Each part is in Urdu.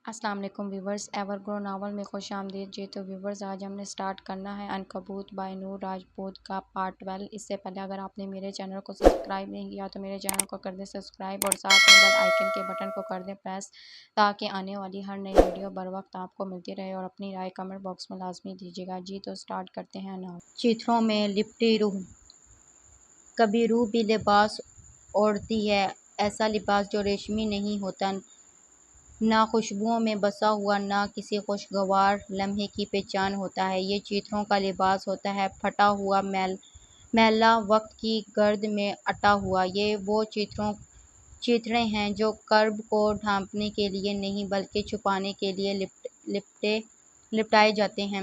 السلام علیکم ویورز، ایور گرو ناول میں خوش آمدید جی۔ تو ویورز، آج ہم نے سٹارٹ کرنا ہے عنکبوت بائی نور راجپوت کا پارٹ 12۔ اس سے پہلے اگر آپ نے میرے چینل کو سبسکرائب نہیں کیا تو میرے چینل کو کر دیں سبسکرائب اور ساتھ میں بیل آئیکن کے بٹن کو کر دیں پریس، تاکہ آنے والی ہر نئی ویڈیو بر وقت آپ کو ملتی رہے، اور اپنی رائے کمنٹ باکس میں لازمی دیجیے گا جی۔ تو سٹارٹ کرتے ہیں ناول۔ چیتھروں میں لپٹی روح، کبھی روح بھی لباس اوڑھتی ہے، ایسا لباس جو ریشمی نہیں ہوتا، نہ خوشبوؤں میں بسا ہوا، نہ کسی خوشگوار لمحے کی پہچان ہوتا ہے۔ یہ چیتھروں کا لباس ہوتا ہے، پھٹا ہوا، میلا، وقت کی گرد میں اٹا ہوا۔ یہ وہ چیتھڑے ہیں جو کرب کو ڈھانپنے کے لیے نہیں بلکہ چھپانے کے لیے لپٹائے جاتے ہیں۔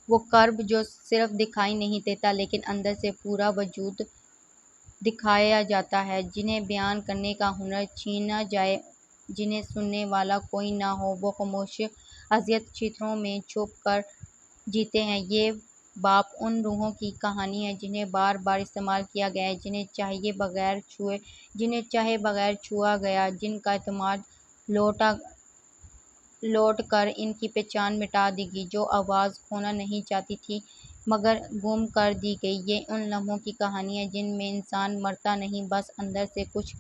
وہ کرب جو صرف دکھائی نہیں دیتا لیکن اندر سے پورا وجود دکھایا جاتا ہے، جنہیں بیان کرنے کا ہنر چھینا جائے، جنہیں سننے والا کوئی نہ ہو۔ وہ خاموش اذیت چیتھروں میں چھپ کر جیتے ہیں۔ یہ باپ ان روحوں کی کہانی ہے جنہیں بار بار استعمال کیا گیا، جنہیں چاہے بغیر چھوا گیا، جن کا اعتماد لوٹ کر ان کی پہچان مٹا دی گئی، جو آواز کھونا نہیں چاہتی تھی مگر گم کر دی گئی۔ یہ ان لمحوں کی کہانی ہے جن میں انسان مرتا نہیں، بس اندر سے کچھ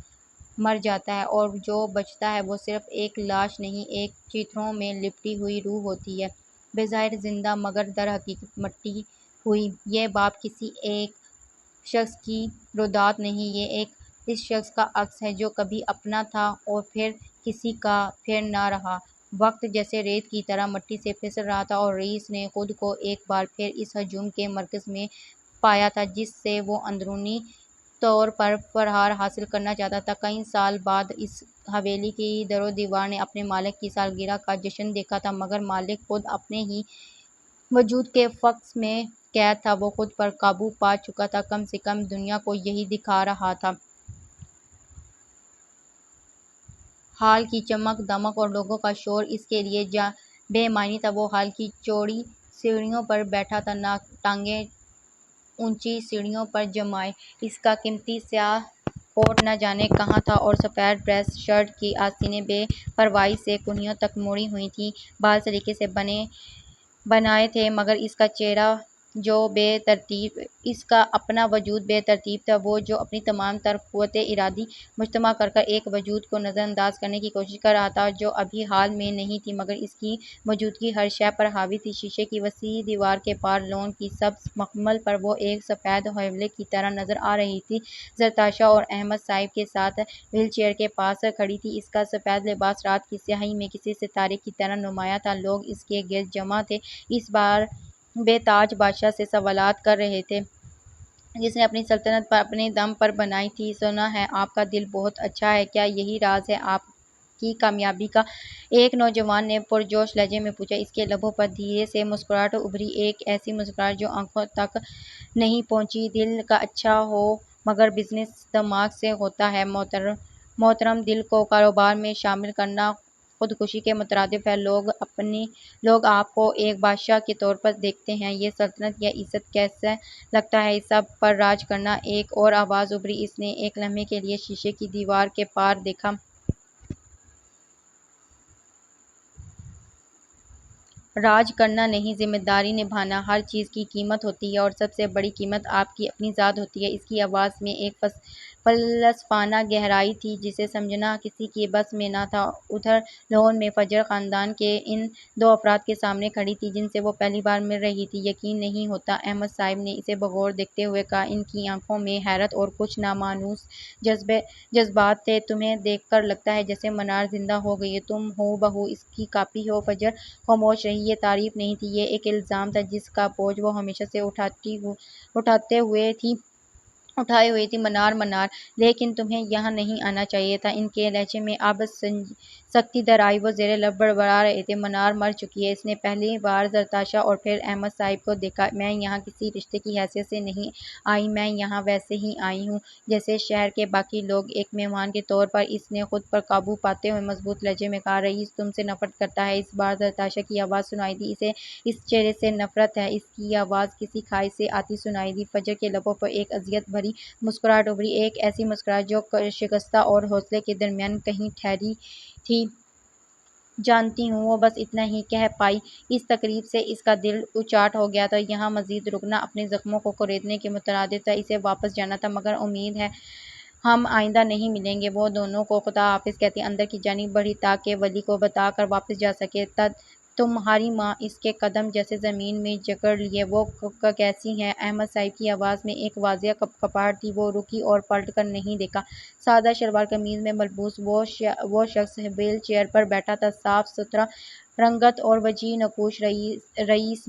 مر جاتا ہے، اور جو بچتا ہے وہ صرف ایک لاش نہیں، ایک چیتھروں میں لپٹی ہوئی روح ہوتی ہے، بظاہر زندہ مگر در حقیقت مٹی ہوئی۔ یہ باپ کسی ایک شخص کی رودات نہیں، یہ اس شخص کا عکس ہے جو کبھی اپنا تھا اور پھر کسی کا، پھر نہ رہا۔ وقت جیسے ریت کی طرح مٹی سے پھسل رہا تھا، اور رئیس نے خود کو ایک بار پھر اس ہجوم کے مرکز میں پایا تھا جس سے وہ اندرونی طور پر فرار حاصل کرنا چاہتا تھا۔ کئی سال بعد اس حویلی کی در و دیوار نے اپنے مالک کی سالگرہ کا جشن دیکھا تھا، مگر مالک خود اپنے ہی وجود کے فکس میں قید تھا۔ وہ خود پر قابو پا چکا تھا، کم سے کم دنیا کو یہی دکھا رہا تھا۔ ہال کی چمک دمک اور لوگوں کا شور اس کے لیے بے معنی تھا۔ وہ ہال کی چوڑی سیڑھیوں پر بیٹھا تھا، ٹانگیں اونچی سیڑھیوں پر جمائے، اس کا قیمتی سیاہ کوٹ نہ جانے کہاں تھا، اور سفید ڈریس شرٹ کی آستینیں بے پرواہی سے کونیوں تک مڑی ہوئی تھیں۔ بال سلیقے سے بنائے تھے، مگر اس کا چہرہ اس کا اپنا وجود بے ترتیب تھا۔ وہ جو اپنی تمام تر قوت ارادی مجتمع کر ایک وجود کو نظر انداز کرنے کی کوشش کر رہا تھا جو ابھی حال میں نہیں تھی، مگر اس کی موجودگی ہر شے پر حاوی تھی۔ شیشے کی وسیع دیوار کے پار لون کی سبز مکمل پر وہ ایک سفید حویلی کی طرح نظر آ رہی تھی۔ زرتاشا اور احمد صاحب کے ساتھ وہیل چیئر کے پاس کھڑی تھی۔ اس کا سفید لباس رات کی سیاہی میں کسی ستارے کی طرح نمایاں تھا۔ لوگ اس کے گرد جمع تھے، اس بے تاج بادشاہ سے سوالات کر رہے تھے جس نے اپنی سلطنت اپنے دم پر بنائی تھی۔ سنا ہے آپ کا دل بہت اچھا ہے، کیا یہی راز ہے آپ کی کامیابی کا؟ ایک نوجوان نے پرجوش لہجے میں پوچھا۔ اس کے لبوں پر دھیرے سے مسکراہٹ ابھری، ایک ایسی مسکراہٹ جو آنکھوں تک نہیں پہنچی۔ دل کا اچھا ہو مگر بزنس دماغ سے ہوتا ہے محترم، دل کو کاروبار میں شامل کرنا خودکشی کے مترادف ہے۔ لوگ آپ کو ایک بادشاہ کے طور پر دیکھتے ہیں، یہ سلطنت یا عزت کیسا لگتا ہے اس سب پر راج کرنا؟ ایک اور آواز ابھری۔ اس نے ایک لمحے کے لیے شیشے کی دیوار کے پار دیکھا۔ راج کرنا نہیں، ذمہ داری نبھانا۔ ہر چیز کی قیمت ہوتی ہے، اور سب سے بڑی قیمت آپ کی اپنی ذات ہوتی ہے۔ اس کی آواز میں ایک فلسفانہ گہرائی تھی جسے سمجھنا کسی کے بس میں نہ تھا۔ ادھر لون میں فجر خاندان کے ان دو افراد کے سامنے کھڑی تھی جن سے وہ پہلی بار مل رہی تھی۔ یقین نہیں ہوتا، احمد صاحب نے اسے بغور دیکھتے ہوئے کہا۔ ان کی آنکھوں میں حیرت اور کچھ نامانوس جذبات تھے۔ تمہیں دیکھ کر لگتا ہے جیسے منار زندہ ہو گئی ہے، تم ہو بہو اس کی کاپی ہو۔ فجر خاموش رہی۔ یہ تعریف نہیں تھی، یہ ایک الزام تھا جس کا بوجھ وہ ہمیشہ سے اٹھائے ہوئی تھی۔ منار، لیکن تمہیں یہاں نہیں آنا چاہیے تھا۔ ان کے لہجے میں اب سختی در آئی، وہ زیر لب بڑبڑا رہے تھے۔ منار مر چکی ہے۔ اس نے پہلی بار زرتاشا اور پھر احمد صاحب کو دیکھا۔ میں یہاں کسی رشتے کی حیثیت سے نہیں آئی، میں یہاں ویسے ہی آئی ہوں جیسے شہر کے باقی لوگ، ایک مہمان کے طور پر۔ اس نے خود پر قابو پاتے ہوئے مضبوط لہجے میں کہا۔ رئیس تم سے نفرت کرتا ہے۔ اس بار زرتاشا کی آواز سنائی دی۔ اسے اس چہرے سے نفرت ہے۔ اس کی آواز کسی کھائی سے آتی سنائی دی۔ فجر کے لبوں پر ایک اذیت بھری مسکراہٹ ابھری، ایک ایسی مسکراہٹ جو شکستہ اور حوصلے کے درمیان کہیں ٹھہری تھی۔ جانتی ہوں، وہ بس اتنا ہی کہہ پائی۔ اس تقریب سے اس کا دل اچاٹ ہو گیا تھا۔ یہاں مزید رکنا اپنے زخموں کو کریدنے کے مترادف تھا۔ اسے واپس جانا تھا، مگر امید ہے ہم آئندہ نہیں ملیں گے۔ وہ دونوں کو خدا حافظ کہتی اندر کی جانب بڑھی تاکہ ولی کو بتا کر واپس جا سکے۔ تمہاری ماں؟ اس کے قدم جیسے زمین میں جکڑ لیے۔ وہ کیسی ہیں؟ احمد صاحب کی آواز میں ایک واضح کپکپاہٹ تھی۔ وہ رکی اور پلٹ کر نہیں دیکھا۔ سادہ شلوار قمیض میں ملبوس وہ شخص وہیل چیئر پر بیٹھا تھا۔ صاف ستھرا رنگت اور وسیع نقوش۔ رئیس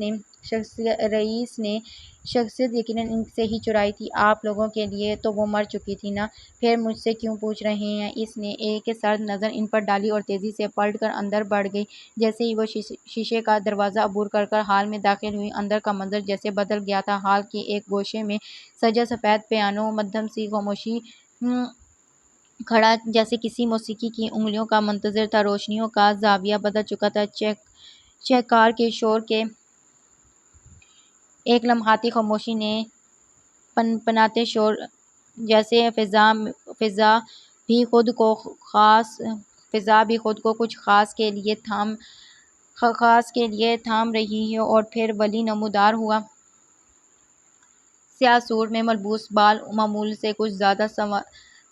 نے شخصیت یقیناً ان سے ہی چرائی تھی۔ آپ لوگوں کے لیے تو وہ مر چکی تھی نا، پھر مجھ سے کیوں پوچھ رہے ہیں؟ اس نے ایک سرد نظر ان پر ڈالی اور تیزی سے پلٹ کر اندر بڑھ گئی۔ جیسے ہی وہ شیشے کا دروازہ عبور کر ہال میں داخل ہوئی، اندر کا منظر جیسے بدل گیا تھا۔ ہال کے ایک گوشے میں سجا سفید پیانو مدھم سی خاموشی کھڑا جیسے کسی موسیقی کی انگلیوں کا منتظر تھا۔ روشنیوں کا زاویہ بدل چکا تھا۔ چہکار کے شور کے ایک لمحاتی خاموشی نے پنپناتے شور جیسے فضا بھی خود کو کچھ خاص کے لیے تھام رہی ہو۔ اور پھر ولی نمودار ہوا۔ سیاہ سوٹ میں ملبوس، بال معمول سے کچھ زیادہ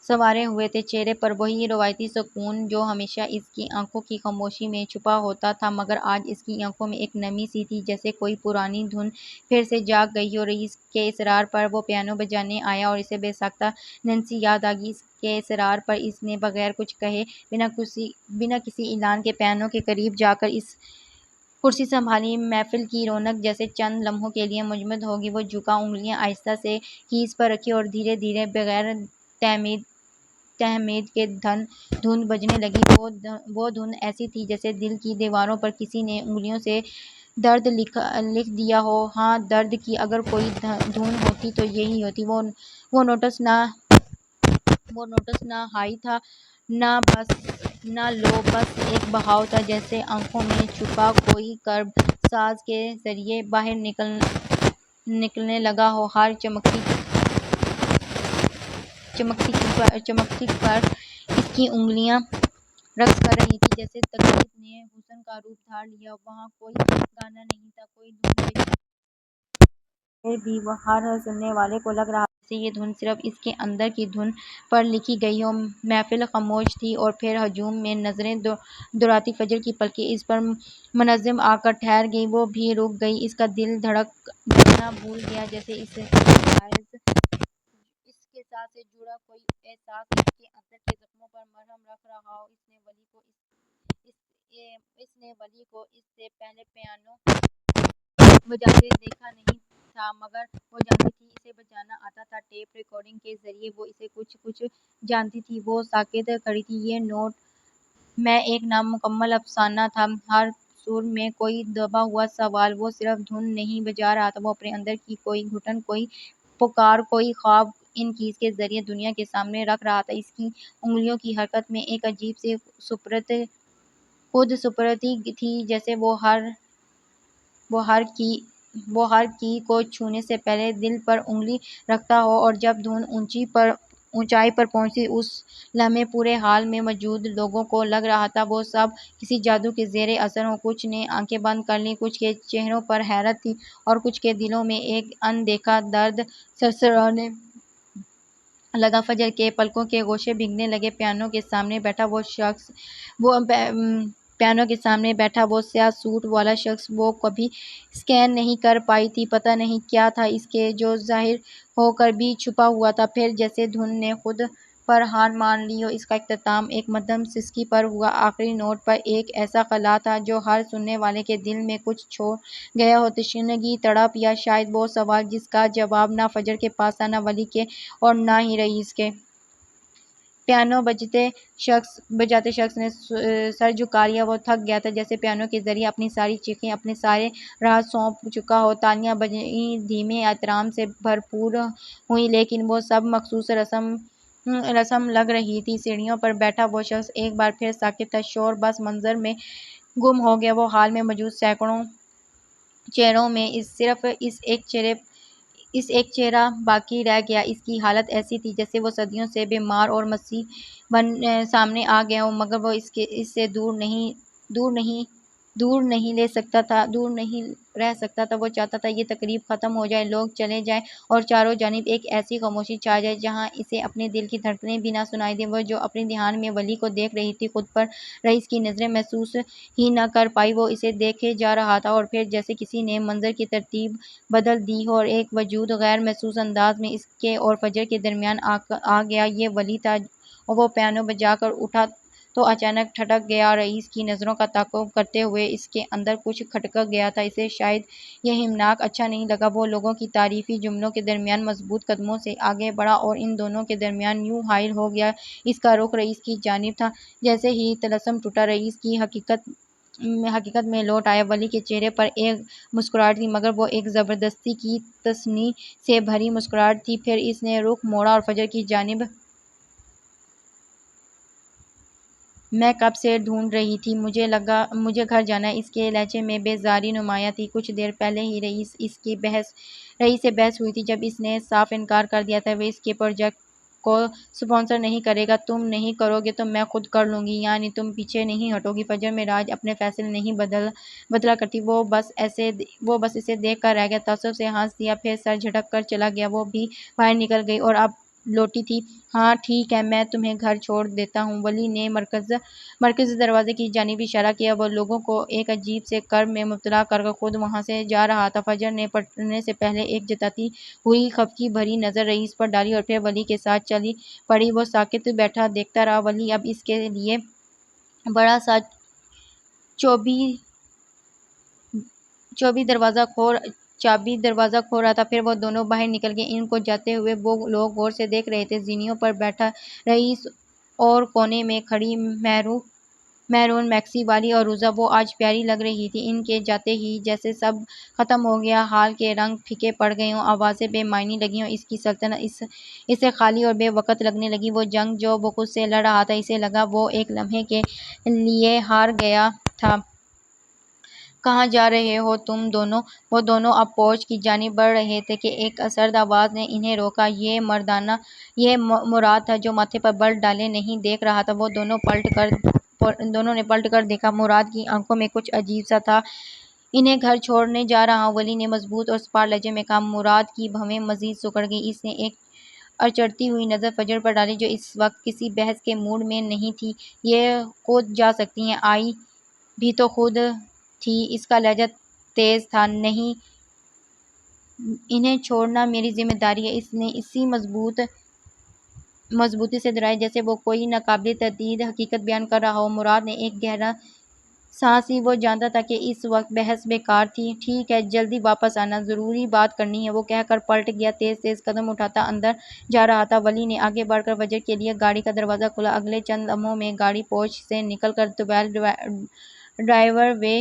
سنوارے ہوئے تھے، چہرے پر وہی روایتی سکون جو ہمیشہ اس کی آنکھوں کی خاموشی میں چھپا ہوتا تھا، مگر آج اس کی آنکھوں میں ایک نمی سی تھی، جیسے کوئی پرانی دھن پھر سے جاگ گئی ہو۔ رئیس کے اصرار پر وہ پیانو بجانے آیا اور اسے بے ساختہ نینسی یاد آگئی۔ اس کے اصرار پر اس نے بغیر کچھ کہے، بنا کسی اعلان کے پیانو کے قریب جا کر اس کرسی سنبھالی۔ محفل کی رونق جیسے چند لمحوں کے لیے مجمد ہو گئی۔ وہ جھکا، انگلیاں آہستہ سے کیز پر رکھی اور دھیرے دھیرے بغیر تہمید کے دھن بجنے لگی۔ وہ دھن ایسی تھی جیسے دل کی دیواروں پر کسی نے انگلیوں سے درد لکھ دیا ہو۔ ہاں، درد کی اگر کوئی دھن ہوتی تو یہی ہوتی۔ وہ نوٹس نہ ہائی تھا نہ لو، بس ایک بہاؤ تھا، جیسے آنکھوں میں چھپا کوئی کرب ساز کے ذریعے باہر نکلنے لگا ہو۔ ہر چمکتی پر اس کی انگلیاں رقص کر رہی تھیں، جیسے تقدیر نے حسن کا روپ دھار لیا۔ وہاں کوئی گانا نہیں تھا، کوئی دھن بجتی پھر بھی ہر سننے والے کو لگ رہا تھا جیسے یہ دھن صرف اس کے اندر کی دھن پر لکھی گئی ہو۔ محفل خاموش تھی اور پھر ہجوم میں نظریں دوڑاتی فجر کی پلکیں اس پر منظم آ کر ٹھہر گئیں۔ وہ بھی رک گئی۔ اس کا دل دھڑکنا بھول گیا، جیسے اس کے ساتھ سے جڑا کوئی احساس اس کے اندر کے زخموں پر مرہم رکھ رہا ہو۔ اس نے ولی کو اس سے پہلے پیانو بجاتے دیکھا نہیں تھا، مگر وہ جانتی تھی اسے بجانا آتا تھا۔ ٹیپ ریکارڈنگ کے ذریعے وہ اسے کچھ جانتی تھی۔ وہ ساکت کھڑی تھی۔ یہ نوٹ میں ایک نامکمل افسانہ تھا، ہر سر میں کوئی دبا ہوا سوال۔ وہ صرف دھن نہیں بجا رہا تھا، وہ اپنے اندر کی کوئی گھٹن، کوئی پکار، کوئی خواب ان کیز کے ذریعے دنیا کے سامنے رکھ رہا تھا۔ اس کی انگلیوں کی حرکت میں ایک عجیب سی خود سپردگی تھی، جیسے وہ ہر کی کو چھونے سے پہلے دل پر انگلی رکھتا ہو، اور جب دھن اونچائی پر پہنچی، اس لمحے پورے ہال میں موجود لوگوں کو لگ رہا تھا وہ سب کسی جادو کے زیر اثر ہوں۔ کچھ نے آنکھیں بند کر لیں، کچھ کے چہروں پر حیرت تھی، اور کچھ کے دلوں میں ایک ان دیکھا درد سرسرانے لگا۔ فجر کے پلکوں کے گوشے بھیگنے لگے۔ پیانو کے سامنے بیٹھا وہ سیاہ سوٹ والا شخص وہ کبھی سکین نہیں کر پائی تھی۔ پتہ نہیں کیا تھا اس کے جو ظاہر ہو کر بھی چھپا ہوا تھا۔ پھر جیسے دھن نے خود پر ہار مان لی ہو، اس کا اختتام ایک مدھم سسکی پر ہوا۔ آخری نوٹ پر ایک ایسا خلا تھا جو ہر سننے والے کے دل میں کچھ چھوڑ گیا ہو، تشنگی، تڑپ، یا شاید وہ سوال جس کا جواب نہ فجر کے پاس تھا، نہ ولی کے اور نہ ہی رئیس کے۔ پیانو بجاتے شخص نے سر جھکا لیا۔ وہ تھک گیا تھا، جیسے پیانو کے ذریعے اپنی ساری چیخیں، اپنے سارے راز سونپ چکا ہو۔ تالیاں بجیں، دھیمے احترام سے بھرپور ہوئیں، لیکن وہ سب مخصوص رسم لگ رہی تھی۔ سیڑھیوں پر بیٹھا وہ شخص ایک بار پھر ساکت تھا۔ شور بس منظر میں گم ہو گیا۔ وہ ہال میں موجود سینکڑوں چہروں میں صرف اس ایک چہرہ باقی رہ گیا۔ اس کی حالت ایسی تھی جیسے وہ صدیوں سے بیمار اور مسیح بن سامنے آ گیا ہو، مگر وہ اس سے دور نہیں دور نہیں رہ سکتا تھا۔ وہ چاہتا تھا یہ تقریب ختم ہو جائے، لوگ چلے جائیں اور چاروں جانب ایک ایسی خاموشی چھا جائے جہاں اسے اپنے دل کی دھڑکنیں بھی نہ سنائی دیں۔ وہ جو اپنے دھیان میں ولی کو دیکھ رہی تھی، خود پر رئیس کی نظریں محسوس ہی نہ کر پائی۔ وہ اسے دیکھے جا رہا تھا اور پھر جیسے کسی نے منظر کی ترتیب بدل دی ہو اور ایک وجود غیر محسوس انداز میں اس کے اور فجر کے درمیان آ گیا۔ یہ ولی تھا۔ وہ پیانو بجا کر اٹھا تو اچانک ٹھٹک گیا۔ رئیس کی نظروں کا تعاقب کرتے ہوئے اس کے اندر کچھ کھٹک گیا تھا۔ اسے شاید یہ ہمناک اچھا نہیں لگا۔ وہ لوگوں کے تعریفی جملوں کے درمیان مضبوط قدموں سے آگے بڑھا اور ان دونوں کے درمیان یوں حائل ہو گیا۔ اس کا رخ رئیس کی جانب تھا۔ جیسے ہی طلسم ٹوٹا، رئیس کی حقیقت میں لوٹ آیا۔ ولی کے چہرے پر ایک مسکراہٹ تھی، مگر وہ ایک زبردستی کی تصنیع سے بھری مسکراہٹ تھی۔ پھر اس نے رخ موڑا اور فجر کی جانب۔ میں کب سے ڈھونڈ رہی تھی، مجھے گھر جانا ہے۔ اس کے لہجے میں بیزاری نمایاں تھی۔ کچھ دیر پہلے ہی رئیس سے بحث ہوئی تھی، جب اس نے صاف انکار کر دیا تھا۔ وہ اس کے پروجیکٹ کو سپانسر نہیں کرے گا۔ تم نہیں کرو گے تو میں خود کر لوں گی، یعنی تم پیچھے نہیں ہٹو گی۔ فجر معراج اپنے فیصلے نہیں بدلا کرتی۔ وہ بس اسے دیکھ کر رہ گیا، تعصب سے ہنس دیا، پھر سر جھٹک کر چلا گیا۔ وہ بھی باہر نکل گئی اور اب لوٹی تھی۔ ہاں ٹھیک ہے، میں تمہیں گھر چھوڑ دیتا ہوں۔ ولی نے مرکزی دروازے کی جانب اشارہ کیا۔ وہ لوگوں کو ایک عجیب سے کرب میں مبتلا کر خود وہاں سے جا رہا تھا۔ فجر نے پلٹنے سے پہلے ایک جتاتی ہوئی خفگی بھری نظر رئیس پر ڈالی اور پھر ولی کے ساتھ چلی پڑی۔ وہ ساکت بیٹھا دیکھتا رہا۔ ولی اب اس کے لیے بڑا سا چابی دروازہ کھول رہا تھا۔ پھر وہ دونوں باہر نکل گئے۔ ان کو جاتے ہوئے وہ لوگ غور سے دیکھ رہے تھے۔ زینیوں پر بیٹھا رئیس اور کونے میں کھڑی مہرون میکسی والی عروضہ، وہ آج پیاری لگ رہی تھی۔ ان کے جاتے ہی جیسے سب ختم ہو گیا۔ حال کے رنگ پھیکے پڑ گئے ہوں، آوازیں بے معنی لگیں ہوں، اس کی سلطنت اسے خالی اور بے وقت لگنے لگی۔ وہ جنگ جو وہ خود سے لڑ رہا تھا، اسے لگا وہ ایک لمحے کے لیے ہار گیا تھا۔ کہاں جا رہے ہو تم دونوں؟ وہ دونوں اب پورچ کی جانب بڑھ رہے تھے کہ ایک سرد آواز نے انہیں روکا۔ یہ مراد تھا، جو ماتھے پر بل ڈالے نہیں دیکھ رہا تھا۔ وہ دونوں نے پلٹ کر دیکھا۔ مراد کی آنکھوں میں کچھ عجیب سا تھا۔ انہیں گھر چھوڑنے جا رہا ہوں، ولی نے مضبوط اور سپاٹ لہجے میں کہا۔ مراد کی بھویں مزید سکڑ گئیں۔ اس نے ایک اچرتی ہوئی نظر فجر پر ڈالی، جو اس وقت کسی بحث کے موڈ میں نہیں تھی۔ یہ خود جا سکتی ہیں، آئی بھی تو خود تھی۔ اس کا لہجہ تیز تھا۔ نہیں، انہیں چھوڑنا میری ذمہ داری ہے، اس نے اسی مضبوطی سے دہرایا جیسے وہ کوئی ناقابل تردید حقیقت بیان کر رہا ہو۔ مراد نے ایک گہرا سانس لی۔ وہ جانتا تھا کہ اس وقت بحث بیکار تھی۔ ٹھیک ہے، جلدی واپس آنا، ضروری بات کرنی ہے، وہ کہہ کر پلٹ گیا۔ تیز قدم اٹھاتا اندر جا رہا تھا۔ ولی نے آگے بڑھ کر فجر کے لیے گاڑی کا دروازہ کھولا۔ اگلے چند لمحوں میں گاڑی پورچ سے نکل کر طویل ڈرائیو وے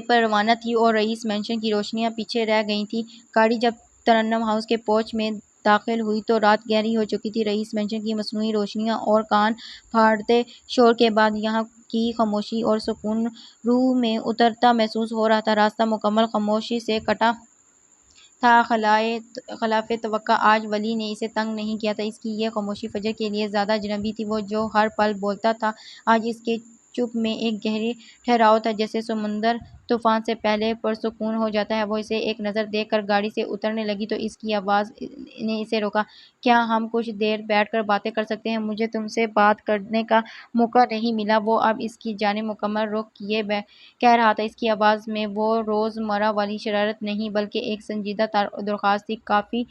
پر روانہ تھی اور رئیس مینشن کی روشنیاں پیچھے رہ گئی تھیں۔ گاڑی جب ترنم ہاؤس کے پورچ میں داخل ہوئی تو رات گہری ہو چکی تھی۔ رئیس مینشن کی مصنوعی روشنیاں اور کان پھاڑتے شور کے بعد یہاں کی خاموشی اور سکون روح میں اترتا محسوس ہو رہا تھا۔ راستہ مکمل خاموشی سے کٹا تھا۔ خلاف توقع آج ولی نے اسے تنگ نہیں کیا تھا۔ اس کی یہ خاموشی فجر کے لیے زیادہ اجنبی تھی۔ وہ جو ہر پل بولتا تھا، آج اس کے چپ میں ایک گہری ٹھہراؤ تھا، جیسے سمندر طوفان سے پہلے پرسکون ہو جاتا ہے۔ وہ اسے ایک نظر دیکھ کر گاڑی سے اترنے لگی تو اس کی آواز نے اسے روکا۔ کیا ہم کچھ دیر بیٹھ کر باتیں کر سکتے ہیں؟ مجھے تم سے بات کرنے کا موقع نہیں ملا۔ وہ اب اس کی جانب مکمل رخ کیے کہہ رہا تھا۔ اس کی آواز میں وہ روزمرہ والی شرارت نہیں، بلکہ ایک سنجیدہ درخواست تھی۔ کافی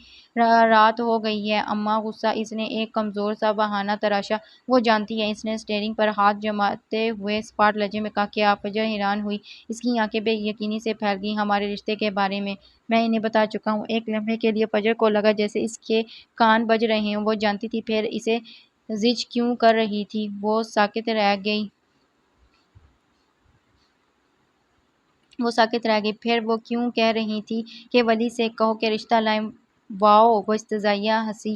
رات ہو گئی ہے اماں، غصہ اس نے ایک کمزور سا بہانہ تراشا۔ وہ جانتی ہیں، اس نے اسٹیئرنگ پر ہاتھ جماتے ہوئے سپاٹ لہجے میں کہا۔ کیا؟ فجر حیران ہوئی۔ اس کی آنکھیں بے یقینی سے پھیل گئیں۔ ہمارے رشتے کے بارے میں انہیں بتا چکا ہوں۔ ایک لمحے کے لیے فجر کو لگا جیسے اس کے کان بج رہے ہوں۔ وہ جانتی تھی پھر اسے زج کیوں کر رہی تھی۔ وہ ساکت رہ گئی۔ پھر وہ کیوں کہہ رہی تھی کہ ولی سے کہو کہ رشتہ لائیں۔ واؤ، وہ استہزائیہ ہنسی۔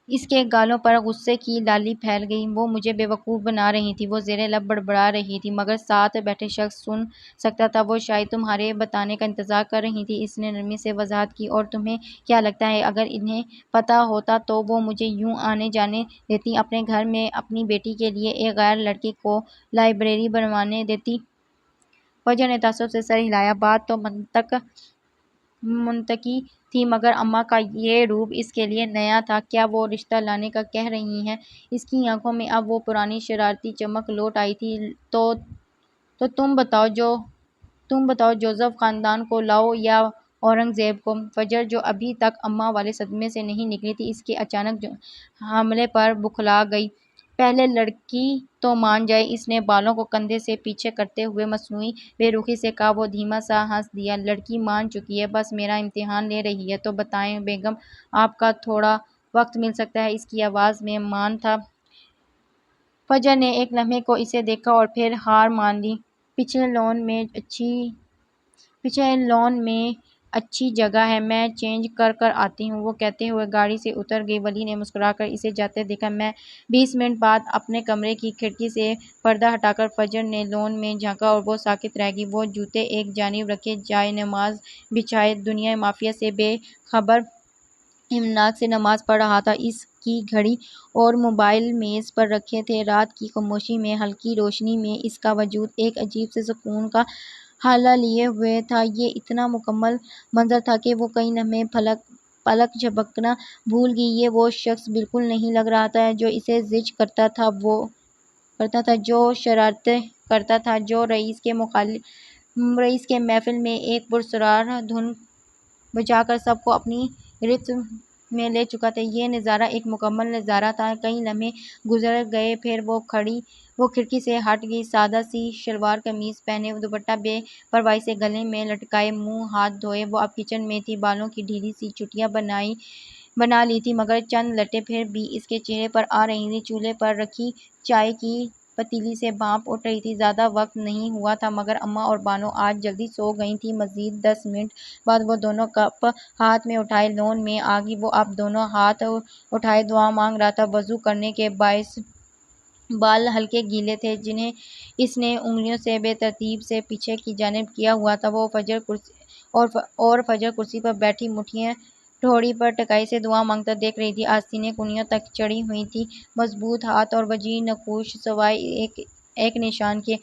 اس کے گالوں پر غصے کی لالی پھیل گئی۔ وہ مجھے بیوقوف بنا رہی تھی، وہ زیر لب بڑبڑا رہی تھی، مگر ساتھ بیٹھے شخص سن سکتا تھا۔ وہ شاید تمہارے بتانے کا انتظار کر رہی تھی، اس نے نرمی سے وضاحت کی۔ اور تمہیں کیا لگتا ہے اگر انہیں پتہ ہوتا تو وہ مجھے یوں آنے جانے دیتی، اپنے گھر میں اپنی بیٹی کے لیے ایک غیر لڑکی کو لائبریری بنوانے دیتی؟ فجر نے تعصب سے سر ہلایا۔ بات تو منطقی تھی، مگر اماں کا یہ روپ اس کے لیے نیا تھا۔ کیا وہ رشتہ لانے کا کہہ رہی ہیں؟ اس کی آنکھوں میں اب وہ پرانی شرارتی چمک لوٹ آئی تھی۔ تو تم بتاؤ جوزف خاندان کو لاؤ یا اورنگزیب کو؟ فجر، جو ابھی تک اماں والے صدمے سے نہیں نکلی تھی، اس کے اچانک حملے پر بوکھلا گئی۔ پہلے لڑکی تو مان جائے، اس نے بالوں کو کندھے سے پیچھے کرتے ہوئے مصنوعی بے رخی سے کہا۔ وہ دھیما سا ہنس دیا۔ لڑکی مان چکی ہے، بس میرا امتحان لے رہی ہے۔ تو بتائیں بیگم، آپ کا تھوڑا وقت مل سکتا ہے؟ اس کی آواز میں مان تھا۔ فجر نے ایک لمحے کو اسے دیکھا اور پھر ہار مان لی۔ پچھلے لون میں اچھی جگہ ہے، میں چینج کر آتی ہوں، وہ کہتے ہوئے گاڑی سے اتر گئی۔ ولی نے مسکرا کر اسے جاتے دیکھا۔ میں 20 منٹ بعد اپنے کمرے کی کھڑکی سے پردہ ہٹا کر فجر نے لون میں جھانکا اور وہ ساکت رہ گئی۔ وہ جوتے ایک جانب رکھے جائے نماز بچھائے دنیائے مافیہ سے بے خبر اطمینان سے نماز پڑھ رہا تھا۔ اس کی گھڑی اور موبائل میز پر رکھے تھے۔ رات کی خاموشی میں، ہلکی روشنی میں اس کا وجود ایک عجیب سے سکون کا حالہ لیے ہوئے تھا۔ یہ اتنا مکمل منظر تھا کہ وہ کئی لمحے پلک جھپکنا بھول گئی۔ یہ وہ شخص بالکل نہیں لگ رہا تھا جو اسے زج کرتا تھا، جو شرارتیں کرتا تھا، جو رئیس کے محفل میں ایک پراسرار دھن بجا کر سب کو اپنی گرفت میں لے چکا تھا۔ یہ نظارہ ایک مکمل نظارہ تھا۔ کئی لمحے گزر گئے، پھر وہ کھڑکی سے ہٹ گئی، سادہ سی شلوار قمیض پہنے، دوپٹہ بے پرواہی سے گلے میں لٹکائے، منہ ہاتھ دھوئے۔ وہ اب کچن میں تھی، بالوں کی ڈھیلی سی چوٹیاں بنا لی تھی، مگر چند لٹیں پھر بھی اس کے چہرے پر آ رہی تھیں۔ چولہے پر رکھی چائے کی پتیلی سے بھاپ اٹھ رہی تھی۔ زیادہ وقت نہیں ہوا تھا، مگر اماں اور بانو آج جلدی سو گئی تھیں۔ مزید 10 منٹ بعد وہ دونوں کپ ہاتھ میں اٹھائے لون میں آ گئی۔ وہ اب دونوں ہاتھ اٹھائے دعا مانگ رہا تھا۔ وضو کرنے کے باعث بال ہلکے گیلے تھے، جنہیں اس نے انگلیوں سے بے ترتیب سے پیچھے کی جانب کیا ہوا تھا۔ وہ فجر کرسی پر بیٹھی مٹھیاں ٹھوڑی پر ٹکائی سے دعا مانگتا دیکھ رہی تھی۔ آستینیں کونیوں تک چڑھی ہوئی تھیں، مضبوط ہاتھ اور وسیع نقوش سوائے ایک نشان کے۔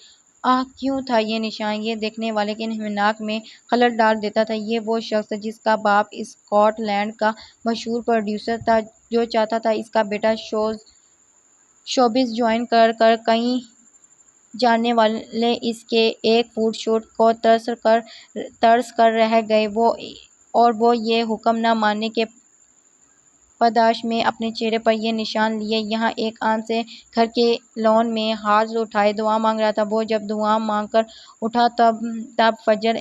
آہ، کیوں تھا یہ نشان؟ یہ دیکھنے والے کے انہماک میں خلل ڈال دیتا تھا۔ یہ وہ شخص تھا جس کا باپ اسکاٹ لینڈ کا مشہور پروڈیوسر تھا، جو چاہتا تھا اس کا بیٹا شوبز جوائن کر کئی جاننے والے اس کے ایک فوٹو شوٹ کو ترس کر رہ گئے، اور وہ یہ حکم نہ ماننے کے پاداش میں اپنے چہرے پر یہ نشان لیے یہاں ایک آن سے گھر کے لون میں ہاتھ اٹھائے دعا مانگ رہا تھا۔ وہ جب دعا مانگ کر اٹھا تب فجر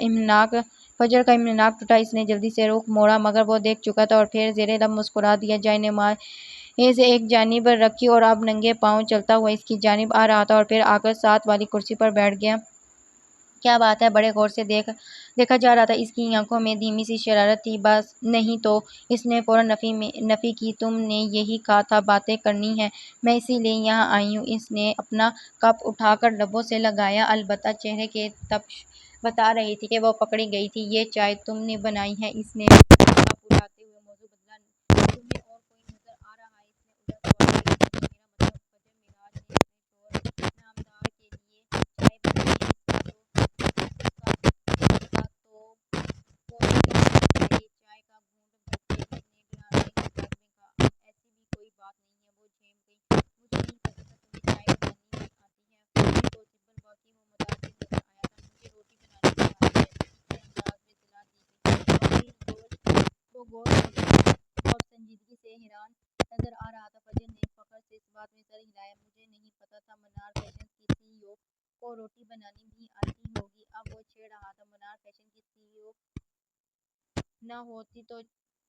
کا اطمینان ٹوٹا۔ اس نے جلدی سے رخ موڑا، مگر وہ دیکھ چکا تھا اور پھر زیر لب مسکرا دیا۔ جائے نماز ایک جانب رکھی اور اب ننگے پاؤں چلتا ہوا اس کی جانب آ رہا تھا، اور پھر آ کر ساتھ والی کرسی پر بیٹھ گیا۔ کیا بات ہے؟ بڑے غور سے دیکھا جا رہا تھا۔ اس کی آنکھوں میں دھیمی سی شرارت تھی۔ بس نہیں تو، اس نے فوراً نفی کی۔ تم نے یہی کہا تھا باتیں کرنی ہیں، میں اسی لیے یہاں آئی ہوں۔ اس نے اپنا کپ اٹھا کر لبوں سے لگایا، البتہ چہرے کی تپش بتا رہی تھی کہ وہ پکڑی گئی تھی۔ یہ چائے تم نے بنائی ہے؟ اس نے مذاق اڑاتے ہوئے موضوع بدلا۔ تمہیں اور کوئی نظر آ رہا ہے؟ اس نے الٹا سوال کیا۔ نہیں، میرا مطلب فجر معراج نے اپنے شوہر نامدار کے لیے چائے بنائی ہے، اس کا تو فوراً جواب دیا۔ یہ چائے کا گھونٹ بھرتے اس نے ڈرانے انداز میں کہا۔ ایسی بھی کوئی بات نہیں ہے، وہ جھیم گئی۔ مجھے نہیں پتا تھا تمہیں چائے بنانی بھی آتی ہے۔ فجر کو طبعاً واقعی وہ متاثر نظر آیا تھا۔ مجھے روٹی بنانی بھی آتی ہے، اس کے انداز میں اطلاع دی گئی۔ وہ غور اور سنجیدگی سے حیران نظر آ رہا تھا۔ فجر نے فخر سے اس بات میں سر ہلایا۔ مجھے نہیں پتا تھا منار فیشنز کی سی ای او کو روٹی بنانی بھی آتی ہوگی۔ اب وہ چھیڑ رہا تھا۔ منار فیشن کی سی ای او نہ ہوتی تو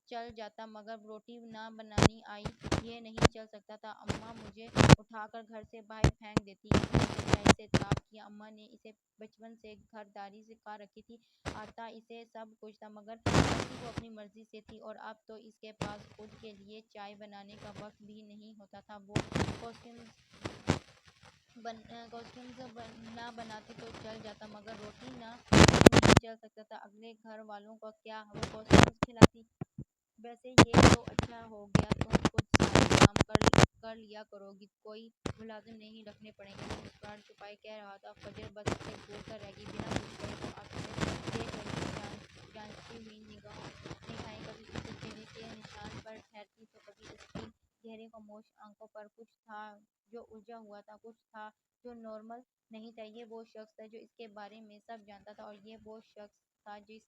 چل جاتا، مگر روٹی نہ بنانی آئی یہ نہیں چل سکتا تھا۔ اماں مجھے اٹھا کر گھر سے باہر پھینک دیتی۔ اس نے سچائی سے اعتراف کیا۔ اماں ماما نے اسے بچپن سے گھرداری سکھا رکھی تھی۔ آتا اسے سب کچھ تھا مگر کرتی وہ اپنی مرضی سے تھی، اور اب تو اس کے پاس خود کے لیے چائے بنانے کا وقت بھی نہیں ہوتا تھا۔ وہ کاسٹیومز نہ بناتی تو چل جاتا مگر روٹی نہ نہیں چل سکتا تھا۔ اگلے گھر والوں کو کیا وہ کاسٹیومز کھلاتی؟ ویسے یہ تو اچھا ہو گیا، تم خود سارے کام کر لیا کرو گی، کوئی ملازم نہیں رکھنے پڑیں گے۔ وہ مسکراہٹ چھپائے کہہ رہا تھا۔ فجر بس اسے گھور کر رہ گئی، بنا کچھ کہے وہ اب اسے دیکھ رہی تھی، جانچتی ہوئی نگاہیں کبھی اس کے چہرے کے نشان پر ٹھہرتی تو کبھی اس کی گہری خاموش آنکھوں پر۔ کچھ تھا جو الجھا ہوا تھا، کچھ تھا جو نارمل نہیں تھا۔ یہ وہ شخص تھا جو اس کے بارے میں سب جانتا تھا، اور یہ وہ شخص تھا جس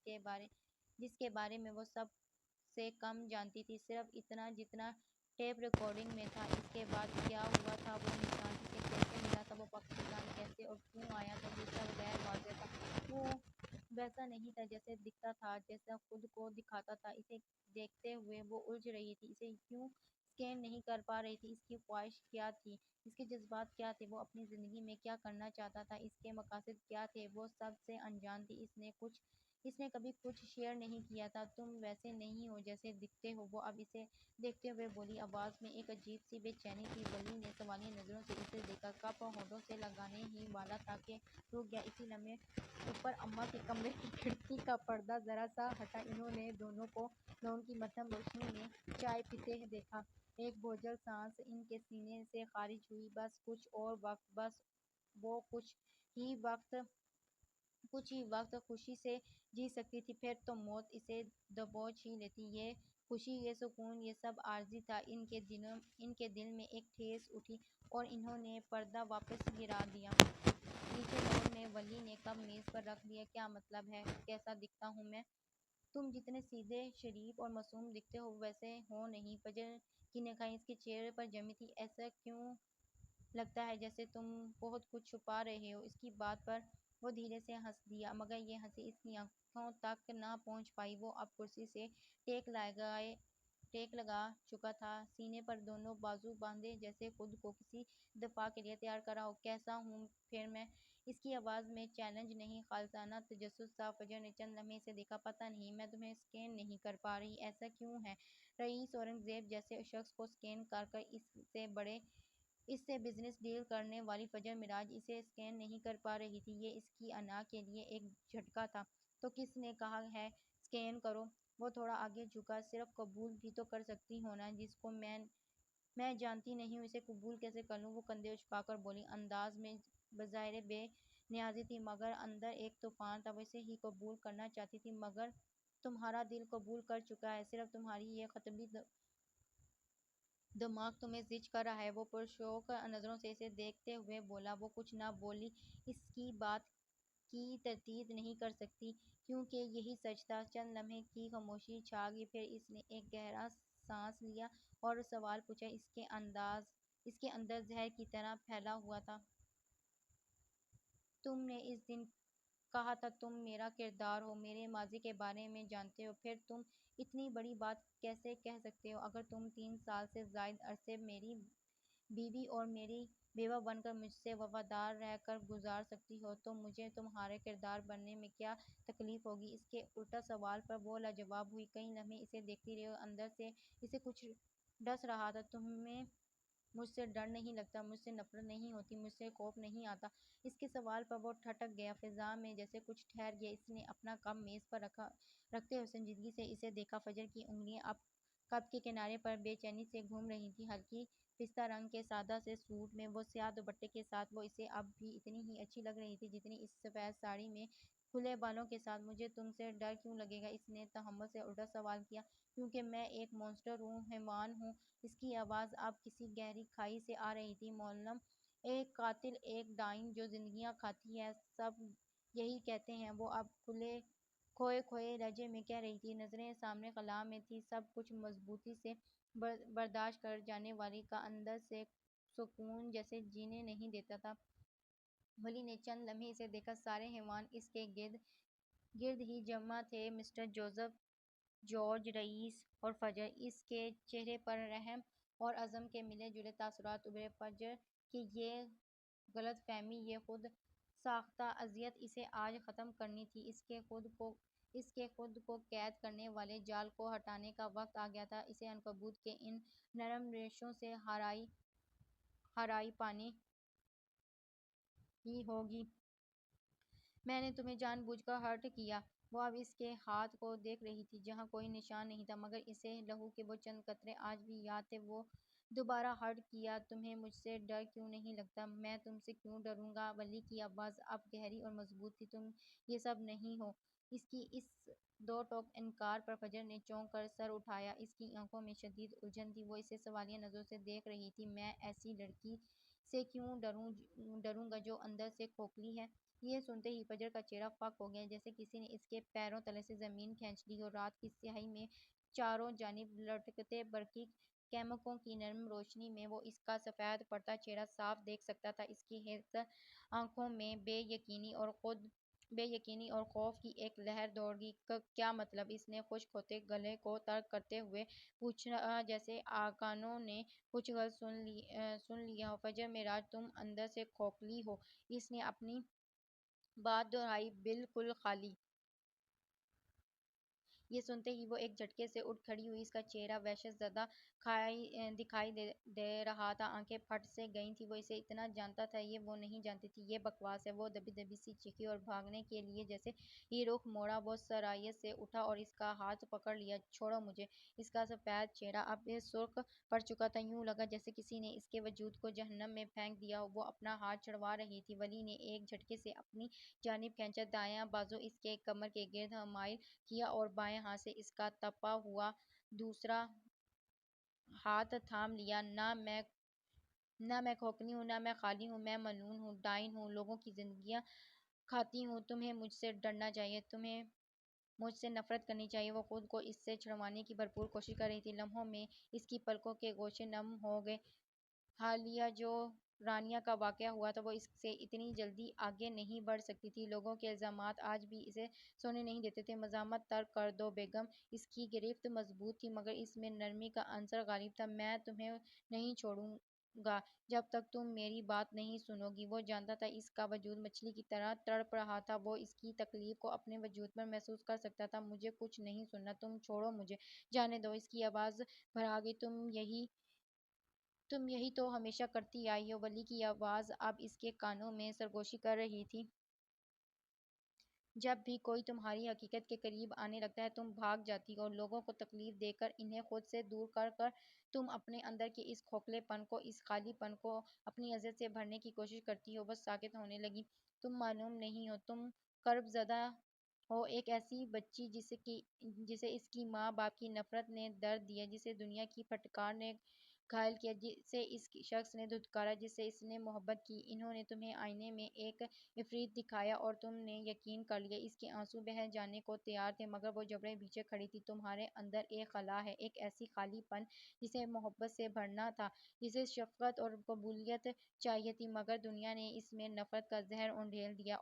کے بارے میں وہ سب سے کم جانتی تھی، صرف اتنا جتنا ٹیپ ریکارڈنگ میں تھا۔ اس کے بعد کیا ہوا تھا، وہ نشان اسے کیسے ملا تھا، وہ پاکستان کیسے اور کیوں آیا تھا، یہ سب غیر واضح تھا۔ وہ ویسا نہیں تھا جیسے دکھتا تھا، جیسا خود کو دکھاتا تھا۔ اسے دیکھتے ہوئے وہ الجھ رہی تھی، اسے کیوں سکین نہیں کر پا رہی تھی، اس کی خواہش کیا تھی، اس کے جذبات کیا تھے، وہ اپنی زندگی میں کیا کرنا چاہتا تھا، اس کے مقاصد کیا تھے، وہ سب سے انجان تھی۔ اس نے کبھی کچھ شیئر نہیں کیا تھا۔ تم ویسے نہیں ہو جیسے دکھتے ہو، وہ اب اسے دیکھتے ہوئے بولی، آواز میں ایک عجیب سی بے چینی تھی۔ ولی نے سوالیہ نظروں سے اسے دیکھا، کپ ہونٹوں سے لگانے ہی والا تھا کہ رک گیا۔ اسی لمحے اوپر اماں کے کمرے کی کھڑکی کا پردہ ذرا سا ہٹا، انہوں نے دونوں کو لون کی مدھم روشنی میں چائے پیتے دیکھا۔ ایک بوجھل سانس ان کے سینے سے خارج ہوئی، بس کچھ اور وقت، بس وہ کچھ ہی وقت خوشی سے جی سکتی تھی، پھر تو موت اسے دبوچ ہی لیتی۔ یہ خوشی، یہ سکون، یہ سب عارضی تھا۔ ان کے دل میں ایک ٹھیس اٹھی اور انہوں نے پردہ واپس گرا دیا۔ نیچے لون میں ولی نے کپ میز پر رکھ دیا۔ کیا مطلب ہے؟ کیسا دکھتا ہوں میں؟ تم جتنے سیدھے، شریف اور معصوم دکھتے ہو ویسے ہو نہیں۔ فجر کی نگاہیں اس کے چہرے پر جمی تھی۔ ایسا کیوں لگتا ہے جیسے تم بہت کچھ چھپا رہے ہو؟ اس کی بات پر وہ دھیرے سے ہنس دیا، مگر یہ ہنسی اس کی آنکھوں تک نہ پہنچ پائی۔ وہ اب کرسی سے ٹیک لگا چکا تھا، سینے پر دونوں بازو باندھے، جیسے خود کو کسی دفاع کے لیے تیار کر رہا ہو۔ کیسا ہوں پھر میں؟ اس کی آواز میں چیلنج نہیں، خالصانہ تجسس تھا۔ فجر نے چند لمحے اسے دیکھا۔ پتہ نہیں، میں تمہیں سکین نہیں کر پا رہی۔ ایسا کیوں ہے؟ رئیس اورنگزیب جیسے شخص کو سکین کر کر اس سے بزنس ڈیل کرنے والی فجر معراج اسے سکین نہیں کر پا رہی تھی۔ یہ اس کی انا کے لیے ایک جھٹکا تھا۔ تو کس نے کہا ہے سکین کرو؟ وہ تھوڑا آگے جھکا۔ صرف قبول بھی تو کر سکتی ہو نا، جس کو میں جانتی نہیں ہوں اسے قبول کیسے کر لوں؟ وہ کندھے اچکا کر بولی، انداز میں بظاہر بے نیازی تھی مگر اندر ایک طوفان تھا۔ وہ اسے ہی قبول کرنا چاہتی تھی مگر تمہارا دل قبول کر چکا ہے، صرف تمہاری یہ خطبی دماغ تمہیں زج کر رہا ہے۔ وہ پرشوق نظروں سے اسے دیکھتے ہوئے بولا۔ وہ کچھ نہ بولی، اس کی بات کی تردید نہیں کر سکتی کیونکہ یہی سچ تھا۔ چند لمحے کی خاموشی چھا گئی، پھر اس نے ایک گہرا سانس لیا اور سوال پوچھا، اس کے اندر زہر کی طرح پھیلا ہوا تھا۔ تم نے اس دن کہا تھا تم میرا کردار ہو، میرے ماضی کے بارے میں جانتے ہو، پھر تم اتنی بڑی بات کیسے کہہ سکتے ہو؟ اگر تم 3 سال سے زائد عرصے میری بیوی اور میری بیوہ بن کر مجھ سے وفادار رہ کر گزار سکتی ہو تو مجھے تمہارے کردار بننے میں کیا تکلیف ہوگی؟ اس کے الٹا سوال پر وہ لاجواب ہوئی۔ کئی لمحے اسے دیکھتی رہی اور اندر سے اسے کچھ ڈس رہا تھا۔ تمہیں مجھ سے ڈر نہیں لگتا، مجھ سے نفرت نہیں ہوتی، مجھ سے خوف نہیں آتا؟ اس کے سوال پر وہ ٹھٹک گیا، فضا میں جیسے کچھ ٹھہر گیا۔ اس نے اپنا کپ میز پر رکھتے ہوئے سنجیدگی سے اسے دیکھا۔ فجر کی انگلیاں اب کپ کے کنارے پر بے چینی سے گھوم رہی تھیں۔ ہلکی پستہ رنگ کے سادہ سے سوٹ میں وہ سیاہ دوپٹے کے ساتھ وہ اسے اب بھی اتنی ہی اچھی لگ رہی تھی جتنی اس سفید ساڑی میں کھلے بالوں کے ساتھ۔ مجھے تم سے ڈر کیوں لگے گا؟ اس نے تہمت سے الٹا سوال کیا۔ کیونکہ میں ایک مونسٹر ہوں، حیوان ہوں۔ اس کی آواز اب کسی گہری کھائی سے آ رہی تھی، معلم، ایک قاتل، ایک ڈائن جو زندگیاں کھاتی ہے، سب یہی کہتے ہیں، وہ اب کھوئے لہجے میں کہہ رہی تھی۔ نظریں سامنے خلا میں تھیں، سب کچھ مضبوطی سے برداشت کر جانے والی کا اندر سے سکون جیسے جینے نہیں دیتا تھا۔ ولی نے چند لمحے اسے دیکھا۔ سارے حیوان اس کے گرد ہی جمع تھے، مسٹر جوزف، جارج، رئیس اور فجر۔ اس کے چہرے پر رحم اور عزم کے ملے جلے تاثرات ابھرے۔ فجر کی یہ غلط فہمی، یہ خود ساختہ اذیت اسے آج ختم کرنی تھی۔ اس کے خود کو قید کرنے والے جال کو ہٹانے کا وقت آ گیا تھا۔ اسے عنکبوت کے ان نرم ریشوں سے ہرائی پانی ہی ہوگی۔ میں نے تمہیں جان بوجھ کر ہرٹ کیا۔ وہ اب اس کے ہاتھ کو دیکھ رہی تھی جہاں کوئی نشان نہیں تھا، مگر اسے لہو کے وہ چند قطرے آج بھی یاد تھے۔ وہ دوبارہ ہرٹ کیا۔ تمہیں مجھ سے ڈر کیوں نہیں لگتا؟ میں تم سے کیوں ڈروں گا؟ ولی کی آواز اب گہری اور مضبوط تھی۔ تم یہ سب نہیں ہو۔ اس کی اس دو ٹوک انکار پر فجر نے چونک کر سر اٹھایا۔ اس کی آنکھوں میں شدید الجھن تھی۔ وہ اسے سوالیہ نظروں سے دیکھ رہی تھی۔ میں ایسی لڑکی سے کیوں ڈروں گا جو اندر سے کھوکھلی ہے؟ یہ سنتے ہی فجر کا چہرہ فاق ہو گیا، جیسے کسی نے اس کے پیروں تلے سے زمین کھینچ لی ہو۔ رات کی سیاہی میں چاروں جانب لٹکتے برقی کیمکوں کی نرم روشنی میں وہ اس کا سفید پڑتا چہرہ صاف دیکھ سکتا تھا۔ اس کی حیرت آنکھوں میں بے یقینی اور خوف کی ایک لہر دوڑ گئی۔ کیا مطلب؟ اس نے خشک ہوتے گلے کو ترک کرتے ہوئے پوچھا، جیسے کانوں نے کچھ غلط سن لیا ہو۔ فجر معراج، تم اندر سے کھوکھلی ہو۔ اس نے اپنی بات دہرائی، بالکل خالی۔ یہ سنتے ہی وہ ایک جھٹکے سے اٹھ کھڑی ہوئی۔ اس کا چہرہ وحشت زدہ دکھائی دے رہا تھا۔ آنکھیں پھٹ سے گئی تھیں۔ وہ اسے اتنا جانتا تھا، وہ نہیں جانتی تھی۔ یہ بکواس ہے۔ وہ دبی دبی سی چیخی اور بھاگنے کے لیے جیسے ہی رخ موڑا، وہ سرایت سے اٹھا اور اس کا ہاتھ پکڑ لیا۔ چھوڑو مجھے۔ اس کا سفید چہرہ اب سرخ پڑ چکا تھا۔ یوں لگا جیسے کسی نے اس کے وجود کو جہنم میں پھینک دیا ہو۔ وہ اپنا ہاتھ چھڑوا رہی تھی۔ ولی نے ایک جھٹکے سے اپنی جانب کھینچا۔ دایاں بازو اس کے کمر کے گرد مائل کیا اور بائیں ہاتھ سے اس کا تپا ہوا دوسرا ہاتھ تھام لیا۔ نہ میں کھوکھلی ہوں، نہ میں خالی ہوں۔ میں ملعون ہوں، ڈائن ہوں، لوگوں کی زندگیاں کھاتی ہوں۔ تمہیں مجھ سے ڈرنا چاہیے، تمہیں مجھ سے نفرت کرنی چاہیے۔ وہ خود کو اس سے چھڑوانے کی بھرپور کوشش کر رہی تھی۔ لمحوں میں اس کی پلکوں کے گوشے نم ہو گئے۔ حالیہ جو رانیہ کا واقعہ ہوا تھا، وہ اس سے اتنی جلدی آگے نہیں بڑھ سکتی تھی۔ لوگوں کے الزامات آج بھی اسے سونے نہیں دیتے تھے۔ مزاحمت ترک کر دو بیگم۔ اس کی گرفت مضبوط تھی، مگر اس میں نرمی کا عنصر غالب تھا۔ میں تمہیں نہیں چھوڑوں گا جب تک تم میری بات نہیں سنو گی۔ وہ جانتا تھا اس کا وجود مچھلی کی طرح تڑپ رہا تھا۔ وہ اس کی تکلیف کو اپنے وجود پر محسوس کر سکتا تھا۔ مجھے کچھ نہیں سننا، تم چھوڑو مجھے، جانے دو۔ اس کی آواز بھرا گئی۔ تم یہی تو ہمیشہ کرتی آئی ہو۔ ولی کی آواز اب اس کے کانوں میں سرگوشی کر رہی تھی۔ جب بھی کوئی تمہاری حقیقت کے قریب آنے لگتا ہے، تم بھاگ جاتی ہو۔ لوگوں کو تکلیف دے کر، انہیں خود سے دور کر کر تم اپنے اندر کے اس کھوکھلے پن کو، اس خالی پن کو اپنی عزت سے بھرنے کی کوشش کرتی ہو۔ وہ ساکت ہونے لگی۔ تم معلوم نہیں ہو، تم کرب زدہ ہو، ایک ایسی بچی جسے اس کی ماں باپ کی نفرت نے درد دیا، جسے دنیا کی پھٹکار نے گھائل کیا، جسے اس شخص نے دھتکارا جس سے اس نے محبت کی۔ انہوں نے تمہیں آئینے میں ایک عفریت دکھایا اور تم نے یقین کر لیا۔ اس کے آنسو بہہ جانے کو تیار تھے، مگر وہ جبڑے پیچھے کھڑی تھی۔ تمہارے اندر ایک خلا ہے، ایک ایسی خالی پن جسے محبت سے بھرنا تھا، جسے شفقت اور قبولیت چاہیے تھی، مگر دنیا نے اس میں نفرت کا زہر انڈیل دیا۔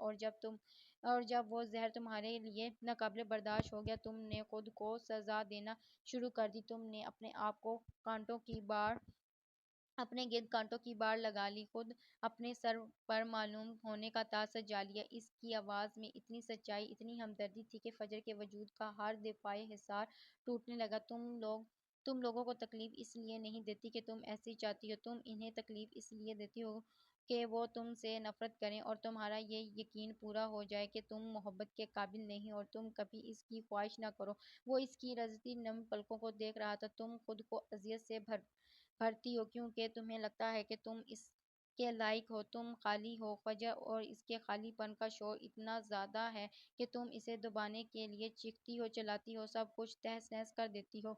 اور جب وہ زہر تمہارے لیے ناقابل برداشت ہو گیا، تم نے خود کو سزا دینا شروع کر دی۔ تم نے اپنے آپ کو اپنے گرد کانٹوں کی باڑ لگا لی، خود اپنے سر پر معلوم ہونے کا تاج سجا لیا۔ اس کی آواز میں اتنی سچائی، اتنی ہمدردی تھی کہ فجر کے وجود کا ہر دفاعی حصار ٹوٹنے لگا۔ تم لوگوں کو تکلیف اس لیے نہیں دیتی کہ تم ایسی چاہتی ہو، تم انہیں تکلیف اس لیے دیتی ہو کہ وہ تم سے نفرت کریں اور تمہارا یہ یقین پورا ہو جائے کہ تم محبت کے قابل نہیں اور تم کبھی اس کی خواہش نہ کرو۔ وہ اس کی رزتی نم پلکوں کو دیکھ رہا تھا۔ تم خود کو اذیت سے بھرتی ہو کیونکہ تمہیں لگتا ہے کہ تم اس کے لائق ہو، تم خالی ہو۔ فجر اور اس کے خالی پن کا شور اتنا زیادہ ہے کہ تم اسے دبانے کے لیے چیختی ہو، چلاتی ہو، سب کچھ تہس نہس کر دیتی ہو۔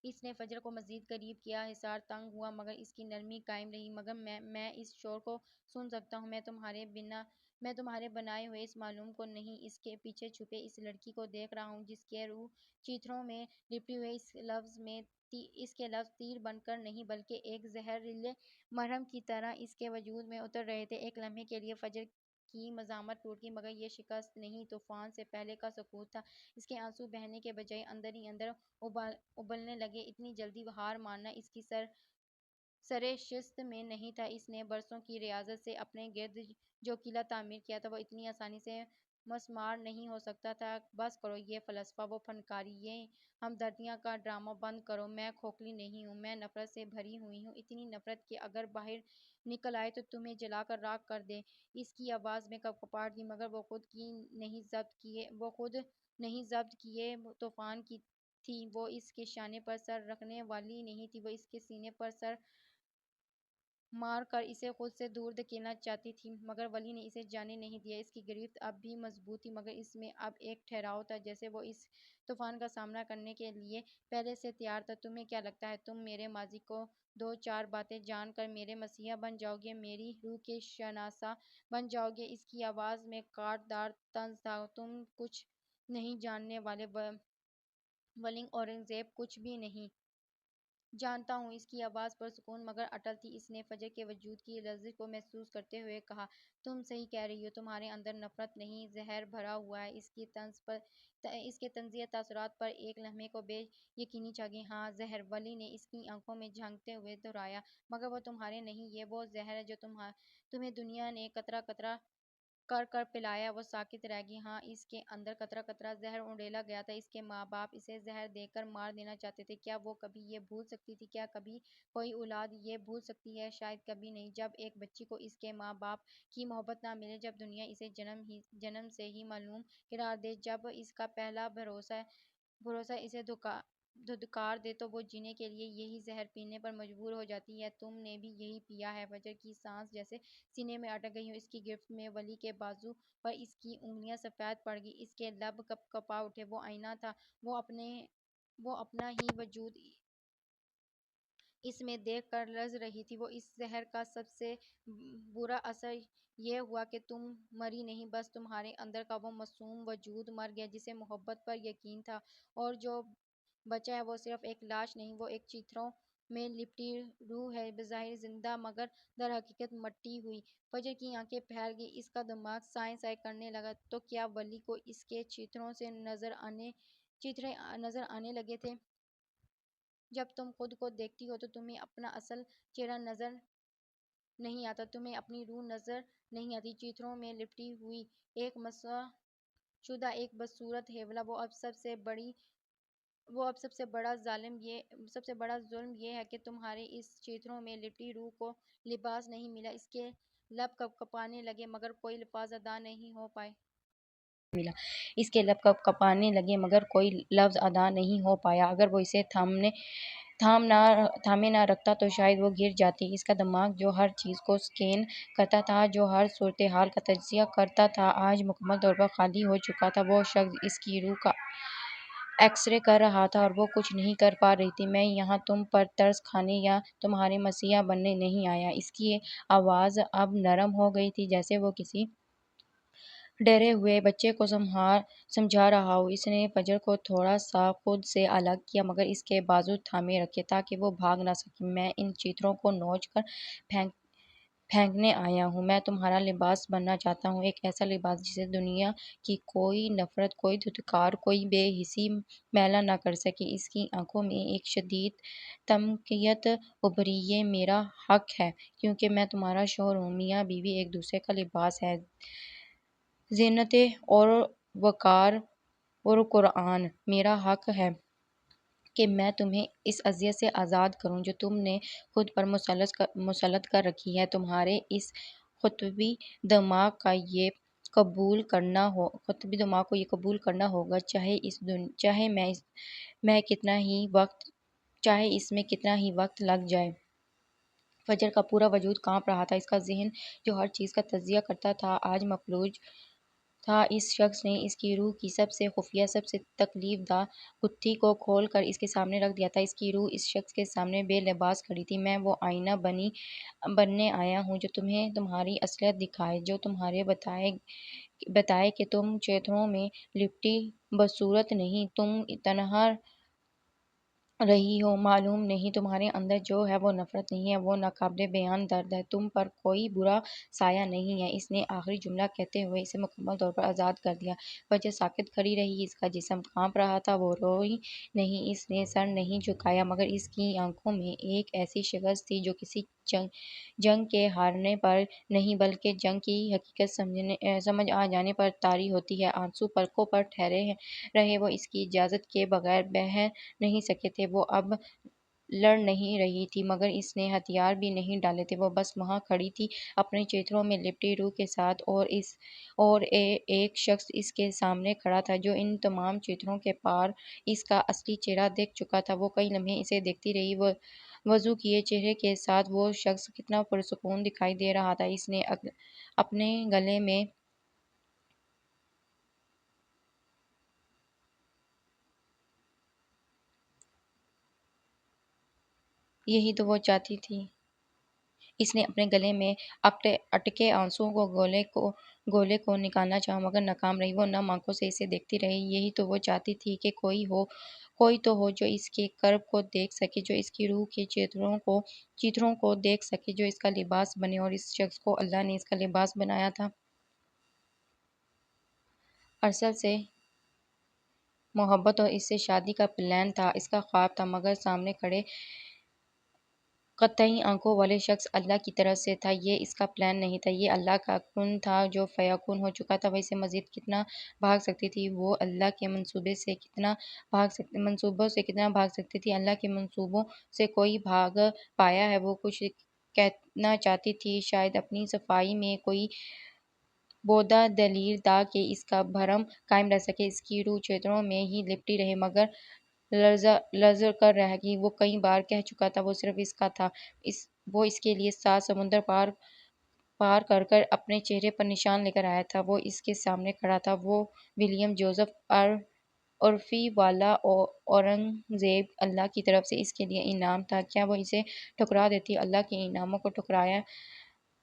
اس نے فجر کو مزید قریب کیا۔ حصار تنگ ہوا، مگر اس کی نرمی قائم رہی۔ مگر میں اس شور کو سن سکتا ہوں۔ میں تمہارے بنائے ہوئے اس معلوم کو نہیں، اس کے پیچھے چھپے اس لڑکی کو دیکھ رہا ہوں جس کی روح چیتھڑوں میں لپٹی ہوئی اس کے لفظ تیر بن کر نہیں بلکہ ایک زہریلے مرہم کی طرح اس کے وجود میں اتر رہے تھے۔ ایک لمحے کے لیے فجر کی مزاحمت ٹوٹ گئی، مگر یہ شکست نہیں، طوفان سے پہلے کا سکوت تھا۔ اس کے آنسو بہنے کے بجائے اندر ہی اندر ابلنے لگے۔ اتنی جلدی ہار ماننا اس کی سرِ شست میں نہیں تھا۔ اس نے برسوں کی ریاضت سے اپنے گرد جو قلعہ تعمیر کیا تھا وہ اتنی آسانی سے مسمار نہیں ہو سکتا تھا۔ بس کرو یہ فلسفہ، وہ فنکاری، یہ ہمدردیاں کا ڈرامہ بند کرو۔ میں کھوکھلی نہیں ہوں، میں نفرت سے بھری ہوئی ہوں، اتنی نفرت کہ اگر باہر نکل آئے تو تمہیں جلا کر راکھ کر دے۔ اس کی آواز میں کپکپاہٹ تھی مگر وہ خود نہیں ضبط کیے طوفان کی تھی۔ وہ اس کے شانے پر سر رکھنے والی نہیں تھی، وہ اس کے سینے پر سر مار کر اسے خود سے دور دھکیلنا چاہتی تھی، مگر ولی نے اسے جانے نہیں دیا۔ اس کی گرفت اب بھی مضبوط تھی مگر اس میں اب ایک ٹھہراؤ تھا، جیسے وہ اس طوفان کا سامنا کرنے کے لیے پہلے سے تیار تھا۔ تمہیں کیا لگتا ہے تم میرے ماضی کو دو چار باتیں جان کر میرے مسیحا بن جاؤ گے، میری روح کے شناسا بن جاؤ گے؟ اس کی آواز میں کاٹ دار طنز تھا۔ تم کچھ نہیں جاننے والے ولنگ اورنگزیب، کچھ بھی نہیں جانتا ہوں۔ اس کی آواز پرسکون مگر اٹل تھی۔ اس نے فجر کے وجود کی لرزش کو محسوس کرتے ہوئے کہا، تم صحیح کہہ رہی ہو، تمہارے اندر نفرت نہیں، زہر بھرا ہوا ہے۔ اس کے طنزیہ تاثرات پر ایک لمحے کو بے یقینی چھا گئی۔ ہاں، زہر، ولی نے اس کی آنکھوں میں جھانکتے ہوئے دہرایا، مگر وہ تمہارے نہیں، یہ وہ زہر ہے جو تمہیں دنیا نے قطرہ قطرہ کر کر پلایا۔ وہ ساکت رہ گئی۔ ہاں، اس کے اندر قطرہ قطرہ زہر انڈیلا گیا تھا۔ اس کے ماں باپ اسے زہر دے کر مار دینا چاہتے تھے۔ کیا وہ کبھی یہ بھول سکتی تھی؟ کیا کبھی کوئی اولاد یہ بھول سکتی ہے؟ شاید کبھی نہیں۔ جب ایک بچی کو اس کے ماں باپ کی محبت نہ ملے، جب دنیا اسے جنم سے ہی معلوم قرار دے، جب اس کا پہلا بھروسہ اسے دھتکار دے، تو وہ جینے کے لیے یہی زہر پینے پر مجبور ہو جاتی ہے۔ تم نے بھی یہی پیا ہے۔ فجر کی سانس جیسے سینے میں اٹک گئی ہوں۔ اس کی گرفت میں ولی کے بازو پر اس کی انگلیاں سفید پڑ گئی۔ اس کے لب کپا اٹھے۔ وہ آئینہ تھا، وہ اپنا ہی وجود اس میں دیکھ کر لرز رہی تھی۔ وہ اس زہر کا سب سے برا اثر یہ ہوا کہ تم مری نہیں، بس تمہارے اندر کا وہ معصوم وجود مر گیا جسے محبت پر یقین تھا، اور جو بچا ہے وہ صرف ایک لاش نہیں، وہ ایک چیتھڑوں میں لپٹی روح ہے، بظاہر زندہ مگر در حقیقت مٹی ہوئی۔ فجر کی آنکھیں پھیل گئی۔ اس کا دماغ سائیں سائیں کرنے لگا۔ تو کیا ولی کو اس کے چیتھڑوں سے چیتھڑے نظر آنے لگے تھے؟ جب تم خود کو دیکھتی ہو تو تمہیں اپنا اصل چہرہ نظر نہیں آتا، تمہیں اپنی روح نظر نہیں آتی۔ چیتھڑوں میں لپٹی ہوئی ایک مسح شدہ، ایک بدصورت حیولہ۔ وہ اب سب سے بڑا ظلم یہ ہے کہ تمہارے اس چیتھڑوں میں لپٹی روح کو لباس نہیں ملا۔ اس کے لب کپکپانے لگے مگر کوئی لفظ ادا نہیں ہو پائے۔ اس کے لب کپکپانے لگے مگر کوئی لفظ ادا نہیں ہو پایا۔ اگر وہ اسے تھامے نہ رکھتا تو شاید وہ گر جاتی۔ اس کا دماغ جو ہر چیز کو سکین کرتا تھا، جو ہر صورتحال کا تجزیہ کرتا تھا، آج مکمل طور پر خالی ہو چکا تھا۔ وہ شخص اس کی روح کا ایکس رے کر رہا تھا اور وہ کچھ نہیں کر پا رہی تھی۔ میں یہاں تم پر ترس کھانے یا تمہارے مسیحا بننے نہیں آیا۔ اس کی آواز اب نرم ہو گئی تھی، جیسے وہ کسی ڈرے ہوئے بچے کو سمجھا رہا ہو۔ اس نے فجر کو تھوڑا سا خود سے الگ کیا مگر اس کے بازو تھامے رکھے تاکہ وہ بھاگ نہ سکے۔ میں ان چیتھڑوں کو نوچ کر پھینکنے آیا ہوں۔ میں تمہارا لباس بننا چاہتا ہوں، ایک ایسا لباس جسے دنیا کی کوئی نفرت، کوئی دھتکار، کوئی بے حسی میلا نہ کر سکے۔ اس کی آنکھوں میں ایک شدید تمکیت ابھری۔ یہ میرا حق ہے کیونکہ میں تمہارا شوہر ہوں۔ میاں بیوی ایک دوسرے کا لباس ہے، زینت اور وقار اور قرآن۔ میرا حق ہے کہ میں تمہیں اس اذیت سے آزاد کروں جو تم نے خود پر مسلط کر رکھی ہے۔ تمہارے اس خطبی دماغ کو یہ قبول کرنا ہوگا، چاہے اس میں کتنا ہی وقت لگ جائے۔ فجر کا پورا وجود کانپ رہا تھا۔ اس کا ذہن جو ہر چیز کا تجزیہ کرتا تھا آج مفلوج تھا۔ اس شخص نے اس کی روح کی سب سے خفیہ، سب سے تکلیف دہ گتھی کو کھول کر اس کے سامنے رکھ دیا تھا۔ اس کی روح اس شخص کے سامنے بے لباس کھڑی تھی۔ میں وہ آئینہ بننے آیا ہوں جو تمہیں تمہاری اصلیت دکھائے، جو تمہیں بتائے کہ تم چیتھڑوں میں لپٹی بدصورت نہیں، تم تنہا رہی ہو، معلوم نہیں تمہارے اندر جو ہے وہ نفرت نہیں ہے، وہ ناقابل بیان درد ہے، تم پر کوئی برا سایہ نہیں ہے۔ اس نے آخری جملہ کہتے ہوئے اسے مکمل طور پر آزاد کر دیا۔ وجہ ساکت کھڑی رہی، اس کا جسم کانپ رہا تھا، وہ روئی نہیں، اس نے سر نہیں جھکایا، مگر اس کی آنکھوں میں ایک ایسی شگاف تھی جو کسی جنگ کے ہارنے پر نہیں بلکہ جنگ کی حقیقت سمجھ آ جانے پر طاری ہوتی ہے۔ آنسو پلکوں پر ٹھہرے رہے، وہ اس کی اجازت کے بغیر بہہ نہیں سکے تھے۔ وہ اب لڑ نہیں رہی تھی، مگر اس نے ہتھیار بھی نہیں ڈالے تھے، وہ بس وہاں کھڑی تھی اپنے چیتروں میں لپٹی روح کے ساتھ، اور ایک شخص اس کے سامنے کھڑا تھا جو ان تمام چیتروں کے پار اس کا اصلی چہرہ دیکھ چکا تھا۔ وہ کئی لمحے اسے دیکھتی رہی، وضو کیے چہرے کے ساتھ وہ شخص کتنا پرسکون دکھائی دے رہا تھا۔ اس نے اپنے گلے میں یہی تو وہ چاہتی تھی۔ اس نے اپنے گلے میں اٹکے آنسوؤں گولے کو نکالنا چاہا، مگر ناکام رہی۔ وہ نم آنکھوں سے اسے دیکھتی رہی۔ یہی تو وہ چاہتی تھی کہ کوئی تو ہو جو اس کے کرب کو دیکھ سکے، جو اس کی روح کے چیتروں کو دیکھ سکے، جو اس کا لباس بنے، اور اس شخص کو اللہ نے اس کا لباس بنایا تھا۔ ارسل سے محبت اور اس سے شادی کا پلان تھا، اس کا خواب تھا، مگر سامنے کھڑے قطعی آنکھوں والے شخص اللہ کی طرف سے تھا۔ یہ اس کا پلان نہیں تھا، یہ اللہ کا کن تھا جو فیکون ہو چکا تھا۔ وہ اس سے مزید کتنا بھاگ سکتی تھی، وہ اللہ کے منصوبوں سے کتنا بھاگ سکتی تھی۔ اللہ کے منصوبوں سے کوئی بھاگ پایا ہے؟ وہ کچھ کہنا چاہتی تھی، شاید اپنی صفائی میں کوئی بودا دلیل تاکہ اس کا بھرم قائم رہ سکے۔ اس کی روح چیتروں میں ہی لپٹی رہے، مگر لرز کر رہ گئی۔ وہ کئی بار کہہ چکا تھا، وہ صرف اس کا تھا، وہ اس کے لیے 7 سمندر پار کر کر اپنے چہرے پر نشان لے کر آیا تھا۔ وہ اس کے سامنے کھڑا تھا، وہ ولیم جوزف عرفی والا اورنگزیب۔ اللہ کی طرف سے اس کے لیے انعام تھا، کیا وہ اسے ٹھکرا دیتی؟ اللہ کے انعاموں کو ٹھکرایا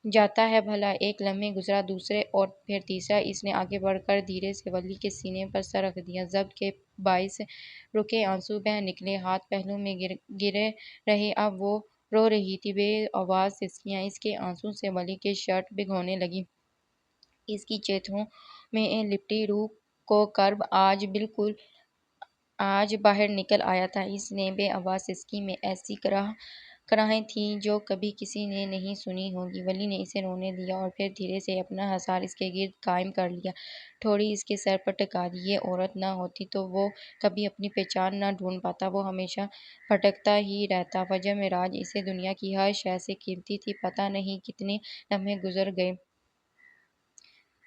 جاتا ہے بھلا؟ ایک لمحہ گزرا، دوسرے، اور پھر تیسرا۔ اس نے آگے بڑھ کر دھیرے سے ولی کے سینے پر سر رکھ دیا۔ ضبط کے باعث رکے آنسو بہہ نکلے، ہاتھ پہلو میں گرے رہے۔ اب وہ رو رہی تھی، بے آواز سسکیاں اس کے آنسو سے ولی کی شرٹ بھگونے لگی۔ اس کی چیتوں میں لپٹی روح کو کرب آج باہر نکل آیا تھا۔ اس نے بے آواز سسکی میں ایسی کراہیں تھیں جو کبھی کسی نے نہیں سنی ہوں گی۔ ولی نے اسے رونے دیا اور پھر دھیرے سے اپنا حصار اس کے گرد قائم کر لیا، ٹھوڑی اس کے سر پر ٹکا دی۔ یہ عورت نہ ہوتی تو وہ کبھی اپنی پہچان نہ ڈھونڈ پاتا، وہ ہمیشہ بھٹکتا ہی رہتا۔ وجہ معراج اسے دنیا کی ہر شے سے قیمتی تھی۔ پتہ نہیں کتنے لمحے گزر گئے۔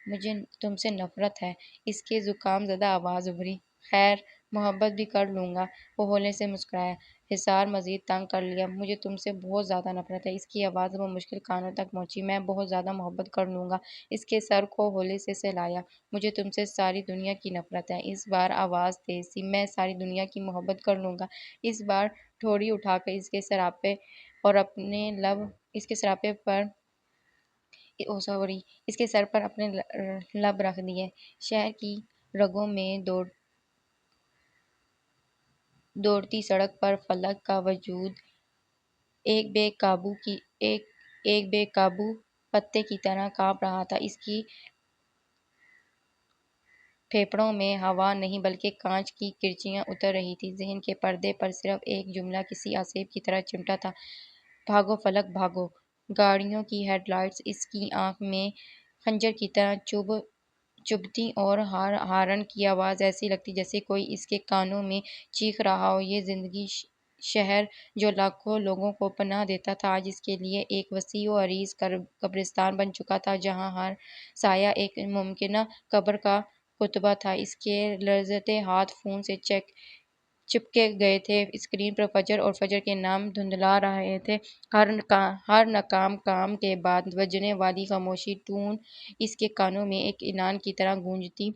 مجھے تم سے نفرت ہے، اس کی زکام زدہ آواز ابھری۔ خیر، محبت بھی کر لوں گا، وہ ہولے سے مسکرایا۔ حصار مزید تنگ کر لیا۔ مجھے تم سے بہت زیادہ نفرت ہے، اس کی آواز بمشکل کانوں تک پہنچی۔ میں بہت زیادہ محبت کر لوں گا، اس کے سر کو ہولے سے سہلایا۔ مجھے تم سے ساری دنیا کی نفرت ہے، اس بار آواز تیز تھی۔ میں ساری دنیا کی محبت کر لوں گا، اس بار ٹھوڑی اٹھا کر اس کے سراپے پر اپنے لب رکھ دیے۔ شہر کی رگوں میں دوڑتی سڑک پر فلک کا وجود ایک بے قابو پتے کی طرح کانپ رہا تھا۔ اس کی پھیپھڑوں میں ہوا نہیں بلکہ کانچ کی کرچیاں اتر رہی تھیں۔ ذہن کے پردے پر صرف ایک جملہ کسی آسیب کی طرح چمٹا تھا، بھاگو فلک بھاگو۔ گاڑیوں کی ہیڈ لائٹس اس کی آنکھ میں خنجر کی طرح چبھتیں اور ہارن کی آواز ایسی لگتی جیسے کوئی اس کے کانوں میں چیخ رہا ہو۔ یہ زندگی شہر جو لاکھوں لوگوں کو پناہ دیتا تھا، آج اس کے لیے ایک وسیع و عریض قبرستان بن چکا تھا، جہاں ہر سایہ ایک ممکنہ قبر کا کتبہ تھا۔ اس کے لرزتے ہاتھ فون سے چپکے گئے تھے، اسکرین پر فجر اور فجر کے نام دھندلا رہے تھے۔ ہر ناکام کام کے بعد بجنے والی خاموشی ٹون اس کے کانوں میں ایک اعلان کی طرح گونجتی،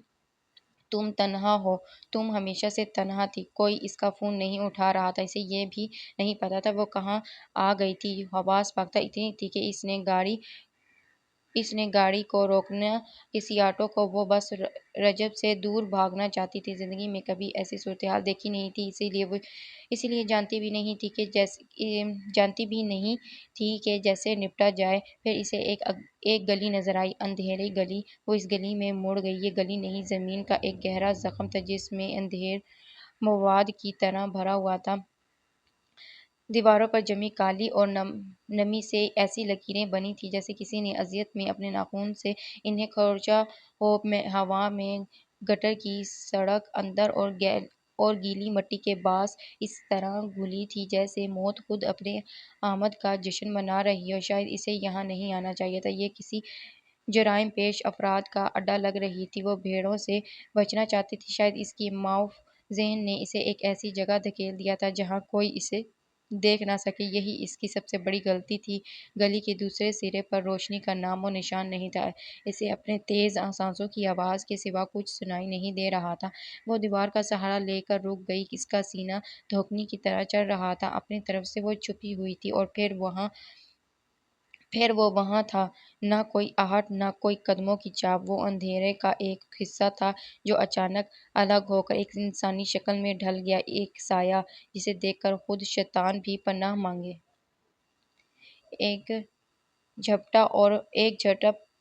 تم تنہا ہو، تم ہمیشہ سے تنہا تھی۔ کوئی اس کا فون نہیں اٹھا رہا تھا، اسے یہ بھی نہیں پتا تھا وہ کہاں آ گئی تھی۔ حواس فاقدہ اتنی تھی کہ اس نے گاڑی اس نے گاڑی کو روکنا کسی آٹو کو، وہ بس رجب سے دور بھاگنا چاہتی تھی۔ زندگی میں کبھی ایسی صورتحال دیکھی نہیں تھی، اسی لیے جانتی بھی نہیں تھی کہ جیسے نپٹا جائے۔ پھر اسے ایک گلی نظر آئی، اندھیری گلی۔ وہ اس گلی میں مڑ گئی۔ یہ گلی نہیں، زمین کا ایک گہرا زخم تھا جس میں اندھیر مواد کی طرح بھرا ہوا تھا۔ دیواروں پر جمی کالی اور نمی سے ایسی لکیریں بنی تھیں جیسے کسی نے اذیت میں اپنے ناخن سے انہیں کھرچا ہو۔ ہوا میں گٹر کی سڑک اندر اور گیلی مٹی کے باعث اس طرح گھلی تھی جیسے موت خود اپنے آمد کا جشن منا رہی ہو۔ شاید اسے یہاں نہیں آنا چاہیے تھا۔ یہ کسی جرائم پیش افراد کا اڈا لگ رہی تھی۔ وہ بھیڑوں سے بچنا چاہتی تھی۔ شاید اس کی معاف ذہن نے اسے ایک ایسی جگہ دھکیل دیا تھا جہاں کوئی اسے دیکھ نہ سکے۔ یہی اس کی سب سے بڑی غلطی تھی۔ گلی کے دوسرے سرے پر روشنی کا نام و نشان نہیں تھا۔ اسے اپنے تیز سانسوں کی آواز کے سوا کچھ سنائی نہیں دے رہا تھا۔ وہ دیوار کا سہارا لے کر رک گئی۔ اس کا سینہ دھوکنی کی طرح چل رہا تھا۔ اپنی طرف سے وہ چھپی ہوئی تھی اور پھر وہ وہاں تھا، نہ کوئی آہٹ، نہ کوئی قدموں کی چاپ۔ وہ اندھیرے کا ایک حصہ تھا جو اچانک الگ ہو کر ایک انسانی شکل میں ڈھل گیا، ایک سایہ جسے دیکھ کر خود شیطان بھی پناہ مانگے۔ ایک جھٹپ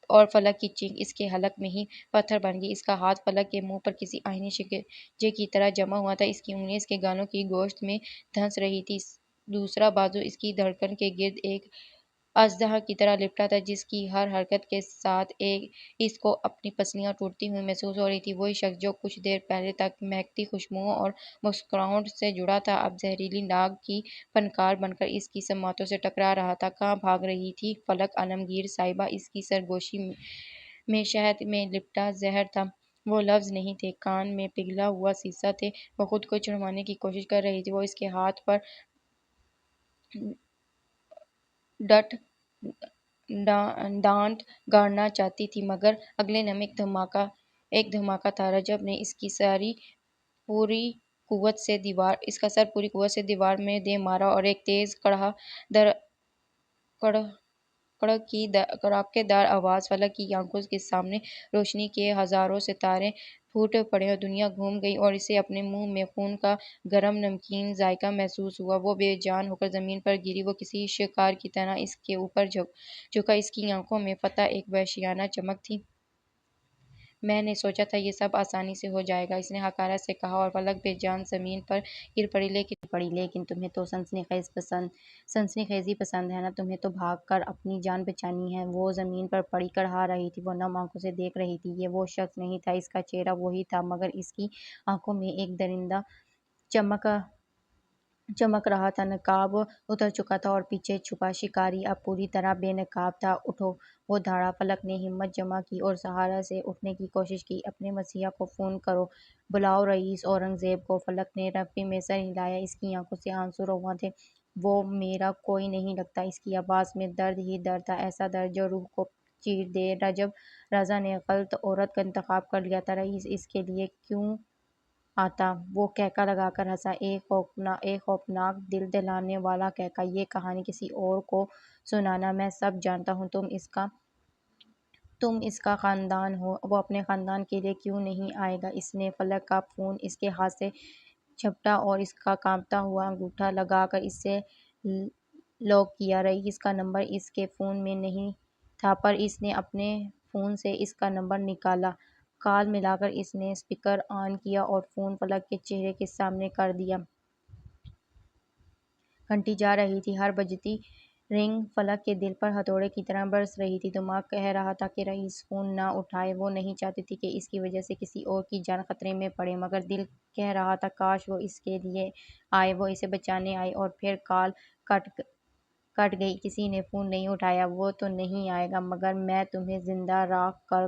اور فلک کی چیخ اس کے حلق میں ہی پتھر بن گئی۔ اس کا ہاتھ فلک کے منہ پر کسی آئینی شکنجے کی طرح جما ہوا تھا۔ اس کی انگلیاں اس کے گالوں کی گوشت میں دھنس رہی تھیں۔ دوسرا بازو اس کی دھڑکن کے گرد ایک اژدہا کی طرح لپٹا تھا جس کی ہر حرکت کے ساتھ اس کو اپنی پسلیاں ٹوٹتی ہوئی محسوس ہو رہی تھیں۔ وہی شخص جو کچھ دیر پہلے تک مہکتی خوشبوؤں اور مسکراہٹوں سے جڑا تھا، اب زہریلی ناگ کی فنکار بن کر اس کی سماعتوں سے ٹکرا رہا تھا۔ کہاں بھاگ رہی تھی فلک عالمگیر صاحبہ؟ اس کی سرگوشی میں شہد میں لپٹا زہر تھا۔ وہ لفظ نہیں تھے، کان میں پگھلا ہوا سیسہ تھے۔ وہ خود کو چھڑوانے کی کوشش کر رہی تھی۔ وہ اس کے ہاتھ پر ڈانٹ گاڑنا چاہتی تھی مگر اگلے لمحے ایک دھماکہ تھا۔ رجب نے اس کا سر پوری قوت سے دیوار میں دے مارا اور ایک تیز کڑاکے دار آواز۔ فلک کی آنکھوں کے سامنے روشنی کے ہزاروں ستارے پھوٹ پڑے اور دنیا گھوم گئی اور اسے اپنے منہ میں خون کا گرم نمکین ذائقہ محسوس ہوا۔ وہ بے جان ہو کر زمین پر گری۔ وہ کسی شکار کی طرح اس کے اوپر جھکا۔ اس کی آنکھوں میں فتح ایک وحشیانہ چمک تھی۔ میں نے سوچا تھا یہ سب آسانی سے ہو جائے گا، اس نے حقارت سے کہا اور فلک بے جان زمین پر گر پڑی۔ لیکن تمہیں تو سنسنی خیزی پسند ہے نا، تمہیں تو بھاگ کر اپنی جان بچانی ہے۔ وہ زمین پر پڑی کڑھا رہی تھی۔ وہ نم آنکھوں سے دیکھ رہی تھی۔ یہ وہ شخص نہیں تھا، اس کا چہرہ وہی تھا مگر اس کی آنکھوں میں ایک درندہ چمک رہا تھا۔ نقاب اتر چکا تھا اور پیچھے چھپا شکاری اب پوری طرح بے نقاب تھا۔ اٹھو، وہ دھاڑا۔ فلک نے ہمت جمع کی اور سہارا سے اٹھنے کی کوشش کی۔ اپنے مسیحا کو فون کرو، بلاؤ رئیس اورنگزیب کو۔ فلک نے رفیع میں سر ہلایا۔ اس کی آنکھوں سے آنسو رواں تھے۔ وہ میرا کوئی نہیں لگتا۔ اس کی آواز میں درد ہی درد تھا، ایسا درد جو روح کو چیر دے۔ رجب رضا نے غلط عورت کا انتخاب کر لیا تھا رئیس، اس کے لیے کیوں آتا؟ وہ کہکا لگا کر ہنسا، ایک خوفناک دل دہلانے والا کہکا۔ یہ کہانی کسی اور کو سنانا، میں سب جانتا ہوں، تم اس کا خاندان ہو، وہ اپنے خاندان کے لیے کیوں نہیں آئے گا؟ اس نے فلک کا فون اس کے ہاتھ سے جھپٹا اور اس کا کانپتا ہوا انگوٹھا لگا کر اسے لاک کیا۔ رئیس کا نمبر اس کے فون میں نہیں تھا پر اس نے اپنے فون سے اس کا نمبر نکالا۔ کال ملا کر اس نے اسپیکر آن کیا اور فون فلک کے چہرے کے سامنے کر دیا۔ گھنٹی جا رہی تھی، ہر بجتی رنگ فلک کے دل پر ہتھوڑے کی طرح برس رہی تھی۔ دماغ کہہ رہا تھا کہ رئیس فون نہ اٹھائے۔ وہ نہیں چاہتی تھی کہ اس کی وجہ سے کسی اور کی جان خطرے میں پڑے مگر دل کہہ رہا تھا کاش وہ اس کے لیے آئے، وہ اسے بچانے آئے۔ اور پھر کال کٹ گئی۔ کسی نے فون نہیں اٹھایا۔ وہ تو نہیں آئے گا مگر میں تمہیں زندہ راکھ کر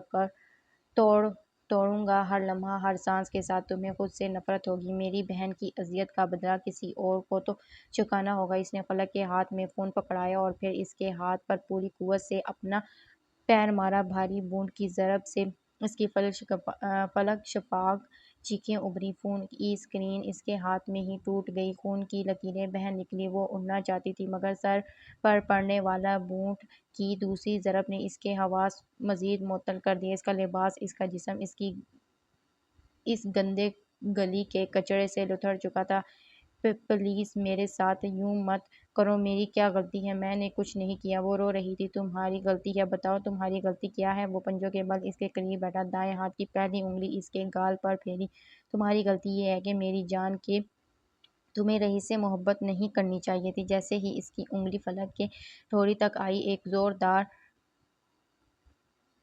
توڑوں گا۔ ہر لمحہ، ہر سانس کے ساتھ تمہیں خود سے نفرت ہوگی۔ میری بہن کی اذیت کا بدلہ کسی اور کو تو چکانا ہوگا۔ اس نے فلک کے ہاتھ میں فون پکڑایا اور پھر اس کے ہاتھ پر پوری قوت سے اپنا پیر مارا۔ بھاری بونڈ کی ضرب سے اس کی فلک شفاف چیخیں ابھری، فون کی اسکرین اس کے ہاتھ میں ہی ٹوٹ گئی، خون کی لکیریں بہہ نکلیں۔ وہ اڑنا چاہتی تھی مگر سر پر پڑنے والا بونٹ کی دوسری ضرب نے اس کے حواس مزید معطل کر دیے۔ اس کا لباس، اس کا جسم اس گندے گلی کے کچرے سے لتھڑ چکا تھا۔ پلیز میرے ساتھ یوں مت کرو، میری کیا غلطی ہے؟ میں نے کچھ نہیں کیا۔ وہ رو رہی تھی۔ تمہاری غلطی ہے؟ بتاؤ تمہاری غلطی کیا ہے؟ وہ پنجوں کے بل اس کے قریب بیٹھا، دائیں ہاتھ کی پہلی انگلی اس کے گال پر پھیری۔ تمہاری غلطی یہ ہے کہ میری جان کہ تمہیں رئیس سے محبت نہیں کرنی چاہیے تھی۔ جیسے ہی اس کی انگلی فلک کے ٹھوڑی تک آئی، ایک زوردار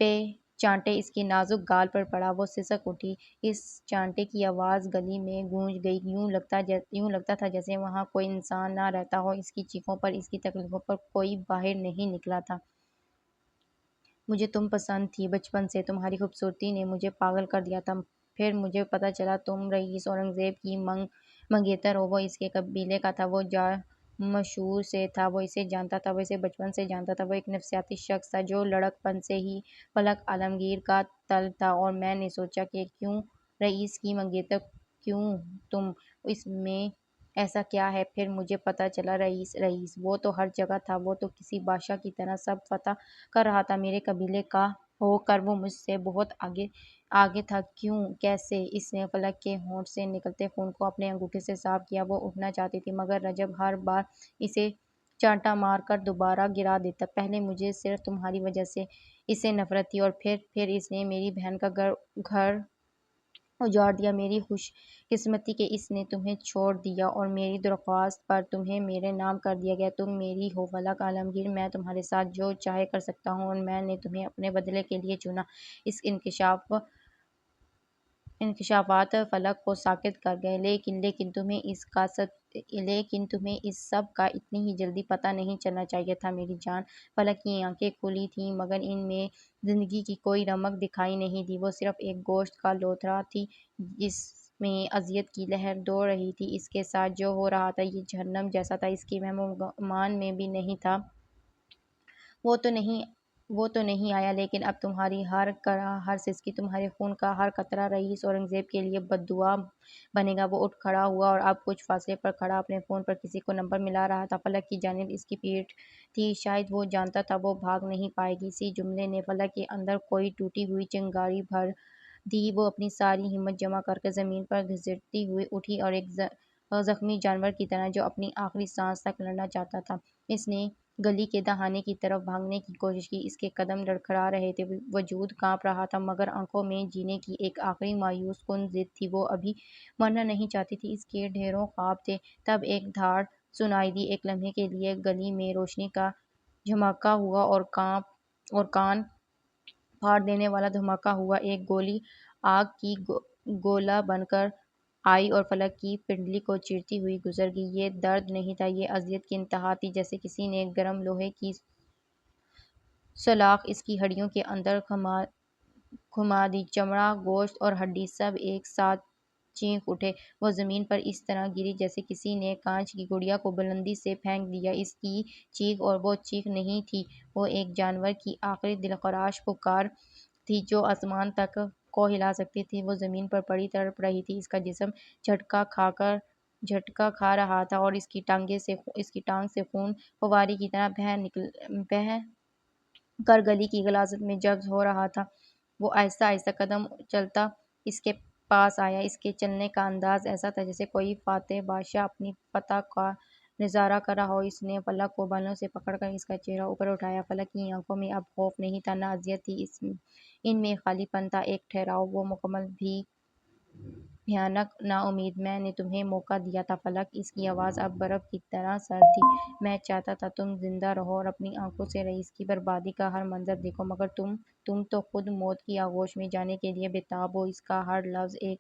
پے چانٹے اس کی نازک گال پر پڑا۔ وہ سسک اٹھی۔ اس چانٹے کی آواز گلی میں گونج گئی۔ یوں لگتا تھا جیسے وہاں کوئی انسان نہ رہتا ہو۔ اس کی چیخوں پر، اس کی تکلیفوں پر کوئی باہر نہیں نکلا تھا۔ مجھے تم پسند تھی بچپن سے، تمہاری خوبصورتی نے مجھے پاگل کر دیا تھا۔ پھر مجھے پتہ چلا تم رئیس اورنگزیب کی منگیتر ہو۔ وہ اس کے قبیلے کا تھا، وہ جامشور سے تھا، وہ اسے جانتا تھا، وہ اسے بچپن سے جانتا تھا۔ وہ ایک نفسیاتی شخص تھا جو لڑکپن سے ہی فلک عالمگیر کا طلب تھا، اور میں نے سوچا کہ کیوں رئیس کی منگیتر، کیوں تم؟ اس میں ایسا کیا ہے؟ پھر مجھے پتہ چلا رئیس وہ تو ہر جگہ تھا، وہ تو کسی بادشاہ کی طرح سب فتح کر رہا تھا۔ میرے قبیلے کا ہو کر وہ مجھ سے بہت آگے تھا۔ کیوں؟ کیسے؟ اس نے فلک کے ہونٹ سے نکلتے خون کو اپنے انگوٹھے سے صاف کیا۔ وہ اٹھنا چاہتی تھی مگر رجب ہر بار اسے چانٹا مار کر دوبارہ گرا دیتا۔ پہلے مجھے صرف تمہاری وجہ سے اس سے نفرت تھی، اور پھر اس نے میری بہن کا گھر اجاڑ دیا۔ میری خوش قسمتی کہ اس نے تمہیں چھوڑ دیا، اور میری درخواست پر تمہیں میرے نام کر دیا گیا۔ تم میری ہو فلک عالمگیر، میں تمہارے ساتھ جو چاہے کر سکتا ہوں، اور میں نے تمہیں اپنے بدلے کے لیے چنا۔ اس انکشافات فلک کو ساکت کر گئے۔ لیکن تمہیں اس سب کا اتنی ہی جلدی پتہ نہیں چلنا چاہیے تھا میری جان۔ فلک کی آنکھیں کھلی تھیں مگر ان میں زندگی کی کوئی رمق دکھائی نہیں دی۔ وہ صرف ایک گوشت کا لوتھڑا تھی جس میں اذیت کی لہر دوڑ رہی تھی۔ اس کے ساتھ جو ہو رہا تھا یہ جہنم جیسا تھا، اس کے وہم و گمان میں بھی نہیں تھا۔ وہ تو نہیں آیا، لیکن اب تمہاری ہر سسکی، تمہارے خون کا ہر قطرہ رئیس اورنگزیب کے لیے بددعا بنے گا۔ وہ اٹھ کھڑا ہوا اور اب کچھ فاصلے پر کھڑا اپنے فون پر کسی کو نمبر ملا رہا تھا۔ فلک کی جانب اس کی پیٹھ تھی، شاید وہ جانتا تھا وہ بھاگ نہیں پائے گی۔ اسی جملے نے فلک کے اندر کوئی ٹوٹی ہوئی چنگاری بھر دی۔ وہ اپنی ساری ہمت جمع کر کے زمین پر گھسیٹتی ہوئی اٹھی، اور ایک زخمی جانور کی طرح جو اپنی آخری سانس تک لڑنا چاہتا تھا، اس نے گلی کے دہانے کی طرف بھاگنے کی کوشش کی۔ اس کے قدم لڑکھڑا رہے تھے، وجود کانپ رہا تھا، مگر آنکھوں میں جینے کی ایک آخری مایوس کن ضد تھی۔ وہ ابھی مرنا نہیں چاہتی تھی۔ اس کے ڈھیروں خواب تھے۔ تب ایک دھاڑ سنائی دی، ایک لمحے کے لیے گلی میں روشنی کا جھمکا ہوا اور کان پھاڑ دینے والا دھماکہ ہوا۔ ایک گولی آگ کی گولہ بن کر آئی اور فلک کی پنڈلی کو چیرتی ہوئی گزر گئی۔ یہ درد نہیں تھا، یہ اذیت کی انتہا تھی، جیسے کسی نے گرم لوہے کی سلاخ اس کی ہڈیوں کے اندر گھما دی۔ چمڑا، گوشت اور ہڈی سب ایک ساتھ چیخ اٹھے۔ وہ زمین پر اس طرح گری جیسے کسی نے کانچ کی گڑیا کو بلندی سے پھینک دیا۔ اس کی چیخ، اور وہ چیخ نہیں تھی، وہ ایک جانور کی آخری دلخراش پکار تھی جو آسمان تک کو ہلا سکتی تھی۔ وہ زمین پر پڑی تڑپ رہی تھی، اس کا جسم جھٹکا کھا رہا تھا، اور اس کی ٹانگ سے خون فوارے کی طرح بہہ کر گلی کی غلاظت میں جذب ہو رہا تھا۔ وہ آہستہ آہستہ قدم چلتا اس کے پاس آیا۔ اس کے چلنے کا انداز ایسا تھا جیسے کوئی فاتح بادشاہ اپنی فتح کا نظارہ کر رہا ہو۔ اس نے فلک کو بالوں سے پکڑ کر اس کا چہرہ اوپر اٹھایا۔ فلک کی آنکھوں میں اب خوف نہیں تھا، نہ اذیت تھی، ان میں خالی پن تھا، ایک ٹھہراؤ، وہ مکمل بھی بھیانک نا امید۔ میں نے تمہیں موقع دیا تھا فلک، اس کی آواز اب برف کی طرح سرد تھی۔ میں چاہتا تھا تم زندہ رہو اور اپنی آنکھوں سے رئیس کی بربادی کا ہر منظر دیکھو، مگر تم تو خود موت کی آغوش میں جانے کے لیے بےتاب ہو۔ اس کا ہر لفظ ایک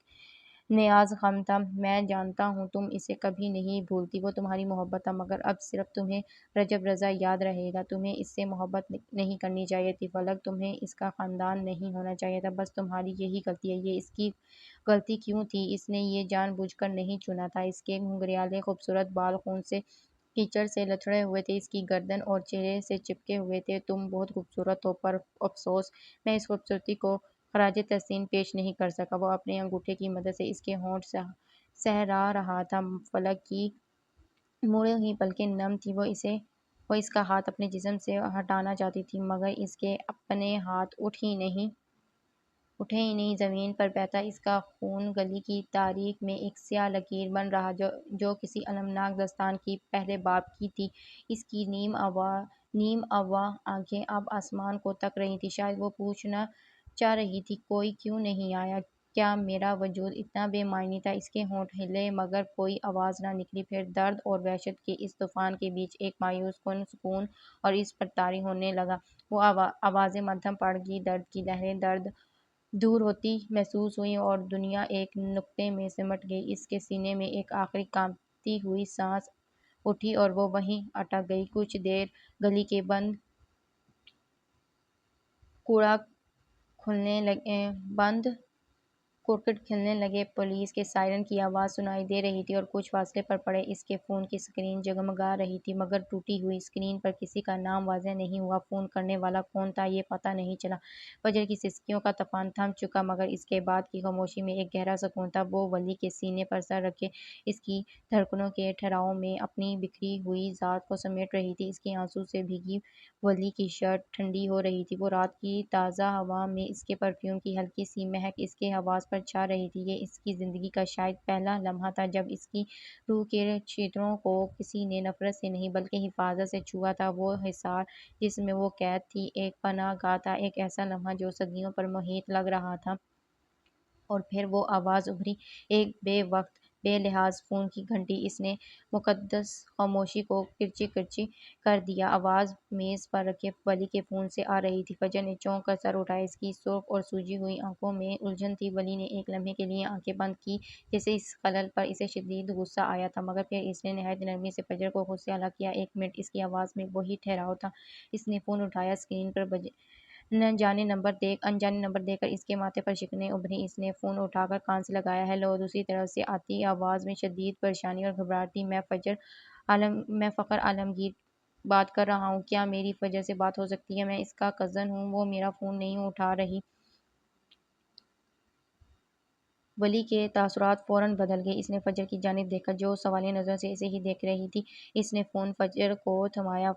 نیاز خم تھا۔ میں جانتا ہوں تم اسے کبھی نہیں بھولتی، وہ تمہاری محبت تھا، مگر اب صرف تمہیں رجب رضا یاد رہے گا۔ تمہیں اس سے محبت نہیں کرنی چاہیے تھی فلک، تمہیں اس کا خاندان نہیں ہونا چاہیے تھا، بس تمہاری یہی غلطی ہے۔ یہ اس کی غلطی کیوں تھی؟ اس نے یہ جان بوجھ کر نہیں چنا تھا۔ اس کے گھنگریالے خوبصورت بال خون سے کیچڑ سے لتھڑے ہوئے تھے، اس کی گردن اور چہرے سے چپکے ہوئے تھے۔ تم بہت خوبصورت ہو، پر افسوس میں اس خوبصورتی کو خراج تحسین پیش نہیں کر سکا۔ وہ اپنے انگوٹھے کی مدد سے اس کے ہونٹ سہلا رہا تھا۔ فلک کی مڑی ہوئی پلکیں نم تھیں۔ وہ اس کا ہاتھ اپنے جسم سے ہٹانا چاہتی تھی مگر اس کے اپنے ہاتھ اٹھے ہی نہیں۔ زمین پر بہتا اس کا خون گلی کی تاریکی میں ایک سیاہ لکیر بن رہا جو کسی المناک داستان کے پہلے باب کی تھی۔ اس کی نیم عواں آنکھیں اب آسمان کو تک رہی تھیں۔ شاید وہ پوچھنا چاہ رہی تھی کوئی کیوں نہیں آیا؟ کیا میرا وجود اتنا بے معنی تھا؟ اس کے ہونٹ ہلے مگر کوئی آواز نہ نکلی۔ پھر درد اور وحشت کے اس طوفان کے بیچ ایک مایوس کن سکون اور اس پر طاری ہونے لگا۔ وہ آوازیں مدھم پڑ گئیں، درد کی لہریں دور ہوتی محسوس ہوئیں اور دنیا ایک نقطے میں سمٹ گئی۔ اس کے سینے میں ایک آخری کانپتی ہوئی سانس اٹھی اور وہ وہیں اٹک گئی۔ کچھ دیر گلی کے بند کرکٹ کھلنے لگے۔ پولیس کے سائرن کی آواز سنائی دے رہی تھی اور کچھ فاصلے پر پڑے اس کے فون کی اسکرین جگمگا رہی تھی مگر ٹوٹی ہوئی اسکرین پر کسی کا نام واضح نہیں ہوا۔ فون کرنے والا کون تھا یہ پتہ نہیں چلا۔ فجر کی سسکیوں کا طوفان تھم چکا مگر اس کے بعد کی خاموشی میں ایک گہرا سکون تھا۔ وہ ولی کے سینے پر سر رکھے اس کی دھڑکنوں کے ٹھہراؤ میں اپنی بکھری ہوئی ذات کو سمیٹ رہی تھی۔ اس کے آنسوں سے بھیگی ولی کی شرٹ ٹھنڈی ہو رہی تھی۔ وہ رات کی تازہ ہوا میں اس کے پرفیوم کی ہلکی سی مہک اس کے حواس پر چھا رہی تھی۔ یہ اس کی زندگی کا شاید پہلا لمحہ تھا جب اس کی روح کے چھیدروں کو کسی نے نفرت سے نہیں بلکہ حفاظت سے چھوا تھا۔ وہ حصار جس میں وہ قید تھی ایک پناہ گاہ تھا، ایک ایسا لمحہ جو صدیوں پر محیط لگ رہا تھا۔ اور پھر وہ آواز ابھری، ایک بے وقت بے لحاظ فون کی گھنٹی۔ اس نے مقدس خاموشی کو کرچی کر دیا۔ آواز میز پر رکھے ولی کے فون سے آ رہی تھی۔ فجر نے چونک کر سر اٹھایا۔ اس کی سرخ اور سوجی ہوئی آنکھوں میں الجھن تھی۔ ولی نے ایک لمحے کے لیے آنکھیں بند کیں جیسے اس خلل پر اسے شدید غصہ آیا تھا مگر پھر اس نے نہایت نرمی سے فجر کو خود سے الگ کیا۔ ایک منٹ۔ اس کی آواز میں وہی ٹھہراؤ تھا۔ اس نے فون اٹھایا، اسکرین پر انجانے نمبر دیکھ کر اس کے ماتھے پر شکنیں ابھریں۔ اس نے فون اٹھا کر کان سے لگایا۔ ہیلو! دوسری طرف سے آتی آواز میں شدید پریشانی اور گھبراہٹ تھی۔ میں فخر عالمگیر بات کر رہا ہوں۔ کیا میری فجر سے بات ہو سکتی ہے؟ میں اس کا کزن ہوں۔ وہ میرا فون نہیں اٹھا رہی۔ ولی کے تاثرات فوراً بدل گئے۔ اس نے فجر کی جانب دیکھا جو سوالیہ نظروں سے اسے ہی دیکھ رہی تھی۔ اس نے فون فجر کو تھمایا۔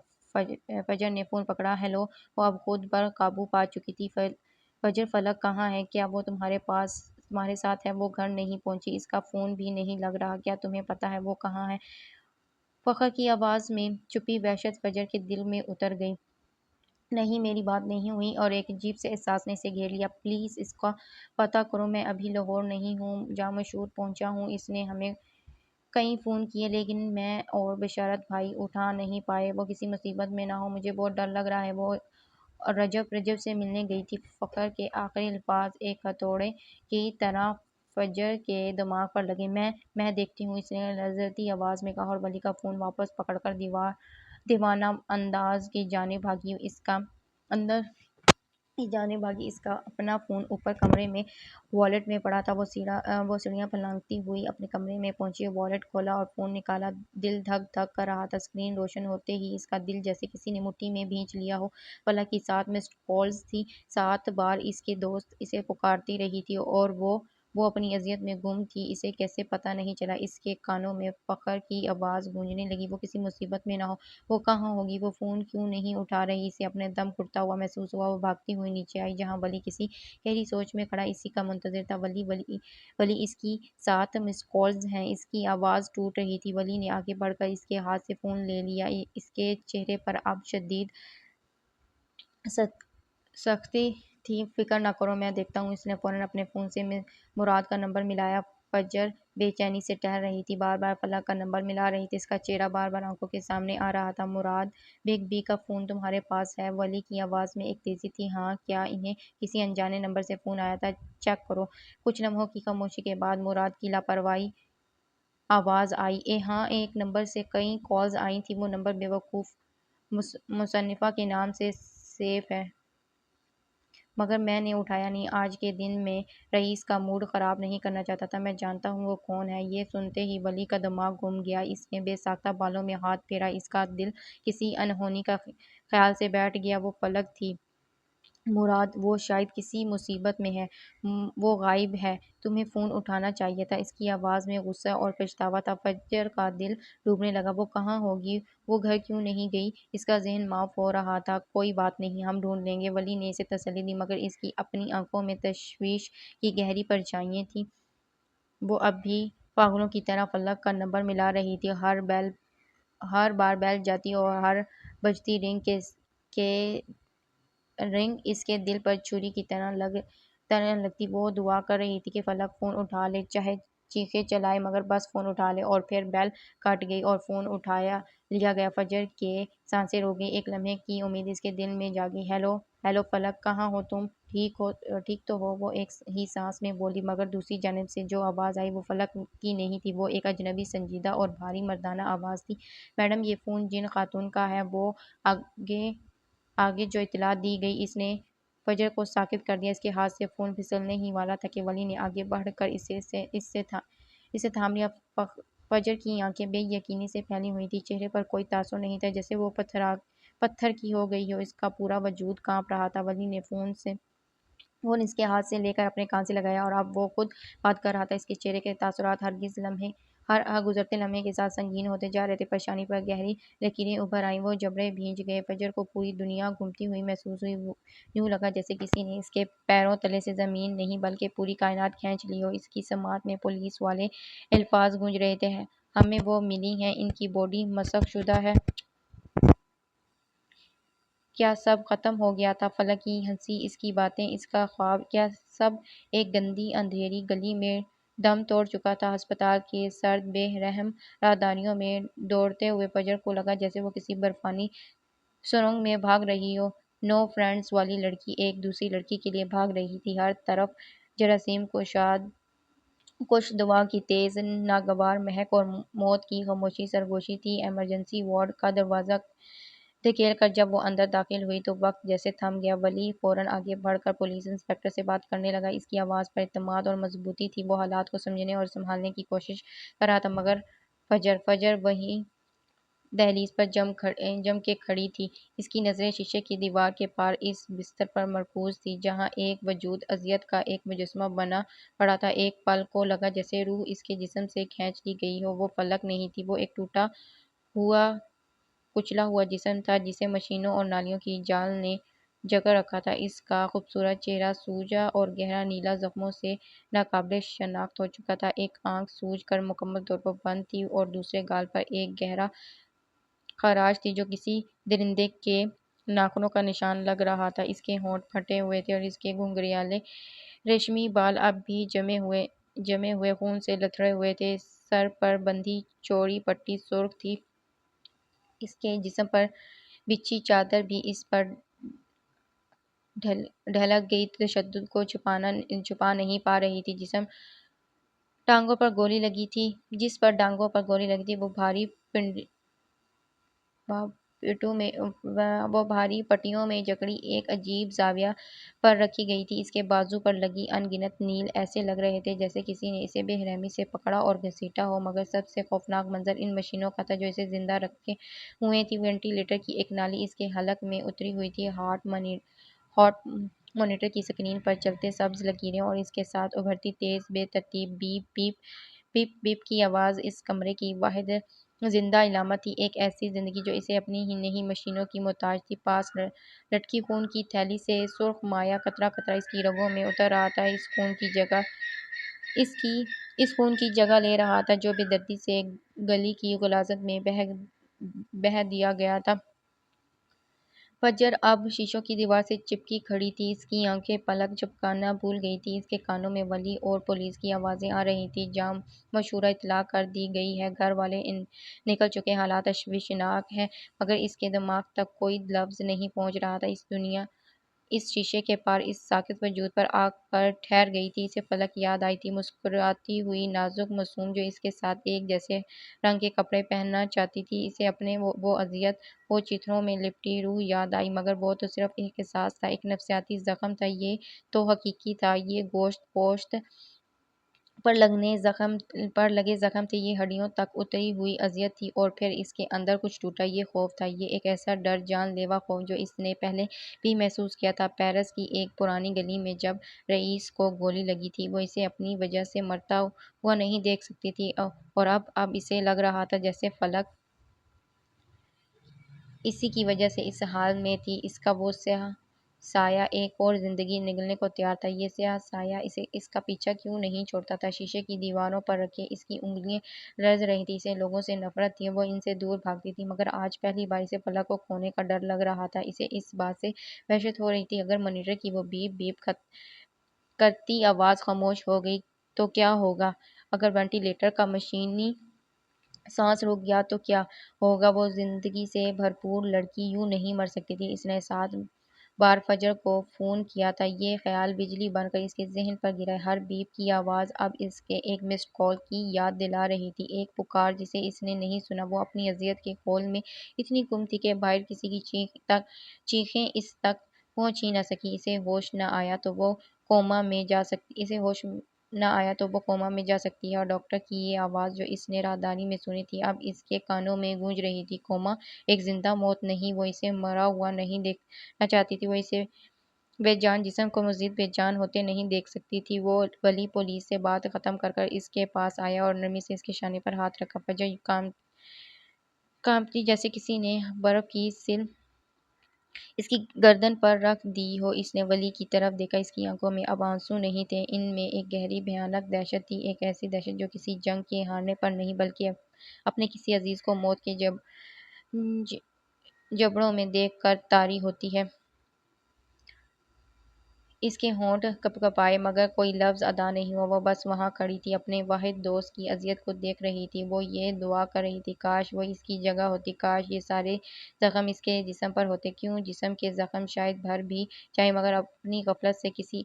فجر نے فون پکڑا۔ ہیلو! وہ اب خود پر قابو پا چکی تھی۔ فجر، فلک کہاں ہے؟ کیا وہ تمہارے ساتھ ہے؟ وہ گھر نہیں پہنچی۔ اس کا فون بھی نہیں لگ رہا۔ کیا تمہیں پتہ ہے وہ کہاں ہے؟ فخر کی آواز میں چھپی وحشت فجر کے دل میں اتر گئی۔ نہیں، میری بات نہیں ہوئی۔ اور ایک عجیب سے احساس نے اسے گھیر لیا۔ پلیز اس کا پتہ کرو۔ میں ابھی لاہور نہیں ہوں، جامع شور پہنچا ہوں۔ اس نے ہمیں کئی فون کیے لیکن میں اور بشارت بھائی اٹھا نہیں پائے۔ وہ کسی مصیبت میں نہ ہو؟ مجھے بہت ڈر لگ رہا ہے۔ وہ رجب سے ملنے گئی تھی۔ فخر کے آخری الفاظ ایک ہتھوڑے کی طرح فجر کے دماغ پر لگے۔ میں دیکھتی ہوں، اس نے لرزتی آواز میں کہا اور ولی کا فون واپس پکڑ کر دیوانہ انداز کی جانب بھاگی۔ اس کا اپنا فون اوپر کمرے میں والیٹ میں پڑا تھا۔ وہ سیڑھیاں پھلانگتی ہوئی اپنے کمرے میں پہنچی، والیٹ کھولا اور فون نکالا۔ دل دھک دھک کر رہا تھا۔ اسکرین روشن ہوتے ہی اس کا دل جیسے کسی نے مٹھی میں بھینچ لیا ہو۔ فلک کی 7 مسڈ کالز تھیں۔ 7 بار اس کی دوست اسے پکارتی رہی تھی اور وہ اپنی اذیت میں گم تھی۔ اسے کیسے پتہ نہیں چلا؟ اس کے کانوں میں فخر کی آواز گونجنے لگی، وہ کسی مصیبت میں نہ ہو؟ وہ کہاں ہوگی؟ وہ فون کیوں نہیں اٹھا رہی؟ اسے اپنا دم گھٹتا ہوا محسوس ہوا۔ وہ بھاگتی ہوئی نیچے آئی جہاں ولی کسی گہری سوچ میں کھڑا اسی کا منتظر تھا۔ ولی اس کی 7 مسڈ کالز ہیں۔ اس کی آواز ٹوٹ رہی تھی۔ ولی نے آگے بڑھ کر اس کے ہاتھ سے فون لے لیا۔ اس کے چہرے پر اب شدید سختی تھی۔ فکر نہ کرو، میں دیکھتا ہوں۔ اس نے فوراً اپنے فون سے مراد کا نمبر ملایا۔ فجر بے چینی سے ٹہل رہی تھی، بار بار فلک کا نمبر ملا رہی تھی۔ اس کا چہرہ بار بار آنکھوں کے سامنے آ رہا تھا۔ مراد بگ بی کا فون تمہارے پاس ہے؟ ولی کی آواز میں ایک تیزی تھی۔ ہاں۔ کیا انہیں کسی انجانے نمبر سے فون آیا تھا؟ چیک کرو۔ کچھ لمحوں کی خاموشی کے بعد مراد کی لاپرواہ آواز آئی۔ ہاں، ایک نمبر سے کئی کالز آئی تھیں۔ وہ نمبر بیوقوف مصنفہ کے نام سے سیو ہے مگر میں نے اٹھایا نہیں۔ آج کے دن میں رئیس کا موڈ خراب نہیں کرنا چاہتا تھا۔ میں جانتا ہوں وہ کون ہے۔ یہ سنتے ہی ولی کا دماغ گھوم گیا۔ اس نے بے ساختہ بالوں میں ہاتھ پھیرا۔ اس کا دل کسی انہونی خیال سے بیٹھ گیا۔ وہ فلک تھی مراد وہ شاید کسی مصیبت میں ہے، وہ غائب ہے، تمہیں فون اٹھانا چاہیے تھا۔ اس کی آواز میں غصہ اور پچھتاوا تھا۔ فجر کا دل ڈوبنے لگا۔ وہ کہاں ہوگی؟ وہ گھر کیوں نہیں گئی؟ اس کا ذہن معاف ہو رہا تھا۔ کوئی بات نہیں، ہم ڈھونڈ لیں گے۔ ولی نے اسے تسلی دی، مگر اس کی اپنی آنکھوں میں تشویش کی گہری پرچھائیاں تھیں۔ وہ اب بھی پاگلوں کی طرح فلک کا نمبر ملا رہی تھی۔ ہر بار بیل جاتی اور ہر بجتی رنگ اس کے دل پر چھری کی طرح لگتی۔ وہ دعا کر رہی تھی کہ فلک فون اٹھا لے، چاہے چیخیں چلائے، مگر بس فون اٹھا لے۔ اور پھر بیل کٹ گئی اور فون اٹھا لیا گیا۔ فجر کے سانسیں روک گئیں۔ ایک لمحے کی امید اس کے دل میں جاگی۔ ہیلو ہیلو فلک، کہاں ہو تم؟ ٹھیک تو ہو؟ وہ ایک ہی سانس میں بولی، مگر دوسری جانب سے جو آواز آئی وہ فلک کی نہیں تھی۔ وہ ایک اجنبی، سنجیدہ اور بھاری مردانہ آواز تھی۔ میڈم، یہ فون جن خاتون کا ہے۔ وہ آگے جو اطلاع دی گئی، اس نے فجر کو ساکت کر دیا۔ اس کے ہاتھ سے فون پھسلنے ہی والا تھا کہ ولی نے آگے بڑھ کر اسے تھام لیا۔ فجر کی آنکھیں بے یقینی سے پھیلی ہوئی تھیں۔ چہرے پر کوئی تاثر نہیں تھا، جیسے وہ پتھر کی ہو گئی ہو۔ اس کا پورا وجود کانپ رہا تھا۔ ولی نے فون اس کے ہاتھ سے لے کر اپنے کان سے لگایا اور اب وہ خود بات کر رہا تھا۔ اس کے چہرے کے تاثرات ہر گزرتے لمحے کے ساتھ سنگین ہوتے جا رہے تھے۔ پریشانی پر گہری لکیریں ابھر آئیں۔ وہ جبڑے بھیج گئے۔ فجر کو پوری دنیا گھومتی ہوئی محسوس ہوئی۔ یوں لگا جیسے کسی نے اس کے پیروں تلے سے زمین نہیں بلکہ پوری کائنات کھینچ لی ہو۔ اس کی سماعت میں پولیس والے الفاظ گونج رہے تھے، ہمیں وہ ملی ہیں، ان کی باڈی مسخ شدہ ہے۔ کیا سب ختم ہو گیا تھا؟ فلک کی ہنسی، اس کی باتیں، اس کا خواب، کیا سب ایک گندی اندھیری گلی میں دم توڑ چکا تھا؟ ہسپتال کے سرد بے رحم راہداریوں میں دوڑتے ہوئے فجر کو لگا جیسے وہ کسی برفانی سرنگ میں بھاگ رہی ہو۔ نو فرینڈز والی لڑکی ایک دوسری لڑکی کے لیے بھاگ رہی تھی۔ ہر طرف جراثیم کش دوا کی تیز ناگوار مہک اور موت کی خاموش سرگوشی تھی۔ ایمرجنسی وارڈ کا دروازہ دھکیل کر جب وہ اندر داخل ہوئی تو وقت جیسے تھم گیا۔ ولی فوراً آگے بڑھ کر پولیس انسپکٹر سے بات کرنے لگا۔ اس کی آواز پر اعتماد اور مضبوطی تھی۔ وہ حالات کو سمجھنے اور سنبھالنے کی کوشش کر رہا تھا، مگر فجر وہیں دہلیز پر جم کے کھڑی تھی۔ اس کی نظریں شیشے کی دیوار کے پار اس بستر پر مرکوز تھیں جہاں ایک وجود اذیت کا ایک مجسمہ بنا پڑا تھا۔ ایک پل کو لگا جیسے روح اس کے جسم سے کھینچ لی گئی ہو۔ وہ فلک نہیں تھی، وہ ایک ٹوٹا ہوا کچلا ہوا جسم تھا جسے مشینوں اور نالیوں کی جال نے جکڑ رکھا تھا۔ اس کا خوبصورت چہرہ سوجا اور گہرا نیلا زخموں سے ناقابل شناخت ہو چکا تھا۔ ایک آنکھ سوج کر مکمل طور پر بند تھی اور دوسرے گال پر ایک گہرا خراش تھی جو کسی درندے کے ناخنوں کا نشان لگ رہا تھا۔ اس کے ہونٹ پھٹے ہوئے تھے اور اس کے گھنگریالے ریشمی بال اب بھی جمے ہوئے خون سے لتھڑے ہوئے تھے۔ سر پر بندھی چوڑی پٹی سرخ تھی۔ اس کے جسم پر بچھی چادر بھی اس پر ڈھلک گئی تشدد کو چھپا نہیں پا رہی تھی۔ جس پر ٹانگوں پر گولی لگی تھی وہ بھاری پٹیوں میں جکڑی ایک عجیب زاویہ پر رکھی گئی تھی۔ اس کے بازو پر لگی ان گنت نیل ایسے لگ رہے تھے جیسے کسی نے اسے بے رحمی سے پکڑا اور گھسیٹا ہو، مگر سب سے خوفناک منظر ان مشینوں کا تھا جو اسے زندہ رکھے ہوئے تھیں۔ وینٹی لیٹر کی ایک نالی اس کے حلق میں اتری ہوئی تھی۔ ہارٹ مانیٹر کی سکرین پر چلتے سبز لکیریں اور اس کے ساتھ ابھرتی تیز بے ترتیب بیپ بیپ بیپ بیپ کی آواز اس کمرے کی واحد زندہ علامت تھی۔ ایک ایسی زندگی جو اسے اپنی ہی نہیں مشینوں کی محتاج تھی۔ پاس لٹکی خون کی تھیلی سے سرخ مائع قطرہ قطرہ اس کی رگوں میں اتر رہا تھا۔ اس خون کی جگہ لے رہا تھا جو بے دردی سے گلی کی غلاظت میں بہہ دیا گیا تھا۔ فجر اب شیشوں کی دیوار سے چپکی کھڑی تھی۔ اس کی آنکھیں پلک جھپکنا بھول گئی تھیں۔ اس کے کانوں میں ولی اور پولیس کی آوازیں آ رہی تھیں۔ جام مشہورہ اطلاع کر دی گئی ہے، گھر والے نکل چکے، حالات تشویشناک ہیں، مگر اس کے دماغ تک کوئی لفظ نہیں پہنچ رہا تھا۔ اس شیشے کے پار اس ساکت وجود پر آ کر ٹھہر گئی تھی۔ اسے فلک یاد آئی تھی، مسکراتی ہوئی نازک معصوم جو اس کے ساتھ ایک جیسے رنگ کے کپڑے پہننا چاہتی تھی۔ اسے اپنے وہ اذیت، وہ چیتھڑوں میں لپٹی روح یاد آئی، مگر وہ تو صرف ایک احساس تھا، ایک نفسیاتی زخم تھا۔ یہ تو حقیقی تھا، یہ گوشت پوشت پر لگے زخم تھے، یہ ہڈیوں تک اتری ہوئی اذیت تھی، اور پھر اس کے اندر کچھ ٹوٹا، یہ خوف تھا، یہ ایک ایسا ڈر، جان لیوا خوف جو اس نے پہلے بھی محسوس کیا تھا۔ پیرس کی ایک پرانی گلی میں جب رئیس کو گولی لگی تھی، وہ اسے اپنی وجہ سے مرتا ہوا نہیں دیکھ سکتی تھی، اور اب اسے لگ رہا تھا جیسے فلک اسی کی وجہ سے اس حال میں تھی۔ اس کا وہ سیاہ سایہ ایک اور زندگی نگلنے کو تیار تھا۔ یہ سیاہ سایہ اس کا پیچھا کیوں نہیں چھوڑتا تھا؟ شیشے کی دیواروں پر رکھے اس کی انگلیاں لرز رہی تھیں، اسے لوگوں سے نفرت تھی، وہ ان سے دور بھاگتی تھی، مگر آج پہلی بار اسے فلک کو کھونے کا ڈر لگ رہا تھا۔ اسے اس بات سے وحشت ہو رہی تھی، اگر مانیٹر کی وہ بیپ بیپ کرتی آواز خاموش ہو گئی تو کیا ہوگا؟ اگر وینٹی لیٹر کا مشینی سانس رک گیا تو کیا ہوگا؟ وہ زندگی سے بھرپور لڑکی یوں نہیں مر سکتی تھی۔ اس نے 7 بار فجر کو فون کیا تھا۔ یہ خیال بجلی بن کر اس کے ذہن پر گرا۔ ہر بیپ کی آواز اب اس کے ایک مسڈ کال کی یاد دلا رہی تھی، ایک پکار جسے اس نے نہیں سنا۔ وہ اپنی اذیت کے خول میں اتنی گم تھی کہ باہر کسی کی چیخیں اس تک پہنچ ہی نہ سکی۔ اسے ہوش نہ آیا تو وہ کوما میں جا سکتی ہے، اور ڈاکٹر کی یہ آواز جو اس نے رازداری میں سنی تھی اب اس کے کانوں میں گونج رہی تھی۔ کوما ایک زندہ موت نہیں، وہ اسے مرا ہوا نہیں دیکھنا چاہتی تھی، وہ اسے بے جان جسم کو مزید بے جان ہوتے نہیں دیکھ سکتی تھی۔ وہ ولی پولیس سے بات ختم کر اس کے پاس آیا اور نرمی سے اس کے شانے پر ہاتھ رکھا۔ فجر کانپتی جیسے کسی نے برف کی سل اس کی گردن پر رکھ دی ہو۔ اس نے ولی کی طرف دیکھا، اس کی آنکھوں میں اب آنسو نہیں تھے، ان میں ایک گہری بھیانک دہشت تھی، ایک ایسی دہشت جو کسی جنگ کے ہارنے پر نہیں بلکہ اپنے کسی عزیز کو موت کے جبڑوں میں دیکھ کر طاری ہوتی ہے۔ اس کے ہونٹ کپکپائے مگر کوئی لفظ ادا نہیں ہوا، وہ بس وہاں کھڑی تھی، اپنے واحد دوست کی اذیت کو دیکھ رہی تھی۔ وہ یہ دعا کر رہی تھی، کاش وہ اس کی جگہ ہوتی، کاش یہ سارے زخم اس کے جسم پر ہوتے۔ کیوں؟ جسم کے زخم شاید بھر بھی جائیں، مگر اپنی غفلت سے کسی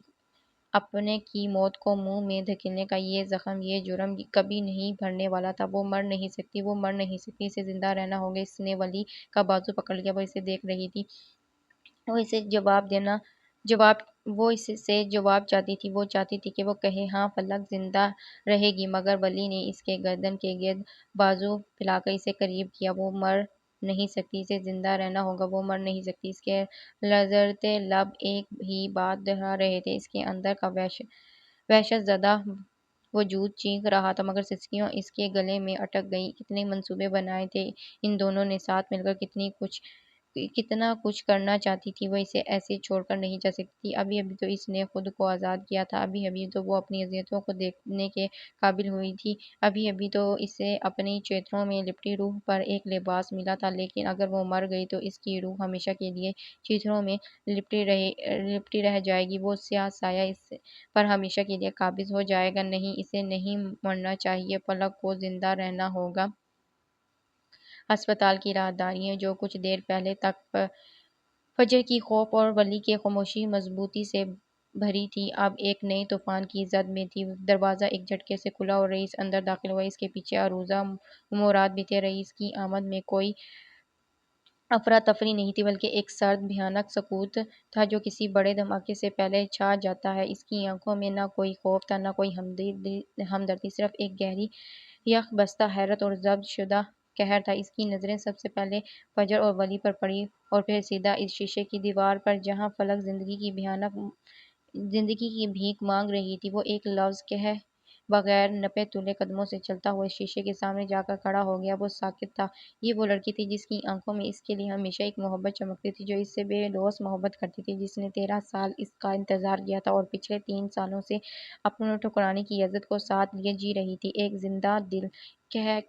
اپنے کی موت کو منہ میں دھکیلنے کا یہ زخم، یہ جرم کبھی نہیں بھرنے والا تھا۔ وہ مر نہیں سکتی، وہ مر نہیں سکتی، اسے زندہ رہنا ہوگا۔ اس نے ولی کا بازو پکڑ لیا، وہ اسے دیکھ رہی تھی، وہ اس سے جواب چاہتی تھی، وہ چاہتی تھی کہ وہ کہے، ہاں فلک زندہ رہے گی، مگر ولی نے اس کے گردن کے گرد بازو پھیلا کر اسے قریب کیا۔ وہ مر نہیں سکتی، اسے زندہ رہنا ہوگا، وہ مر نہیں سکتی۔ اس کے لرزتے لب ایک ہی بات دہرا رہے تھے، اس کے اندر کا وحشت زدہ وجود چیخ رہا تھا، مگر سسکیاں اس کے گلے میں اٹک گئیں۔ کتنے منصوبے بنائے تھے ان دونوں نے ساتھ مل کر، کتنا کچھ کرنا چاہتی تھی وہ، اسے ایسے چھوڑ کر نہیں جا سکتی تھی۔ ابھی ابھی تو اس نے خود کو آزاد کیا تھا، ابھی ابھی تو وہ اپنی اذیتوں کو دیکھنے کے قابل ہوئی تھی، ابھی ابھی تو اسے اپنی چیتروں میں لپٹی روح پر ایک لباس ملا تھا، لیکن اگر وہ مر گئی تو اس کی روح ہمیشہ کے لیے چیتروں میں لپٹی رہ جائے گی، وہ سیاہ سایہ اس پر ہمیشہ کے لیے قابض ہو جائے گا۔ نہیں، اسے نہیں مرنا چاہیے، فلک کو زندہ رہنا ہوگا۔ ہسپتال کی راہداریاں جو کچھ دیر پہلے تک فجر کی خوف اور ولی کی خاموشی مضبوطی سے بھری تھی، اب ایک نئے طوفان کی زد میں تھی۔ دروازہ ایک جھٹکے سے کھلا اور رئیس اندر داخل ہوا، اس کے پیچھے عروضہ امورات بھی تھے۔ رئیس کی آمد میں کوئی افراتفری نہیں تھی، بلکہ ایک سرد بھیانک سکوت تھا جو کسی بڑے دھماکے سے پہلے چھا جاتا ہے۔ اس کی آنکھوں میں نہ کوئی خوف تھا، نہ کوئی ہمدردی، صرف ایک گہری یخ بستہ حیرت اور ضبط شدہ قہر تھا۔ اس کی نظریں سب سے پہلے فجر اور ولی پر پڑی، اور پھر سیدھا اس شیشے کی دیوار پر جہاں فلک زندگی کی بھیک مانگ رہی تھی۔ وہ ایک لفظ کہے بغیر نپے تلے قدموں سے چلتا ہوا اس شیشے کے سامنے جا کر کھڑا ہو گیا۔ وہ ساکت تھا، یہ وہ لڑکی تھی جس کی آنکھوں میں اس کے لیے ہمیشہ ایک محبت چمکتی تھی، جو اس سے بے لوث محبت کرتی تھی، جس نے 13 سال اس کا انتظار کیا تھا اور پچھلے 3 سالوں سے اپنوں ٹھکرانے کی عزت کو ساتھ لیے جی رہی تھی، ایک زندہ دل کہہ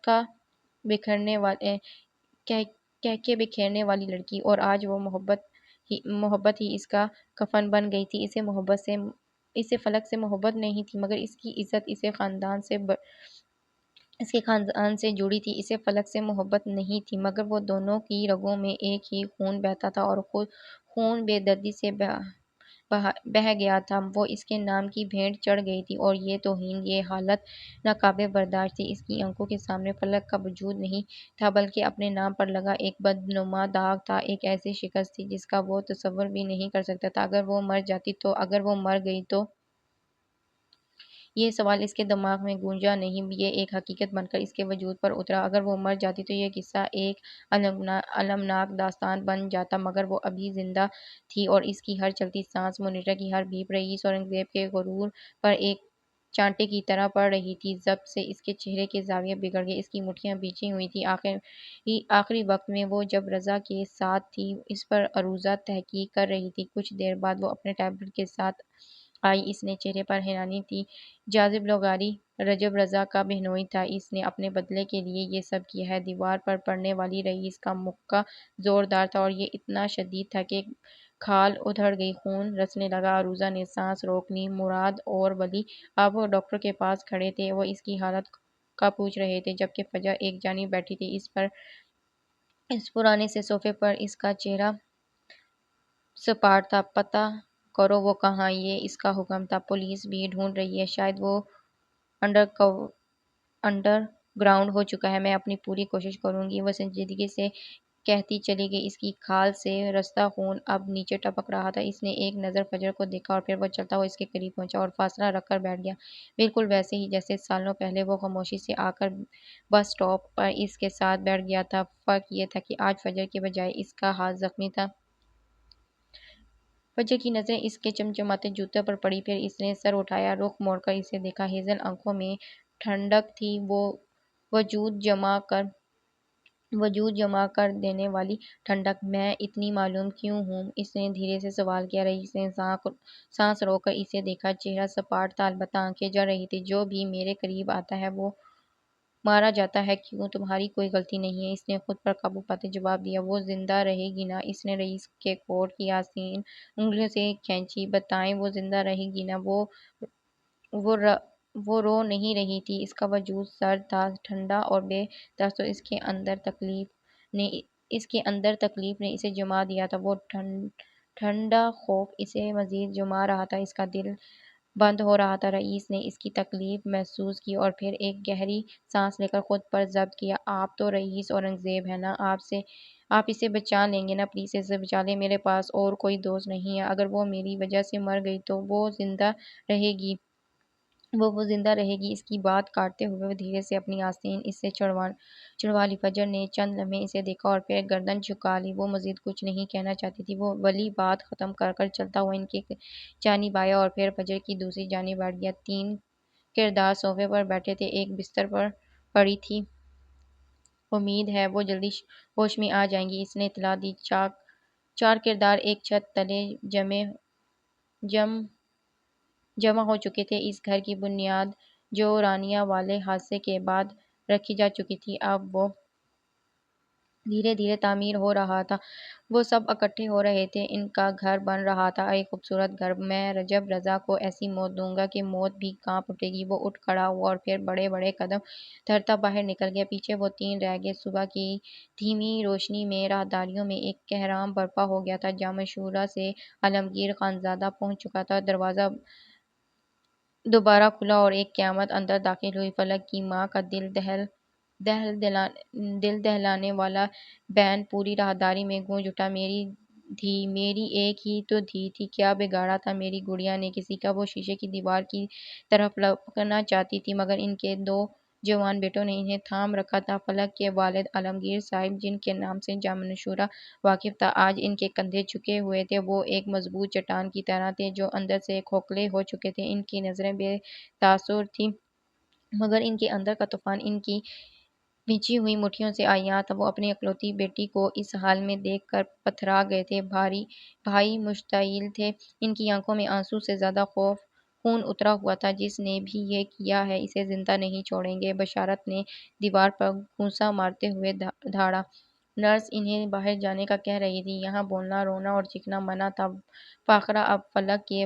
کے بکھیرنے والی لڑکی، اور آج وہ محبت ہی اس کا کفن بن گئی تھی۔ اسے فلک سے محبت نہیں تھی، مگر اس کی عزت اس کے خاندان سے جڑی تھی۔ اسے فلک سے محبت نہیں تھی، مگر وہ دونوں کی رگوں میں ایک ہی خون بہتا تھا، اور خون بے دردی سے بہہ گیا تھا۔ وہ اس کے نام کی بھینٹ چڑھ گئی تھی، اور یہ توہین، یہ حالت ناقابل برداشت تھی۔ اس کی آنکھوں کے سامنے فلک کا وجود نہیں تھا، بلکہ اپنے نام پر لگا ایک بدنما داغ تھا، ایک ایسی شکست تھی جس کا وہ تصور بھی نہیں کر سکتا تھا۔ اگر وہ مر جاتی تو، اگر وہ مر گئی تو یہ سوال اس کے دماغ میں گونجا نہیں، یہ ایک حقیقت بن کر اس کے وجود پر اترا۔ اگر وہ مر جاتی تو یہ قصہ ایک المناک داستان بن جاتا، مگر وہ ابھی زندہ تھی اور اس کی ہر چلتی سانس، مانیٹر کی ہر بیپ رئیس اورنگزیب کے غرور پر ایک چانٹے کی طرح پڑ رہی تھی۔ ضبط سے اس کے چہرے کے زاویے بگڑ گئے، اس کی مٹھیاں بھینچی ہوئی تھیں۔ آخری وقت میں وہ جب رضا کے ساتھ تھی، اس پر عروضہ تحقیق کر رہی تھی۔ کچھ دیر بعد وہ اپنے ٹیبلٹ کے ساتھ آئی۔ اس نے چہرے پر حیرانی تھی۔ جاذب لغاری رجب رضا کا بہنوئی تھا، اس نے اپنے بدلے کے لیے یہ سب کیا ہے۔ دیوار پر پڑنے والی رئیس کا مکہ زوردار تھا اور یہ اتنا شدید تھا کہ کھال ادھڑ گئی، خون رسنے لگا۔ عروضہ نے سانس روک لی۔ مراد اور ولی اب ڈاکٹر کے پاس کھڑے تھے، وہ اس کی حالت کا پوچھ رہے تھے، جبکہ فجر ایک جانب بیٹھی تھی۔ اس پرانے سے صوفے پر اس کا چہرہ سپاٹ تھا۔ پتہ کرو وہ کہاں، یہ اس کا حکم تھا۔ پولیس بھی ڈھونڈ رہی ہے، شاید وہ انڈر گراؤنڈ ہو چکا ہے۔ میں اپنی پوری کوشش کروں گی، وہ سنجیدگی سے کہتی چلی گئی۔ اس کی کھال سے رستا خون اب نیچے ٹپک رہا تھا۔ اس نے ایک نظر فجر کو دیکھا اور پھر وہ چلتا ہوا اس کے قریب پہنچا اور فاصلہ رکھ کر بیٹھ گیا، بالکل ویسے ہی جیسے سالوں پہلے وہ خاموشی سے آ کر بس اسٹاپ پر اس کے ساتھ بیٹھ گیا تھا۔ فرق یہ تھا کہ آج فجر کے بجائے اس کا ہاتھ زخمی تھا۔ فجر کی نظریں اس کے چمچماتے جوتوں پر پڑی، پھر اس نے سر اٹھایا، رخ موڑ کر اسے دیکھا۔ ہیزل آنکھوں میں ٹھنڈک تھی، وہ وجود جمع کر دینے والی ٹھنڈک۔ میں اتنی معلوم کیوں ہوں؟ اس نے دھیرے سے سوال کیا۔ رئیس نے سانس روک کر اسے دیکھا، چہرہ سپاٹ تھا، البتہ آنکھیں جل رہی تھیں۔ جو بھی میرے قریب آتا ہے وہ مارا جاتا ہے۔ کیوں؟ تمہاری کوئی غلطی نہیں ہے، اس نے خود پر قابو پاتے جواب دیا۔ وہ زندہ رہے گی نا؟ اس نے رئیس کے کوٹ کی آستین انگلیوں سے کھینچی۔ بتائیں، وہ زندہ رہے گی نا؟ وہ رو نہیں رہی تھی، اس کا وجود سرد تھا، ٹھنڈا اور بے تاثر۔ اس کے اندر تکلیف نے اسے جما دیا تھا، وہ ٹھنڈا خوف اسے مزید جما رہا تھا، اس کا دل بند ہو رہا تھا۔ رئیس نے اس کی تکلیف محسوس کی اور پھر ایک گہری سانس لے کر خود پر ضبط کیا۔ آپ تو رئیس اورنگزیب ہیں نا، آپ اسے بچا لیں گے نا؟ پلیز اسے بچا لیں، میرے پاس اور کوئی دوست نہیں ہے۔ اگر وہ میری وجہ سے مر گئی تو وہ زندہ رہے گی، وہ زندہ رہے گی۔ اس کی بات کاٹتے ہوئے وہ دھیرے سے اپنی آستین اس سے چھڑوا لی۔ فجر نے چند لمحے اسے دیکھا اور پھر گردن جھکا لی۔ وہ مزید کچھ نہیں کہنا چاہتی تھی۔ ولی بات ختم کر کر چلتا ہوا ان کی جانب آیا اور پھر فجر کی دوسری جانب بیٹھ گیا۔ تین کردار صوفے پر بیٹھے تھے، ایک بستر پر پڑی تھی۔ امید ہے وہ جلدی ہوش میں آ جائیں گی، اس نے اطلاع دی۔ چار کردار ایک چھت تلے جمع ہو چکے تھے۔ اس گھر کی بنیاد جو رانیا والے حادثے کے بعد رکھی جا چکی تھی، اب وہ دھیرے دھیرے تعمیر ہو رہا تھا۔ وہ سب اکٹھے ہو رہے تھے، ان کا گھر بن رہا تھا، ایک خوبصورت گھر۔ میں رجب رضا کو ایسی موت دوں گا کہ موت بھی کانپ اٹھے گی۔ وہ اٹھ کھڑا ہوا اور پھر بڑے بڑے قدم دھرتا باہر نکل گیا۔ پیچھے وہ تین رہ گئے۔ صبح کی دھیمی روشنی میں راہداریوں میں ایک کہرام برپا ہو گیا تھا۔ جامع شورا سے عالمگیر خانزادہ پہنچ چکا تھا۔ دروازہ دوبارہ کھلا اور ایک قیامت اندر داخل ہوئی۔ فلک کی ماں کا دل دہلانے والا بین پوری راہداری میں گونج اٹھا۔ میری دھی، میری ایک ہی تو دھی تھی، کیا بگاڑا تھا میری گڑیا نے کسی کا؟ وہ شیشے کی دیوار کی طرف لپکنا چاہتی تھی، مگر ان کے دو جوان بیٹوں نے انہیں تھام رکھا تھا۔ فلک کے والد عالمگیر صاحب، جن کے نام سے جامع شورا واقف تھا، آج ان کے کندھے جھکے ہوئے تھے۔ وہ ایک مضبوط چٹان کی طرح تھے جو اندر سے کھوکھلے ہو چکے تھے۔ ان کی نظریں بے تاثر تھیں، مگر ان کے اندر کا طوفان ان کی بھینچی ہوئی مٹھیوں سے عیاں تھا۔ وہ اپنی اکلوتی بیٹی کو اس حال میں دیکھ کر پتھرا گئے تھے۔ بھائی مشتعل تھے، ان کی آنکھوں میں آنسو سے زیادہ خون اترا ہوا تھا۔ جس نے بھی یہ کیا ہے، اسے زندہ نہیں چھوڑیں گے، بشارت نے دیوار پر گھونسا مارتے ہوئے دھاڑا۔ نرس انہیں باہر جانے کا کہہ رہی تھی، یہاں بولنا، رونا اور چیخنا منع تھا۔ فاخرہ اب فلک کی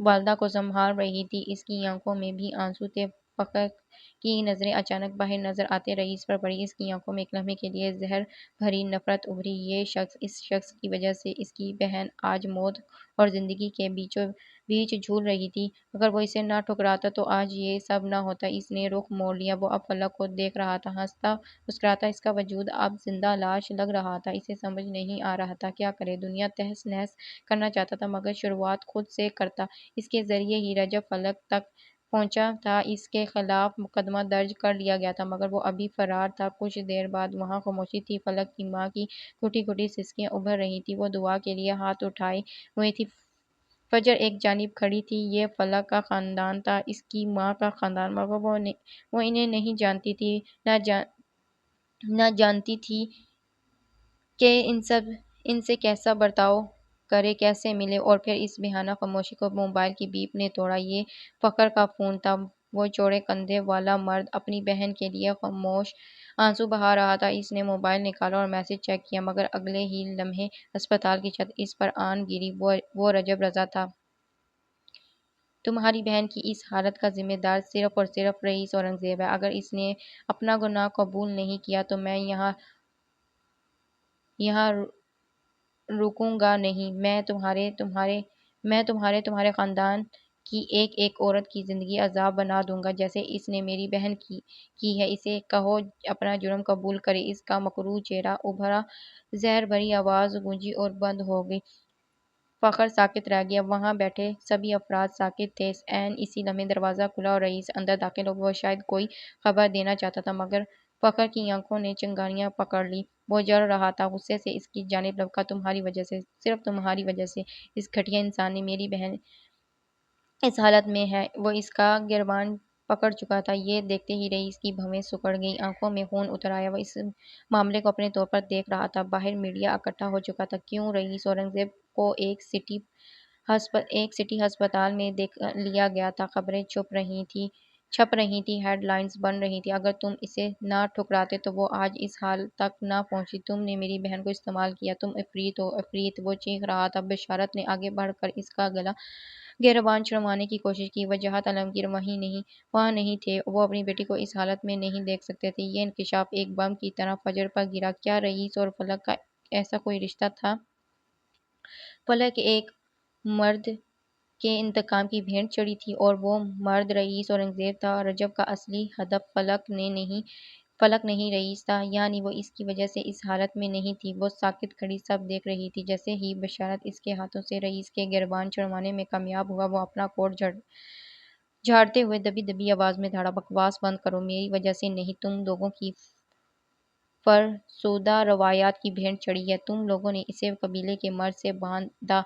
والدہ کو سنبھال رہی تھی، اس کی آنکھوں میں بھی آنسو تھے۔ فلک کی نظریں اچانک باہر نظر آتے رئیس پر پڑی۔ اس کی آنکھوں میں ایک لمحے کے لیے زہر بھری نفرت ابھری۔ یہ شخص، اس شخص کی وجہ سے اس کی بہن آج موت اور زندگی کے بیچوں بیچ جھول رہی تھی۔ اگر وہ اسے نہ ٹھکراتا تو آج یہ سب نہ ہوتا۔ اس نے رخ موڑ لیا، وہ اب فلک کو دیکھ رہا تھا، ہنستا مسکراتا۔ اس کا وجود اب زندہ لاش لگ رہا تھا۔ اسے سمجھ نہیں آ رہا تھا کیا کرے۔ دنیا تہس نہس کرنا چاہتا تھا، مگر شروعات خود سے کرتا۔ اس کے ذریعے ہی رجب فلک تک پہنچا تھا اس کے خلاف مقدمہ درج کر لیا گیا تھا، مگر وہ ابھی فرار تھا۔ کچھ دیر بعد وہاں خاموشی تھی۔ فلک کی ماں کی گھٹی گھٹی سسکیاں ابھر رہی تھیں۔ وہ دعا کے لیے ہاتھ اٹھائے ہوئی تھی۔ فجر ایک جانب کھڑی تھی۔ یہ فلک کا خاندان تھا، اس کی ماں کا خاندان، مگر وہ انہیں نہیں جانتی تھی، نہ جانتی تھی کہ ان سے کیسا برتاؤ کرے، کیسے ملے۔ اور پھر اس بہانہ خاموشی کو موبائل کی بیپ نے توڑا۔ یہ فخر کا فون تھا۔ وہ چوڑے کندھے والا مرد اپنی بہن کے لیے خاموش آنسو بہا رہا تھا۔ اس نے موبائل نکالا اور میسج چیک کیا، مگر اگلے ہی لمحے ہسپتال کی چھت اس پر آن گری۔ وہ رجب رضا تھا۔ تمہاری بہن کی اس حالت کا ذمہ دار صرف اور صرف رئیس اورنگزیب ہے۔ اگر اس نے اپنا گناہ قبول نہیں کیا تو میں یہاں رکوں گا نہیں۔ میں تمہارے خاندان کی ایک ایک عورت کی زندگی عذاب بنا دوں گا، جیسے اس نے میری بہن کی ہے۔ اسے کہو اپنا جرم قبول کرے۔ اس کا مکروہ چہرہ ابھرا، زہر بھری آواز گونجی اور بند ہو گئی۔ فخر ساکت رہ گیا۔ وہاں بیٹھے سبھی افراد ساکت تھے۔ عین اسی لمحے دروازہ کھلا اور رئیس اندر داخل ہو گئے۔ وہ شاید کوئی خبر دینا چاہتا تھا، مگر فخر کی آنکھوں نے چنگاریاں پکڑ لیں۔ وہ جل رہا تھا غصے سے۔ اس کی جانب لبکا، تمہاری وجہ سے، صرف تمہاری وجہ سے اس گھٹیا انسان نے میری بہن اس حالت میں ہے۔ وہ اس کا گریباں پکڑ چکا تھا۔ یہ دیکھتے ہی رئیس کی بھویں سکڑ گئیں، آنکھوں میں خون اتر آیا۔ وہ اس معاملے کو اپنے طور پر دیکھ رہا تھا۔ باہر میڈیا اکٹھا ہو چکا تھا۔ کیوں رئیس اورنگزیب کو ایک سٹی ہسپتال میں دیکھ لیا گیا تھا۔ خبریں چھپ رہی تھیں، ہیڈ لائنز بن رہی تھیں۔ اگر تم اسے نہ ٹھکراتے تو وہ آج اس حال تک نہ پہنچتی۔ تم نے میری بہن کو استعمال کیا، تم عفریت ہو، عفریت! وہ چیخ رہا تھا۔ بشارت نے آگے بڑھ کر اس کا گریباں چھڑوانے کی کوشش کی۔ وجاہت عالمگیر وہاں نہیں تھے۔ وہ اپنی بیٹی کو اس حالت میں نہیں دیکھ سکتے تھے۔ یہ انکشاف ایک بم کی طرح فجر پر گرا۔ کیا رئیس اور فلک کا ایسا کوئی رشتہ تھا؟ فلک ایک مرد کے انتقام کی بھیڑ چڑھی تھی، اور وہ مرد رئیس اورنگزیب تھا۔ رجب کا اصلی ہدف فلک نہیں رئیس تھا، یعنی وہ اس کی وجہ سے اس حالت میں نہیں تھی۔ وہ ساکت کھڑی سب دیکھ رہی تھی۔ جیسے ہی بشارت اس کے ہاتھوں سے رئیس کے گریباں چھڑوانے میں کامیاب ہوا، وہ اپنا کوٹ جھاڑتے ہوئے دبی دبی آواز میں دھاڑا، بکواس بند کرو، میری وجہ سے نہیں، تم لوگوں کی فرسودہ روایات کی بھیڑ چڑھی ہے۔ تم لوگوں نے اسے قبیلے کے مرد سے باندھا،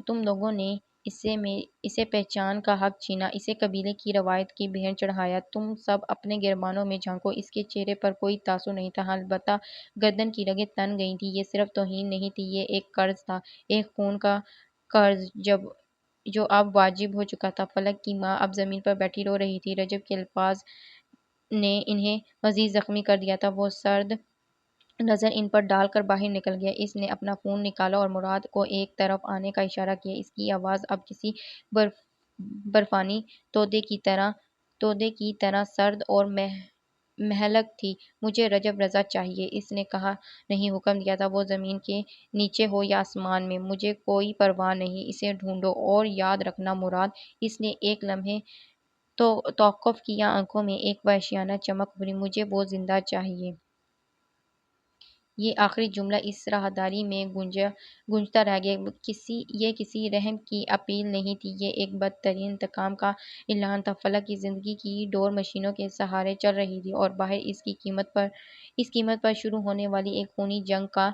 تم لوگوں نے اسے پہچان کا حق چھینا، اسے قبیلے کی روایت کی بھیڑ چڑھایا۔ تم سب اپنے گریبانوں میں جھانکو، اس کے چہرے پر کوئی تاثر نہیں تھا، البتہ گردن کی رگیں تن گئی تھیں۔ یہ صرف توہین نہیں تھی، یہ ایک قرض تھا، ایک خون کا قرض جو اب واجب ہو چکا تھا۔ فلک کی ماں اب زمین پر بیٹھی رو رہی تھی۔ رجب کے الفاظ نے انہیں مزید زخمی کر دیا تھا۔ وہ سرد نظر ان پر ڈال کر باہر نکل گیا۔ اس نے اپنا فون نکالا اور مراد کو ایک طرف آنے کا اشارہ کیا۔ اس کی آواز اب کسی برفانی تودے کی طرح سرد اور مہلک تھی۔ مجھے رجب رضا چاہیے، اس نے کہا نہیں، حکم دیا تھا، وہ زمین کے نیچے ہو یا آسمان میں، مجھے کوئی پرواہ نہیں، اسے ڈھونڈو۔ اور یاد رکھنا مراد، اس نے ایک لمحے توقف کیا، آنکھوں میں ایک وحشیانہ چمک ابھری، مجھے وہ زندہ چاہیے۔ یہ آخری جملہ اس راہداری میں گونجتا رہ گیا۔ یہ کسی رحم کی اپیل نہیں تھی، یہ ایک بدترین انتقام کا اعلان تھا۔ فلک کی زندگی کی ڈور مشینوں کے سہارے چل رہی تھی، اور باہر اس قیمت پر شروع ہونے والی ایک خونی جنگ کا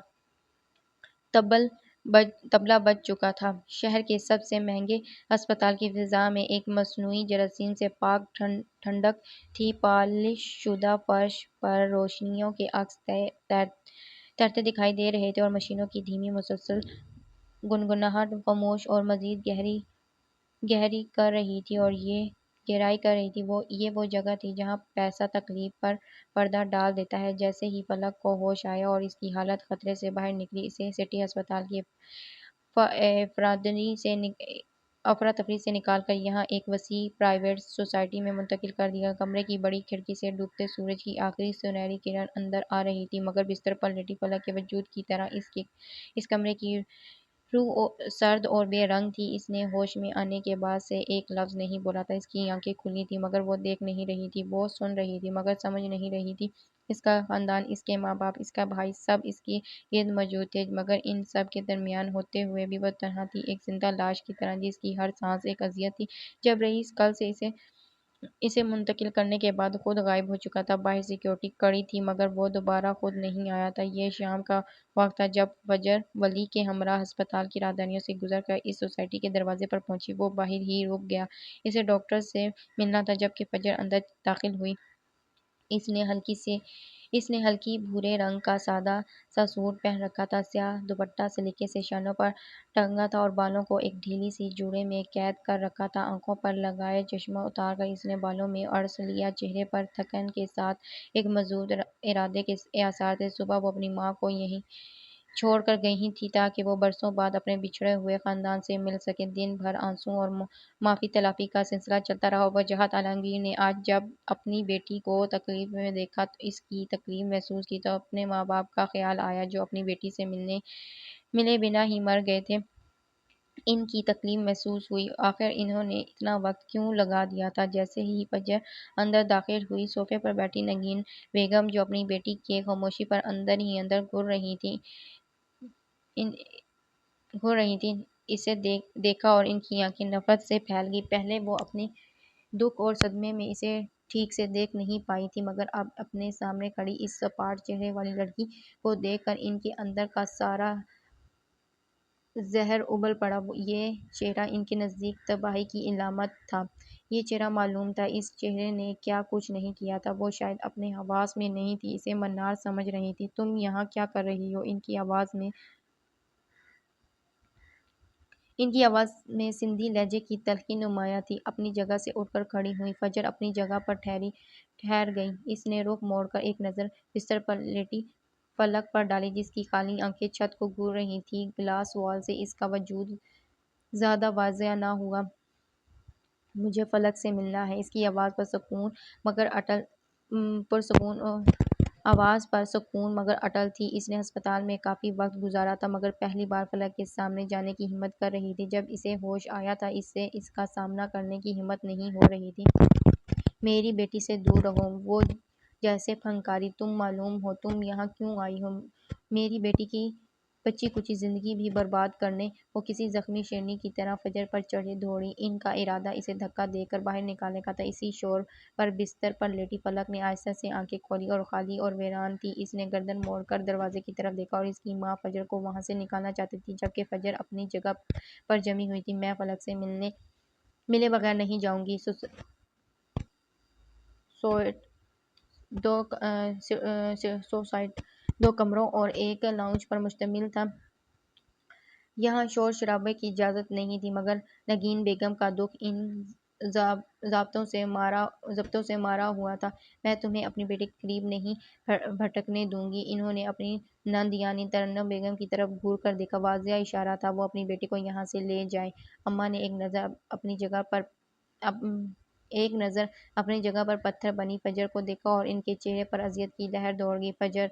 طبلہ بج چکا تھا۔ شہر کے سب سے مہنگے ہسپتال کی فضا میں ایک مصنوعی جراثیم سے پاک ٹھنڈک تھی۔ پالش شدہ فرش پر روشنیوں کے عکس تیرتے دکھائی دے رہے تھے، اور مشینوں کی دھیمی مسلسل گنگناہٹ خاموش اور مزید گہرائی کر رہی تھی۔ یہ وہ جگہ تھی جہاں پیسہ تکلیف پر پردہ ڈال دیتا ہے۔ جیسے ہی فلک کو ہوش آیا اور اس کی حالت خطرے سے باہر نکلی، اسے سٹی ہسپتال کی افراتفری سے نکال کر یہاں ایک وسیع پرائیویٹ سوسائٹی میں منتقل کر دیا گیا۔ کمرے کی بڑی کھڑکی سے ڈوبتے سورج کی آخری سنہری کرن اندر آ رہی تھی، مگر بستر پر لیٹی فلک کے وجود کی طرح اس کمرے کی روح سرد اور بے رنگ تھی۔ اس نے ہوش میں آنے کے بعد سے ایک لفظ نہیں بولا تھا۔ اس کی آنکھیں کھلی تھیں، مگر وہ دیکھ نہیں رہی تھی۔ وہ سن رہی تھی، مگر سمجھ نہیں رہی تھی۔ اس کا خاندان، اس کے ماں باپ، اس کا بھائی، سب اس کی گرد موجود تھے، مگر ان سب کے درمیان ہوتے ہوئے بھی وہ تنہا تھی، ایک زندہ لاش کی طرح جس کی ہر سانس ایک اذیت تھی۔ جب رئیس کل سے اسے منتقل کرنے کے بعد خود غائب ہو چکا تھا، باہر سیکورٹی کڑی تھی مگر وہ دوبارہ خود نہیں آیا تھا۔ یہ شام کا وقت تھا جب فجر ولی کے ہمراہ ہسپتال کی راہداریوں سے گزر کر اس سوسائٹی کے دروازے پر پہنچی۔ وہ باہر ہی رک گیا، اسے ڈاکٹر سے ملنا تھا۔ جب کہ فجر اندر داخل ہوئی، اس نے ہلکی بھورے رنگ کا سادہ سا سوٹ پہن رکھا تھا، سیاہ دوپٹہ سلیقے سے شانوں پر ٹنگا تھا اور بالوں کو ایک ڈھیلی سی جوڑے میں قید کر رکھا تھا۔ آنکھوں پر لگائے چشمہ اتار کر اس نے بالوں میں عرض لیا، چہرے پر تھکن کے ساتھ ایک مضبوط ارادے کے آثار تھے۔ صبح وہ اپنی ماں کو یہیں چھوڑ کر گئی تھی تاکہ وہ برسوں بعد اپنے بچھڑے ہوئے خاندان سے مل سکے۔ دن بھر آنسوؤں اور معافی طلبی کا سلسلہ چلتا رہا۔ وجاہت عالمگیر نے آج جب اپنی بیٹی کو تکلیف میں دیکھا، اس کی تکلیف محسوس کی تو اپنے ماں باپ کا خیال آیا جو اپنی بیٹی سے ملے بنا ہی مر گئے تھے۔ ان کی تکلیف محسوس ہوئی، آخر انہوں نے اتنا وقت کیوں لگا دیا تھا۔ جیسے ہی فجر اندر داخل ہوئی، صوفے پر بیٹھی نگین بیگم جو اپنی بیٹی کی خاموشی پر اندر ہی اندر گھر رہی تھیں، اسے دیکھا اور ان کی آنکھیں نفرت سے پھیل گئیں۔ پہلے وہ اپنے دکھ اور صدمے میں اسے ٹھیک سے دیکھ نہیں پائی تھی، مگر اب اپنے سامنے کھڑی اس سپاٹ چہرے والی لڑکی کو دیکھ کر ان کے اندر کا سارا زہر ابل پڑا۔ یہ چہرہ ان کے نزدیک تباہی کی علامت تھا۔ یہ چہرہ معلوم تھا اس چہرے نے کیا کچھ نہیں کیا تھا۔ وہ شاید اپنے حواس میں نہیں تھی، اسے منار سمجھ رہی تھی۔ تم یہاں کیا کر رہی ہو؟ ان کی آواز میں سندھی لہجے کی تلخی نمایاں تھی۔ اپنی جگہ سے اٹھ کر کھڑی ہوئی فجر اپنی جگہ پر ٹھہر گئی۔ اس نے رخ موڑ کر ایک نظر بستر پر لیٹی فلک پر ڈالی جس کی کالی آنکھیں چھت کو گھور رہی تھیں۔ گلاس وال سے اس کا وجود زیادہ واضح نہ ہوا۔ مجھے فلک سے ملنا ہے۔ اس کی آواز پر سکون مگر اٹل تھی۔ اس نے ہسپتال میں کافی وقت گزارا تھا مگر پہلی بار فلک کے سامنے جانے کی ہمت کر رہی تھی۔ جب اسے ہوش آیا تھا اس سے اس کا سامنا کرنے کی ہمت نہیں ہو رہی تھی۔ میری بیٹی سے دور رہو، وہ جیسے پھنکاری۔ تم معلوم ہو تم یہاں کیوں آئی ہو؟ میری بیٹی کی بچی کچی زندگی بھی برباد کرنے۔ وہ کسی زخمی شیرنی کی طرح فجر پر چڑھ دوڑی۔ ان کا ارادہ اسے دھکا دے کر باہر نکالنے کا تھا۔ اسی شور پر بستر پر لیٹی فلک نے آہستہ سے آنکھیں کھولیں اور خالی اور ویران تھی۔ اس نے گردن موڑ کر دروازے کی طرف دیکھا اور اس کی ماں فجر کو وہاں سے نکالنا چاہتی تھی جبکہ فجر اپنی جگہ پر جمی ہوئی تھی۔ میں فلک سے ملے بغیر نہیں جاؤں گی۔ سوسائٹ 2 کمروں اور ایک لاؤنج پر مشتمل تھا۔ یہاں شور شرابے کی اجازت نہیں تھی مگر نگین بیگم کا دکھ ان ضابطوں سے مارا ہوا تھا۔ میں تمہیں اپنی بیٹی کے قریب نہیں بھٹکنے دوں گی۔ انہوں نے اپنی نند یعنی ترنم بیگم کی طرف گھور کر دیکھا۔ واضح اشارہ تھا وہ اپنی بیٹی کو یہاں سے لے جائیں۔ اماں نے ایک نظر اپنی جگہ پر پتھر بنی فجر کو دیکھا اور ان کے چہرے پر اذیت کی لہر دوڑ گئی۔ فجر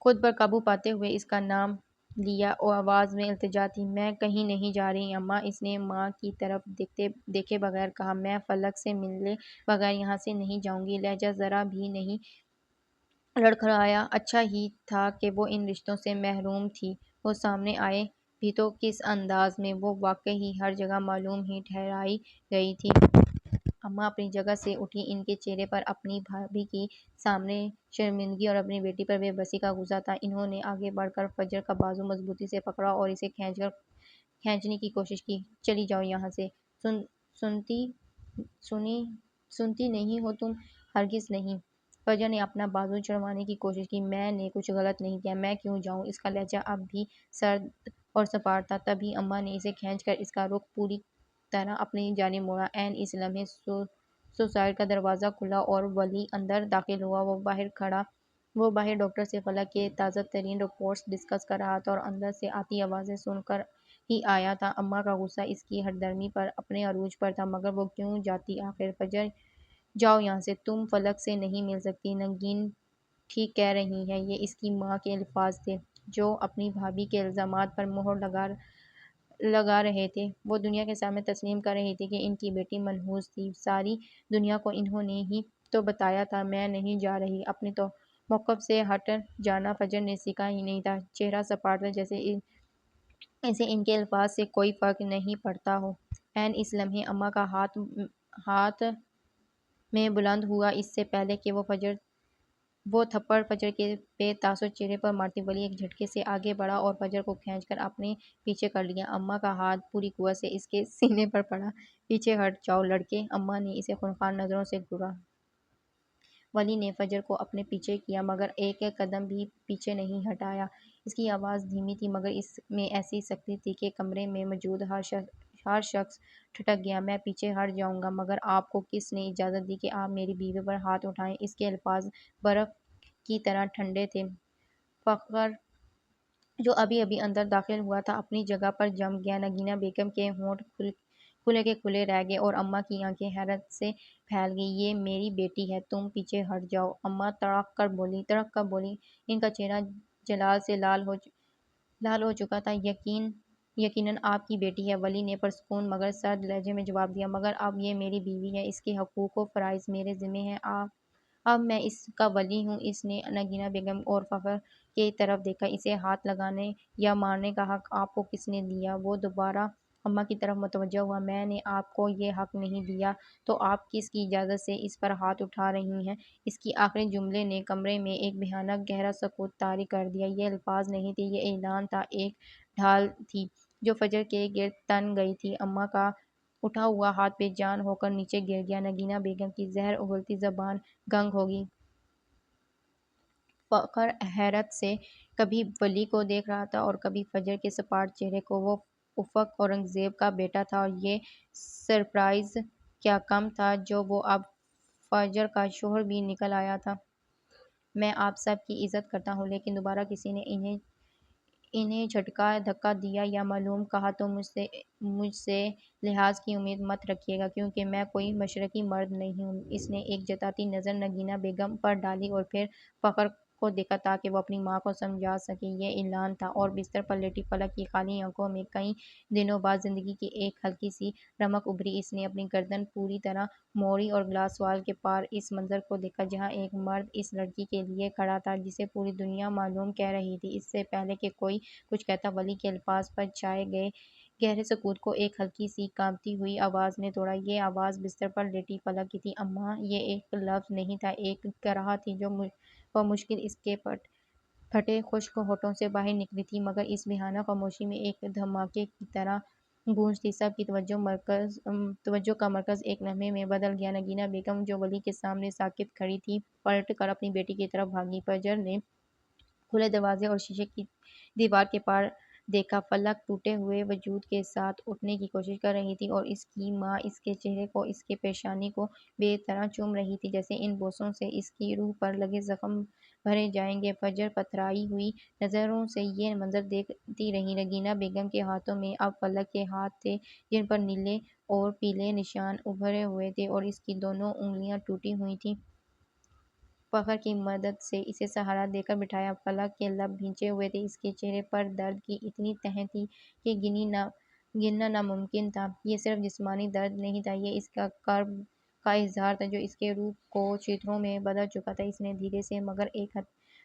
خود پر قابو پاتے ہوئے اس کا نام لیا، آواز میں التجا تھی۔ میں کہیں نہیں جا رہی اماں، اس نے ماں کی طرف دیکھے بغیر کہا۔ میں فلک سے ملے بغیر یہاں سے نہیں جاؤں گی۔ لہجہ ذرا بھی نہیں لڑکھڑایا۔ اچھا ہی تھا کہ وہ ان رشتوں سے محروم تھی۔ وہ سامنے آئے بھی تو کس انداز میں؟ وہ واقعی ہر جگہ معلوم ہی ٹھہرائی گئی تھی۔ اماں اپنی جگہ سے اٹھی۔ ان کے چہرے پر اپنی بھابھی کے سامنے شرمندگی اور اپنی بیٹی پر بے بسی کا غصہ تھا۔ انہوں نے آگے بڑھ کر فجر کا بازو مضبوطی سے پکڑا اور اسے کھینچنے کی کوشش کی۔ چلی جاؤ یہاں سے۔ سنتی نہیں ہو تم؟ ہرگز نہیں۔ فجر نے اپنا بازو چھڑوانے کی کوشش کی۔ میں نے کچھ غلط نہیں کیا، میں کیوں جاؤں؟ اس کا لہجہ اب بھی سرد اور سپاٹ تھا۔ تبھی اماں نے اسے کھینچ کر اس کا رخ پوری طرح اپنی جانب موڑا۔ عین اس لمحے سوسائٹ کا دروازہ کھلا اور ولی اندر داخل ہوا۔ وہ باہر ڈاکٹر سے فلک کے تازہ ترین رپورٹس ڈسکس کر رہا تھا اور اندر سے آتی آوازیں سن کر ہی آیا تھا۔ اماں کا غصہ اس کی ہردرمی پر اپنے عروج پر تھا مگر وہ کیوں جاتی آخر؟ فجر جاؤ یہاں سے، تم فلک سے نہیں مل سکتی۔ نگین ٹھیک کہہ رہی ہے۔ یہ اس کی ماں کے الفاظ تھے جو اپنی بھابھی کے الزامات پر مہر لگا رہے تھے۔ وہ دنیا کے سامنے تسلیم کر رہی تھی کہ ان کی بیٹی منحوس تھی۔ ساری دنیا کو انہوں نے ہی تو بتایا تھا میں نہیں جا رہی۔ اپنی تو موقف سے ہٹ جانا فجر نے سیکھا ہی نہیں تھا۔ چہرہ سپاٹ تھا جیسے اسے ان کے الفاظ سے کوئی فرق نہیں پڑتا ہو۔ عین اس لمحے اماں کا ہاتھ میں بلند ہوا اس سے پہلے کہ وہ تھپڑ فجر کے بے تاثر چہرے پر مارتی، ولی ایک جھٹکے سے آگے بڑھا اور فجر کو کھینچ کر اپنے پیچھے کر لیا۔ اماں کا ہاتھ پوری قوت سے اس کے سینے پر پڑا۔ پیچھے ہٹ جاؤ لڑکے، اماں نے اسے خونخوار نظروں سے گھورا۔ ولی نے فجر کو اپنے پیچھے کیا مگر ایک قدم بھی پیچھے نہیں ہٹایا۔ اس کی آواز دھیمی تھی مگر اس میں ایسی سختی تھی کہ کمرے میں موجود ہر شخص ٹھٹک گیا۔ میں پیچھے ہٹ جاؤں گا مگر آپ کو کس نے اجازت دی کہ آپ میری بیوی پر ہاتھ اٹھائیں؟ اس کے الفاظ برف کی طرح ٹھنڈے تھے۔ فخر جو ابھی ابھی اندر داخل ہوا تھا اپنی جگہ پر جم گیا۔ نگینہ بیگم کے ہونٹ کھلے کے کھلے رہ گئے اور اماں کی آنکھیں حیرت سے پھیل گئیں۔ یہ میری بیٹی ہے، تم پیچھے ہٹ جاؤ، اماں تڑپ کر بولی۔ ان کا چہرہ جلال سے لال ہو چکا تھا۔ یقیناً آپ کی بیٹی ہے، ولی نے پرسکون مگر سرد لہجے میں جواب دیا، مگر اب یہ میری بیوی ہے، اس کے حقوق و فرائض میرے ذمہ ہیں، اب میں اس کا ولی ہوں۔ اس نے نگینہ بیگم اور فخر کی طرف دیکھا۔ اسے ہاتھ لگانے یا مارنے کا حق آپ کو کس نے دیا؟ وہ دوبارہ اماں کی طرف متوجہ ہوا۔ میں نے آپ کو یہ حق نہیں دیا تو آپ کس کی اجازت سے اس پر ہاتھ اٹھا رہی ہیں؟ اس کے آخری جملے نے کمرے میں ایک بھیانک گہرا سکوت طاری کر دیا۔ یہ الفاظ نہیں تھے، یہ اعلان تھا، ایک ڈھال تھی جو فجر کے گرد تن گئی تھی۔ اماں کا اٹھا ہوا ہاتھ بے جان ہو کر نیچے گر گیا۔ نگینہ بیگم کی زہر اگلتی زبان گنگ ہو گئی۔ فخر حیرت سے کبھی ولی کو دیکھ رہا تھا اور کبھی فجر کے سپاٹ چہرے کو۔ وہ افق اورنگزیب کا بیٹا تھا اور یہ سرپرائز کیا کم تھا جو وہ اب فجر کا شوہر بھی نکل آیا تھا۔ میں آپ سب کی عزت کرتا ہوں لیکن دوبارہ کسی نے انہیں دھکا دیا یا معلوم کہا تو مجھ سے لحاظ کی امید مت رکھیے گا کیونکہ میں کوئی مشرقی مرد نہیں ہوں۔ اس نے ایک جتاتی نظر نگینہ بیگم پر ڈالی اور پھر فخر کو دیکھا تاکہ وہ اپنی ماں کو سمجھا سکے۔ یہ اعلان تھا اور بستر پر لیٹی فلک کی خالی آنکھوں میں کئی دنوں بعد زندگی کی ایک ہلکی سی رمق ابھری۔ اس نے اپنی گردن پوری طرح موڑی اور گلاس وال کے پار اس منظر کو دیکھا جہاں ایک مرد اس لڑکی کے لیے کھڑا تھا جسے پوری دنیا معلوم کہہ رہی تھی۔ اس سے پہلے کہ کوئی کچھ کہتا ولی کے الفاظ پر چھائے گئے گہرے سکوت کو ایک ہلکی سی کانپتی ہوئی آواز نے توڑا۔ یہ آواز بستر پر لیٹی فلک کی تھی۔ اماں! یہ ایک لفظ نہیں تھا، ایک کراہت تھی جو بمشکل اس کے پھٹے خشک ہونٹوں سے باہر نکلی تھی مگر اس بھیانک خاموشی میں ایک دھماکے کی طرح گونج تھی۔ سب کی توجہ کا مرکز ایک لمحے میں بدل گیا۔ نگینہ بیگم جو ولی کے سامنے ساکت کھڑی تھی پلٹ کر اپنی بیٹی کی طرف بھاگی۔ فجر نے کھلے دروازے اور شیشے کی دیوار کے پار دیکھا۔ فلک ٹوٹے ہوئے وجود کے ساتھ اٹھنے کی کوشش کر رہی تھی اور اس کی ماں اس کے چہرے کو، اس کے پیشانی کو بے طرح چوم رہی تھی جیسے ان بوسوں سے اس کی روح پر لگے زخم بھرے جائیں گے۔ فجر پتھرائی ہوئی نظروں سے یہ منظر دیکھتی رہی۔ نگینہ بیگم کے ہاتھوں میں اب فلک کے ہاتھ تھے جن پر نیلے اور پیلے نشان ابھرے ہوئے تھے اور اس کی دونوں انگلیاں ٹوٹی ہوئی تھیں۔ فخر کی مدد سے اسے سہارا دے کر بٹھایا۔ فلک کے لب بھینچے ہوئے تھے، اس کے چہرے پر درد کی اتنی تہیں تھی کہ گننا ناممکن تھا۔ یہ صرف جسمانی درد نہیں تھا، یہ اس کرب کا اظہار تھا جو اس کے روح کو چیتھڑوں میں بدل چکا تھا۔ اس نے دھیرے سے مگر ایک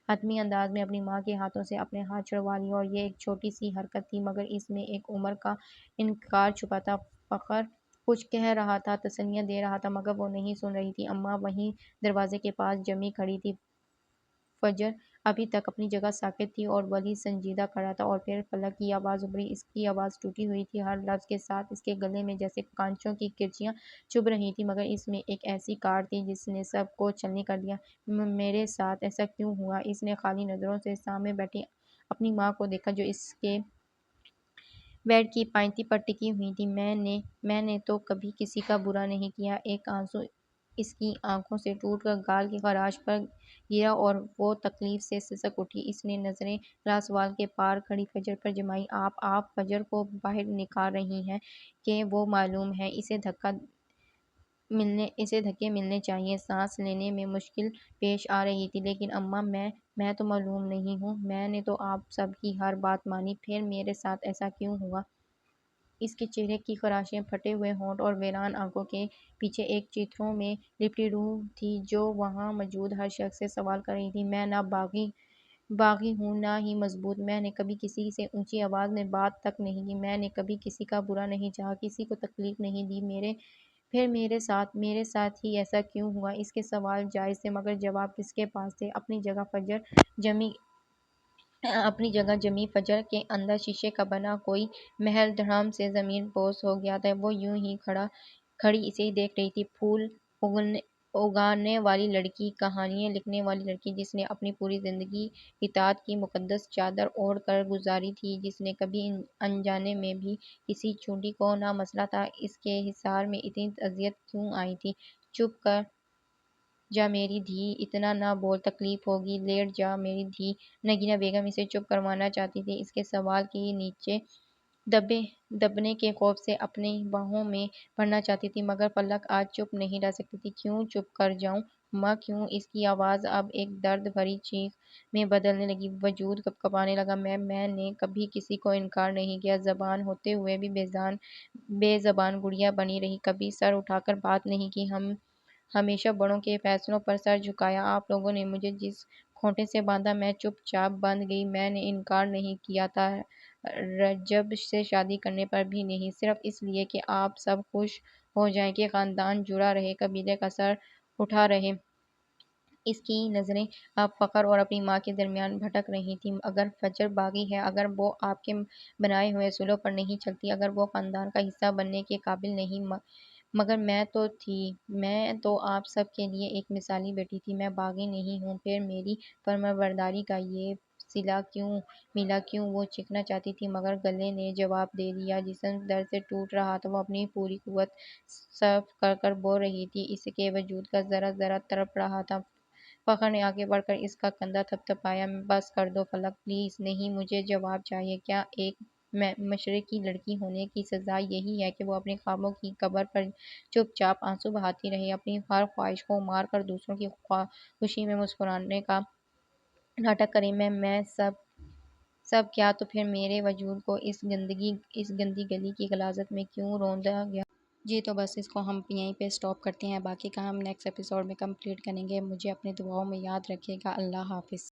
حتمی انداز میں اپنی ماں کے ہاتھوں سے اپنے ہاتھ چھڑوا لیے اور یہ ایک چھوٹی سی حرکت تھی مگر اس میں ایک عمر کا انکار چھپا تھا۔ فخر کچھ کہہ رہا تھا، تسلیاں دے رہا تھا مگر وہ نہیں سن رہی تھی۔ اماں وہیں دروازے کے پاس جمی کھڑی تھی۔ فجر ابھی تک اپنی جگہ ساکت تھی اور ولی سنجیدہ کھڑا تھا اور پھر فلک کی آواز ابھری۔ اس کی آواز ٹوٹی ہوئی تھی، ہر لفظ کے ساتھ اس کے گلے میں جیسے کانچوں کی کرچیاں چبھ رہی تھیں مگر اس میں ایک ایسی کاٹ تھی جس نے سب کو چھلنی کر دیا۔ میرے ساتھ ایسا کیوں ہوا؟ اس نے خالی نظروں سے سامنے بیٹھی اپنی ماں کو دیکھا جو اس کے بیڈ کی پائنتی پر ٹکی ہوئی تھی۔ میں نے تو کبھی کسی کا برا نہیں کیا۔ ایک آنسو اس کی آنکھوں سے ٹوٹ کر گال کی خراش پر گرا اور وہ تکلیف سے سسک اٹھی۔ اس نے نظریں گلاس وال کے پار کھڑی فجر پر جمائیں۔ آپ فجر کو باہر نکال رہی ہیں کہ وہ معلوم ہے اسے دھکے ملنے چاہئیں۔ سانس لینے میں مشکل پیش آ رہی تھی۔ لیکن اماں میں تو معلوم نہیں ہوں، میں نے تو آپ سب کی ہر بات مانی، پھر میرے ساتھ ایسا کیوں ہوا؟ اس کے چہرے کی خراشیں، پھٹے ہوئے ہونٹ اور ویران آنکھوں کے پیچھے ایک چیتھڑوں میں لپٹی روح تھی جو وہاں موجود ہر شخص سے سوال کر رہی تھی۔ میں نہ باغی ہوں نہ ہی مضبوط، میں نے کبھی کسی سے اونچی آواز میں بات تک نہیں کی، میں نے کبھی کسی کا برا نہیں چاہا، کسی کو تکلیف نہیں دی، پھر میرے ساتھ ہی ایسا کیوں ہوا؟ اس کے سوال جائز تھے مگر جواب کس کے پاس تھے؟ اپنی جگہ جمی فجر کے اندر شیشے کا بنا کوئی محل دھڑام سے زمین بوس ہو گیا تھا۔ وہ یوں ہی کھڑی اسے دیکھ رہی تھی۔ پھول اگانے والی لڑکی، کہانیاں لکھنے والی لڑکی، جس نے اپنی پوری زندگی اطاعت کی مقدس چادر اوڑھ کر گزاری تھی، جس نے کبھی انجانے میں بھی کسی چونٹی کو نہ مسلا تھا، اس کے حصار میں اتنی اذیت کیوں آئی تھی؟ چپ کر جا میری دھی، اتنا نہ بول، تکلیف ہوگی، لیٹ جا میری دھی۔ نگینہ بیگم اسے چپ کروانا چاہتی تھی، اس کے سوال کے نیچے دبنے کے خوف سے اپنی باہوں میں بھرنا چاہتی تھی، مگر پلک آج چپ نہیں رہ سکتی تھی۔ کیوں چپ کر جاؤں ماں، کیوں؟ اس کی آواز اب ایک درد بھری چیخ میں بدلنے لگی، وجود کپکپانے لگا۔ میں نے کبھی کسی کو انکار نہیں کیا، زبان ہوتے ہوئے بھی بے زبان گڑیا بنی رہی، کبھی سر اٹھا کر بات نہیں کی، ہمیشہ بڑوں کے فیصلوں پر سر جھکایا۔ آپ لوگوں نے مجھے جس کھوٹے سے باندھا، میں چپ چاپ بندھ گئی، میں نے انکار نہیں کیا تھا، رجب سے شادی کرنے پر بھی نہیں، صرف اس لیے کہ آپ سب خوش ہو جائیں، کہ خاندان جڑا رہے، قبیلے کا سر اٹھا رہے۔ اس کی نظریں اب فخر اور اپنی ماں کے درمیان بھٹک رہی تھیں۔ اگر فجر باغی ہے، اگر وہ آپ کے بنائے ہوئے اصولوں پر نہیں چلتی، اگر وہ خاندان کا حصہ بننے کے قابل نہیں، مگر میں تو تھی، میں تو آپ سب کے لیے ایک مثالی بیٹی تھی۔ میں باغی نہیں ہوں، پھر میری فرمانبرداری کا یہ صلہ کیوں ملا؟ کیوں؟ وہ چیخنا چاہتی تھی مگر گلے نے جواب دے دیا، جسم درد سے ٹوٹ رہا تھا، وہ اپنی پوری قوت صرف کر کر بول رہی تھی، اس کے وجود کا ذرہ ذرہ تڑپ رہا تھا۔ فخر نے آگے بڑھ کر اس کا کندھا تھپتھپایا۔ بس کر دو فلک، پلیز۔ نہیں، مجھے جواب چاہیے۔ کیا ایک مشرقی لڑکی ہونے کی سزا یہی ہے کہ وہ اپنے خوابوں کی قبر پر چپ چاپ آنسو بہاتی رہے، اپنی ہر خواہش کو مار کر دوسروں کی خوشی میں مسکرانے کا ناٹک کرے؟ میں سب کیا تو پھر میرے وجود کو اس گندی گلی کی غلاظت میں کیوں روندا گیا؟ جی تو بس اس کو ہم یہیں پہ سٹاپ کرتے ہیں، باقی کا ہم نیکسٹ ایپیسوڈ میں کمپلیٹ کریں گے۔ مجھے اپنی دعاؤں میں یاد رکھیے گا۔ اللہ حافظ۔